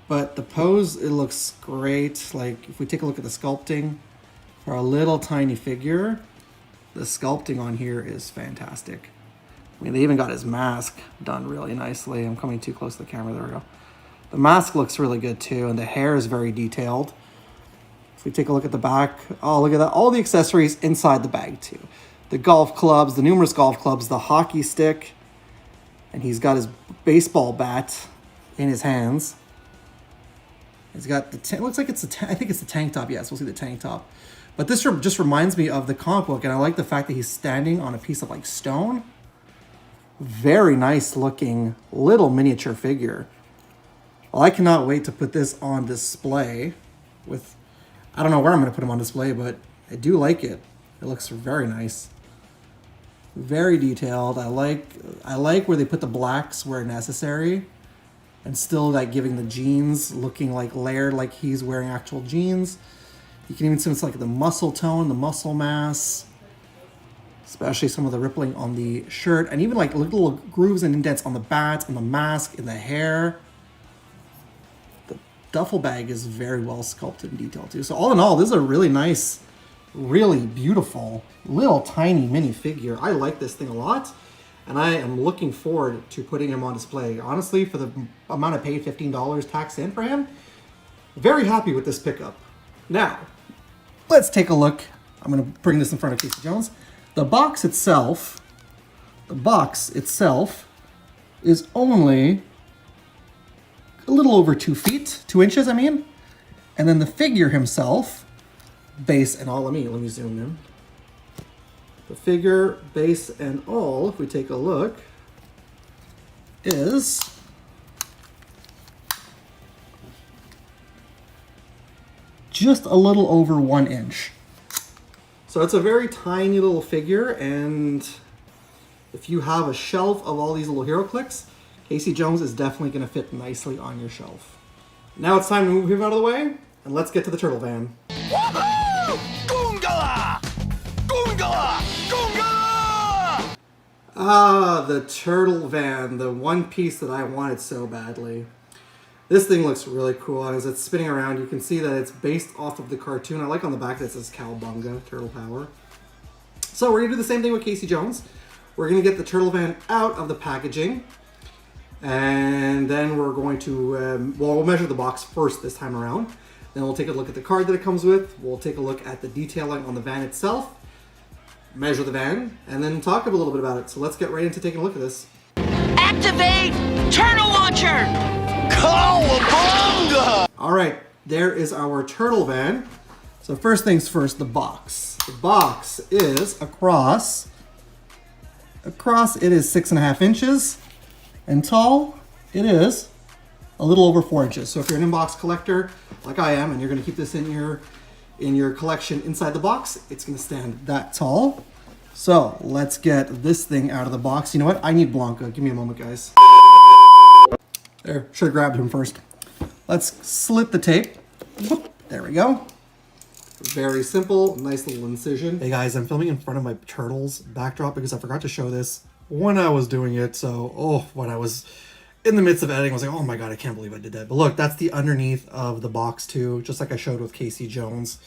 But the pose, it looks great. Like, if we take a look at the sculpting for a little tiny figure, the sculpting on here is fantastic. I mean, they even got his mask done really nicely. I'm coming too close to the camera. There we go. The mask looks really good too, and the hair is very detailed. If we take a look at the back, oh, look at that. All the accessories inside the bag too. The golf clubs, the numerous golf clubs, the hockey stick, and he's got his baseball bat in his hands. He's got the, looks like it's I think it's the tank top. Yes, we'll see the tank top. But this just reminds me of the comic book, and I like the fact that he's standing on a piece of like stone. Very nice looking little miniature figure. Well, I cannot wait to put this on display with, I don't know where I'm going to put him on display, but I do like it. It looks very nice. Very detailed. I like where they put the blacks where necessary, and still like giving the jeans looking like layered, like he's wearing actual jeans. You can even see it's like the muscle tone, the muscle mass, especially some of the rippling on the shirt, and even like little grooves and indents on the bat, on the mask, in the hair. The duffel bag is very well sculpted and detailed too. So all in all, this is a really nice, really beautiful little tiny mini figure. I like this thing a lot, and I am looking forward to putting him on display. Honestly, for the amount I paid, $15 tax in for him, very happy with this pickup. Now, let's take a look. I'm going to bring this in front of Casey Jones. The box itself is only a little over 2 feet, 2 inches, I mean. And then the figure himself, base and all, let me zoom in. The figure, base and all, if we take a look, is just a little over 1 inch. So it's a very tiny little figure, and if you have a shelf of all these little HeroClix, Casey Jones is definitely going to fit nicely on your shelf. Now it's time to move him out of the way, and let's get to the turtle van. Woohoo! Goongala! Goongala! Goongala! Ah, the turtle van, the one piece that I wanted so badly. This thing looks really cool. As it's spinning around, you can see that it's based off of the cartoon. I like on the back that it says Cowabunga, Turtle Power. So we're going to do the same thing with Casey Jones. We're going to get the turtle van out of the packaging. And then we're going to, we'll measure the box first this time around. Then we'll take a look at the card that it comes with. We'll take a look at the detailing on the van itself. Measure the van. And then talk a little bit about it. So let's get right into taking a look at this. Activate turtle launcher! Cowabunga! All right, there is our turtle van. So first things first, the box. The box is across it is 6.5 inches, and tall it is a little over 4 inches. So if you're an inbox collector like I am, and you're going to keep this in your collection inside the box, it's going to stand that tall. So let's get this thing out of the box. You know what? I need Blanca. Give me a moment, guys. There, should have grabbed him first. Let's slit the tape. Whoop, there we go. Very simple, nice little incision. Hey guys, I'm filming in front of my turtles backdrop because I forgot to show this when I was doing it. So, when I was in the midst of editing, I was like, oh my god, I can't believe I did that. But look, that's the underneath of the box too, just like I showed with Casey Jones.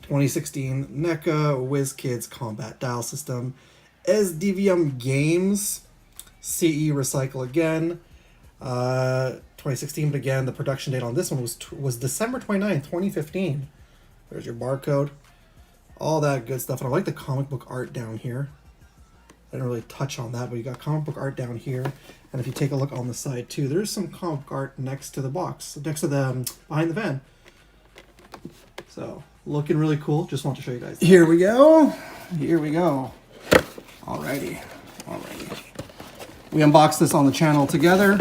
2016 NECA WizKids Combat Dial System. SDVM Games. CE Recycle again. 2016, but again, the production date on this one was December 29th, 2015. There's your barcode. All that good stuff. And I like the comic book art down here. I didn't really touch on that, but you got comic book art down here. And if you take a look on the side too, there's some comic book art next to the box, next to the, behind the van. So, looking really cool. Just want to show you guys that. Here we go. Here we go. Alrighty. Alrighty. We unboxed this on the channel together.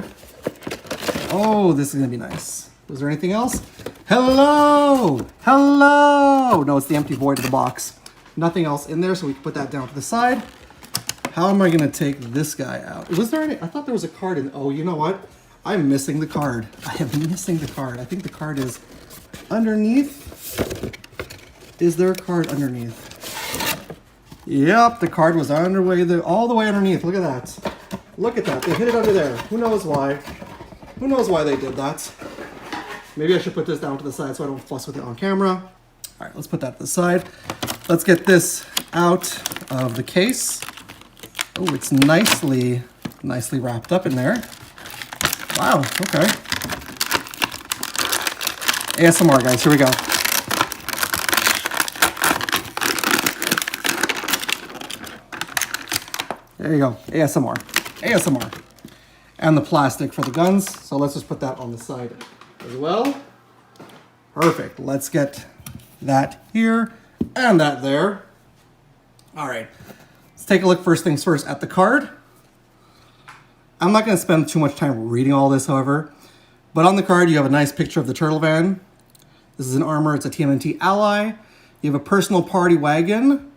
Oh, this is going to be nice. Was there anything else? Hello! Hello! No, it's the empty void of the box. Nothing else in there, so we can put that down to the side. How am I going to take this guy out? Was there any? I thought there was a card in. Oh, you know what? I'm missing the card. I am missing the card. I think the card is underneath. Is there a card underneath? Yep, the card was all the way underneath. Look at that. Look at that. They hid it under there. Who knows why? Who knows why they did that? Maybe I should put this down to the side so I don't fuss with it on camera. All right, let's put that to the side. Let's get this out of the case. Oh, it's nicely wrapped up in there. Wow, okay. ASMR, guys, here we go. There you go, ASMR, ASMR. And the plastic for the guns, so let's just put that on the side as well. Perfect, let's get that here and that there. All right, let's take a look first things first at the card. I'm not gonna spend too much time reading all this, however, but on the card you have a nice picture of the turtle van. This is an armor, it's a TMNT Ally. You have a personal party wagon.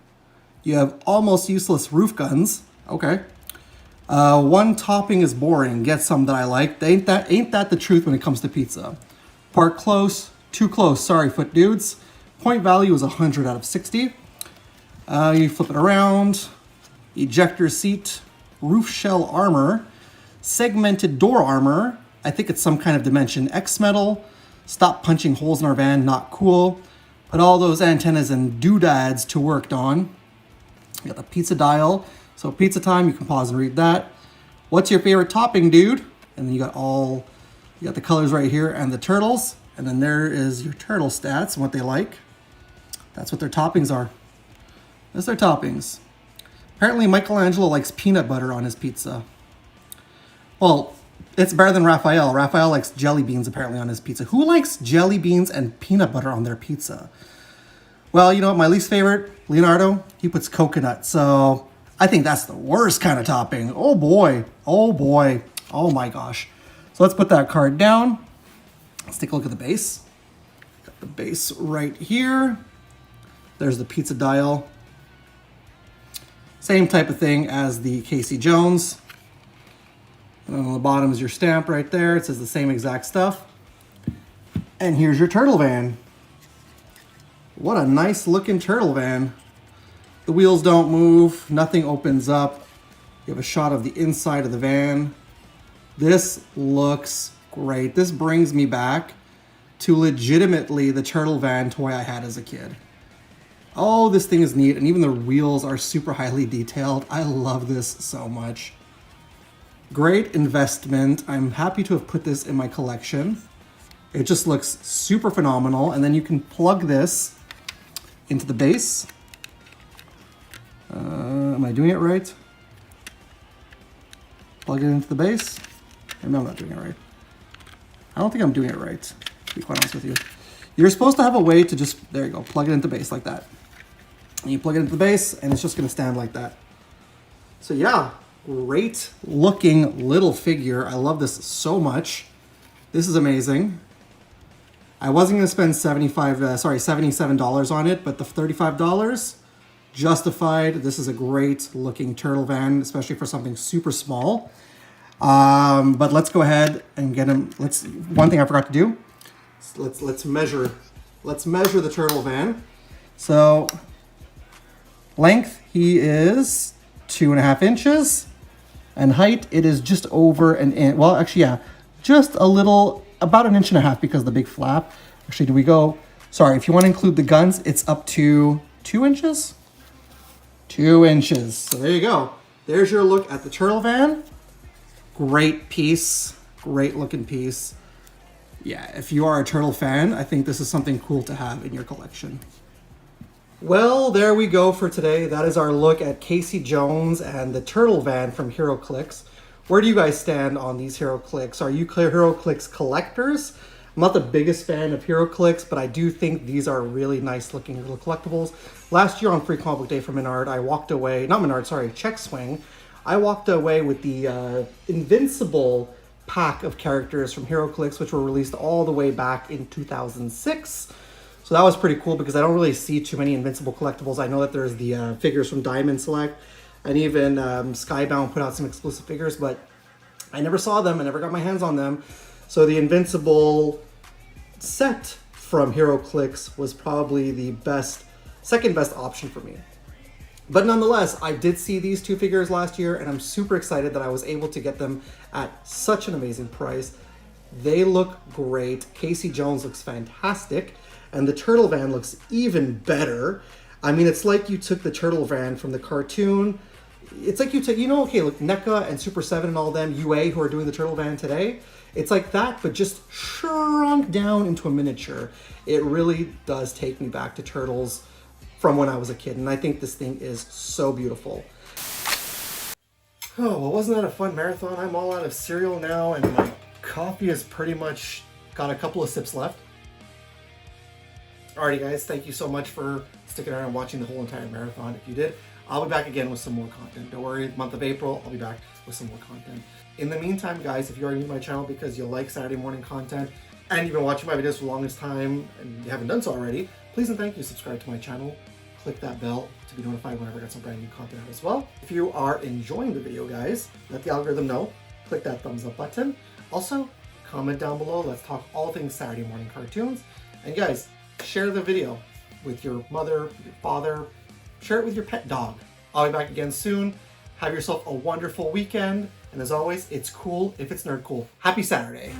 You have almost useless roof guns. Okay. One topping is boring. Get some that I like. Ain't that the truth when it comes to pizza? Park close. Too close. Sorry, foot dudes. Point value is 100 out of 60. You flip it around. Ejector seat. Roof shell armor. Segmented door armor. I think it's some kind of Dimension X metal. Stop punching holes in our van. Not cool. Put all those antennas and doodads to work on. You got the pizza dial. So pizza time, you can pause and read that. What's your favorite topping, dude? And then you got the colors right here and the turtles. And then there is your turtle stats and what they like. That's what their toppings are. That's their toppings. Apparently Michelangelo likes peanut butter on his pizza. Well, it's better than Raphael. Raphael likes jelly beans apparently on his pizza. Who likes jelly beans and peanut butter on their pizza? Well, you know what, my least favorite, Leonardo, he puts coconut. So I think that's the worst kind of topping. Oh boy, oh boy, oh my gosh. So let's put that card down. Let's take a look at the base. Got the base right here. There's the pizza dial. Same type of thing as the Casey Jones. And on the bottom is your stamp right there. It says the same exact stuff. And here's your turtle van. What a nice looking turtle van. The wheels don't move, nothing opens up. You have a shot of the inside of the van. This looks great. This brings me back to legitimately the turtle van toy I had as a kid. Oh, this thing is neat, and even the wheels are super highly detailed. I love this so much. Great investment. I'm happy to have put this in my collection. It just looks super phenomenal, and then you can plug this into the base. Am I doing it right? Plug it into the base. Maybe I'm not doing it right. I don't think I'm doing it right, to be quite honest with you. You're supposed to have a way to just, there you go, plug it into the base like that. And you plug it into the base, and it's just going to stand like that. So yeah, great looking little figure. I love this so much. This is amazing. I wasn't going to spend $77 on it, but the $35, justified. This is a great looking turtle van, especially for something super small. But let's go ahead and get him. One thing I forgot to do. Let's measure the turtle van. So length, he is 2.5 inches. And height, it is just over an inch. Well, actually, yeah, just a little, about an inch and a half because of the big flap. Actually, do we go? Sorry, if you want to include the guns, it's up to 2 inches. 2 inches. So there you go. There's your look at the Turtle Van. Great piece. Great looking piece. Yeah, if you are a Turtle fan, I think this is something cool to have in your collection. Well, there we go for today. That is our look at Casey Jones and the Turtle Van from HeroClix. Where do you guys stand on these HeroClix? Are you HeroClix collectors? I'm not the biggest fan of HeroClix, but I do think these are really nice looking little collectibles. Last year on Free Comic Book Day from Menard, I walked away, not Menard, sorry, Check Swing. I walked away with the Invincible pack of characters from HeroClix, which were released all the way back in 2006. So that was pretty cool because I don't really see too many Invincible collectibles. I know that there's the figures from Diamond Select, and even Skybound put out some exclusive figures, but I never saw them. I never got my hands on them. So the Invincible set from HeroClix was probably the second best option for me. But nonetheless, I did see these two figures last year, and I'm super excited that I was able to get them at such an amazing price. They look great. Casey Jones looks fantastic, and the Turtle Van looks even better. I mean, it's like you took the Turtle Van from the cartoon. It's like you took, okay, look, NECA and Super 7 and all them, UA, who are doing the Turtle Van today. It's like that, but just shrunk down into a miniature. It really does take me back to Turtles from when I was a kid, and I think this thing is so beautiful. Oh, well, wasn't that a fun marathon? I'm all out of cereal now, and my coffee has pretty much got a couple of sips left. Alrighty, guys, thank you so much for sticking around and watching the whole entire marathon. If you did, I'll be back again with some more content. Don't worry, the month of April, I'll be back with some more content. In the meantime, guys, if you are new to my channel because you like Saturday morning content and you've been watching my videos for the longest time and you haven't done so already, please and thank you, subscribe to my channel. Click that bell to be notified whenever I got some brand new content out as well. If you are enjoying the video, guys, let the algorithm know. Click that thumbs up button. Also, comment down below. Let's talk all things Saturday morning cartoons. And guys, share the video with your mother, your father. Share it with your pet dog. I'll be back again soon. Have yourself a wonderful weekend. And as always, it's cool if it's nerd cool. Happy Saturday.